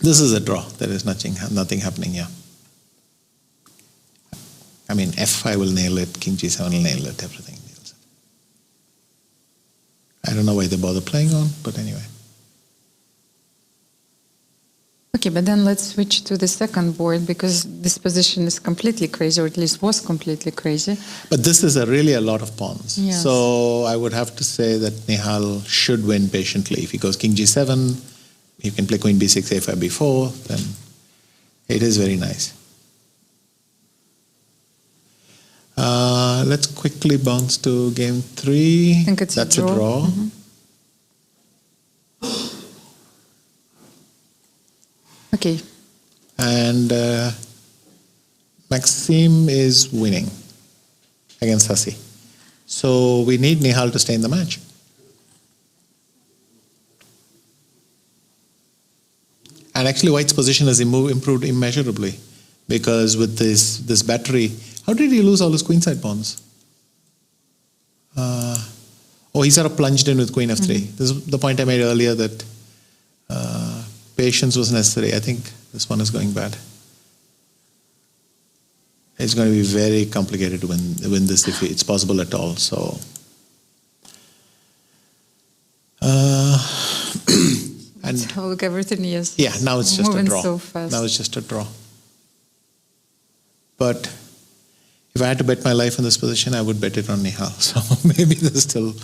this is a draw. There is nothing happening here. I mean, f5 will nail it, king g7 will nail it, everything nails it. I don't know why they bother playing on, but anyway. Okay, but then let's switch to the second board because this position is completely crazy, or at least was completely crazy. But this is really a lot of pawns. Yes. So I would have to say that Nihal should win patiently. If he goes king g7, you can play queen b6, a5, b4, then it is very nice. Let's quickly bounce to game 3. I think it's That's a draw. a draw. Mhm. Okay. And Maxime is winning against Sasi. So we need Nihal to stay in the match. And actually White's position has improved immeasurably because with this battery, how did he lose all his queenside pawns? He sort of plunged in with queen f3. Mm-hmm. This is the point I made earlier that patience was necessary. I think this one is going bad. It's going to be very complicated to win this if it's possible at all. So, and Look, everything is. yeah, now it's just a moving draw. so fast. Now it's just a draw. But if I had to bet my life on this position, I would bet it on Nihal. So maybe there's still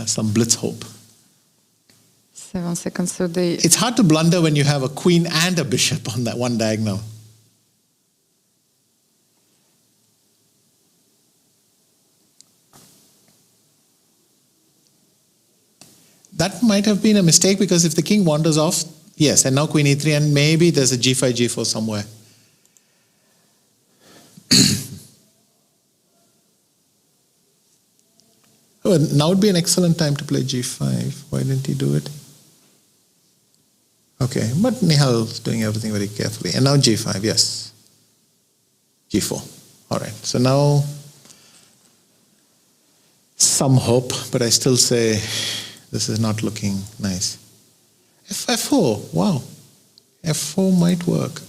some blitz hope. 7 seconds. So they. It's hard to blunder when you have a queen and a bishop on that one diagonal. That might have been a mistake because if the king wanders off, yes, and now queen e3, and maybe there's a g5, g4 somewhere. Oh, now would be an excellent time to play g5. Why didn't he do it? Okay, but Nihal's doing everything very carefully. And now g5, yes. g4. All right, so now some hope, but I still say this is not looking nice. f4, wow. f4 might work.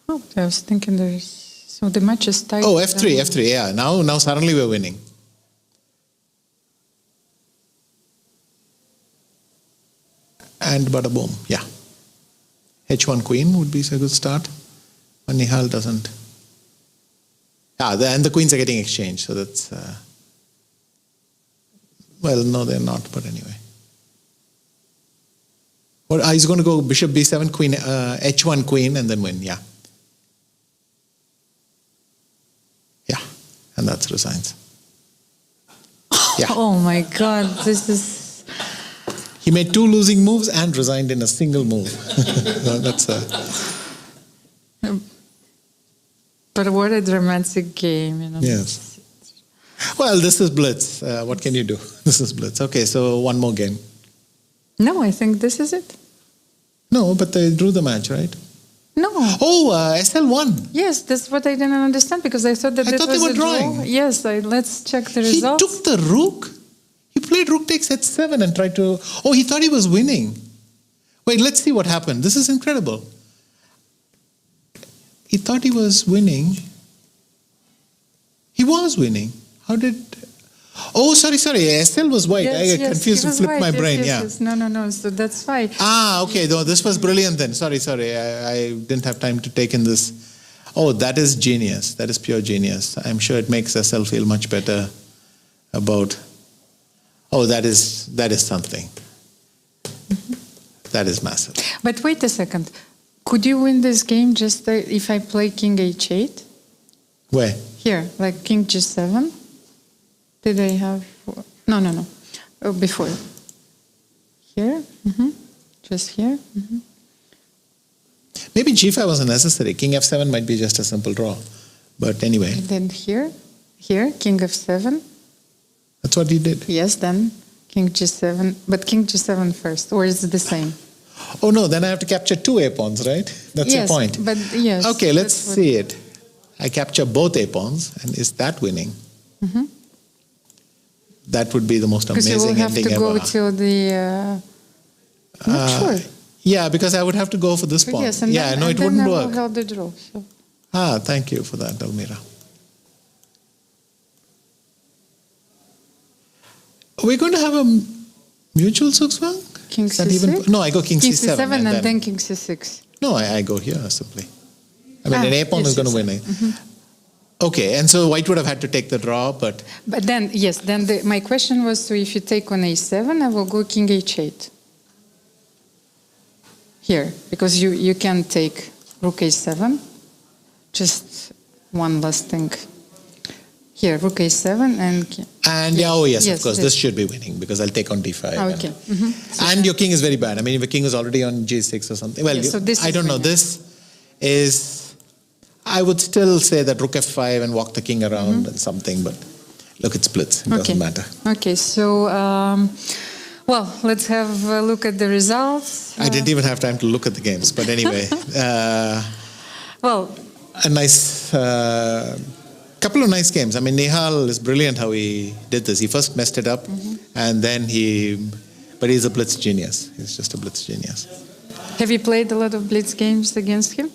Oh, I was thinking there's. So the match is tight. Oh, f3, yeah. Now suddenly we're winning. And bada boom, yeah. h1 queen would be a good start. But Nihal doesn't. And the queens are getting exchanged, so that's. Well, no, they're not, but anyway. Well, he's going to go bishop b7, queen, h1 queen, and then win, yeah. Yeah, and that's resigns. Yeah. Oh my God, this is. He made 2 losing moves and resigned in a single move. That's But what a dramatic game, you know. Yes. Well, this is blitz. What can you do? This is blitz. Okay, so one more game. No, I think this is it. No, but they drew the match, right? No. Oh, SL won. Yes, that's what I didn't understand because I thought that I this thought was they were a draw. drawing. Yes, let's check the He results. took the rook. He played rook takes h7 and tried to. Oh, he thought he was winning. Wait, let's see what happened. This is incredible. He thought he was winning. He was winning. How did? Oh, sorry. SL was white. I get confused and flipped my brain. Yes. No. So that's fine. Okay. No, this was brilliant then. Sorry. I didn't have time to take in this. Oh, that is genius. That is pure genius. I'm sure it makes SL feel much better about. Oh, that is something. Mm-hmm. That is massive. But wait a second. Could you win this game just if I play king h8? Where? Here, like king g7. Did I have... No. Oh, before. Here? Just here? Maybe g5 wasn't necessary. King f7 might be just a simple draw. But anyway. And then here, king f7. That's what he did. Yes, then king g7. But king g7 first, or is it the same? Oh, no, then I have to capture 2 a-pawns, right? That's your point. But yes. Okay, let's see it. I capture both a-pawns, and is that winning? that would be the most Because you will amazing have ending to go ever. till the. I'm not sure. Yeah, because I would have to go for this pawn. Yes, and yeah, then, no, and it then wouldn't I will work. have the draw. So. Thank you for that, Almira. Are we going to have a mutual Sukswang? King Is that C6? No, I go King King C7. C7 and then King C6. No, I go here simply. I mean, an A pawn yes, is going to yes. win. Okay, and so white would have had to take the draw, but Then, yes, then my question was, so if you take on A7, I will go King H8. Here, because you can take Rook A7. Just one last thing. Here, Rook A7 and yeah, oh yes, Yes, of course, yes. this should be winning because I'll take on D5. Oh, okay. And your king is very bad. I mean, if your king is already on G6 or something. Well, Yeah, so this I is don't know. winning. This is, I would still say that Rook F5 and walk the king around and something, but look, it splits. It doesn't matter. Okay, so, well, let's have a look at the results. I didn't even have time to look at the games, but anyway. Well, A nice, couple of nice games. I mean, Nihal is brilliant how he did this. He first messed it up, and then but he's a blitz genius. He's just a blitz genius. have you played a lot of blitz games against him?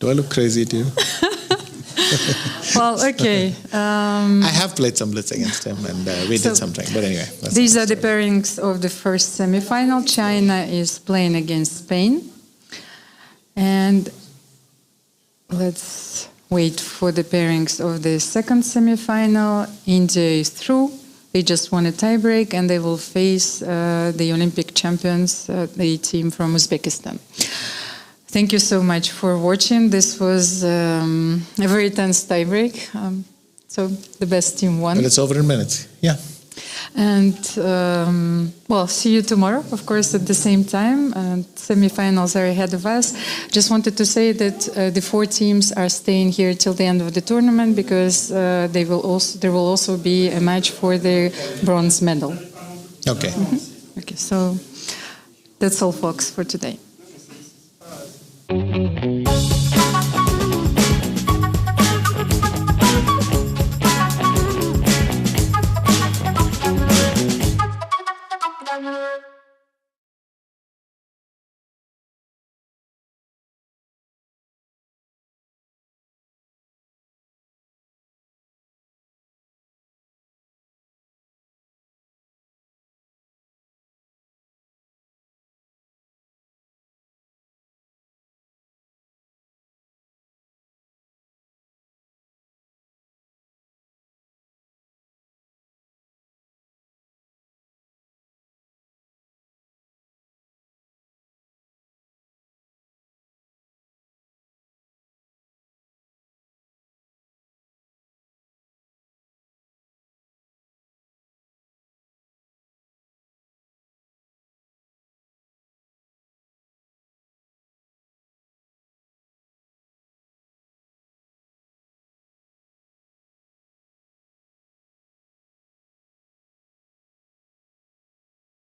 Do I look crazy to you? Well, okay. I have played some blitz against him, and we did something. But anyway, that's These are another the story. pairings of the first semifinal. China is playing against Spain. And let's wait for the pairings of the second semifinal. India is through. They just won a tiebreak, and they will face the Olympic champions, the team from Uzbekistan. Thank you so much for watching. This was a very tense tiebreak. So the best team won. But it's over in minutes. Yeah. And well, see you tomorrow, of course, at the same time. And semifinals are ahead of us. Just wanted to say that the 4 teams are staying here till the end of the tournament because there will also be a match for the bronze medal. Okay. Okay, so that's all, folks, for today.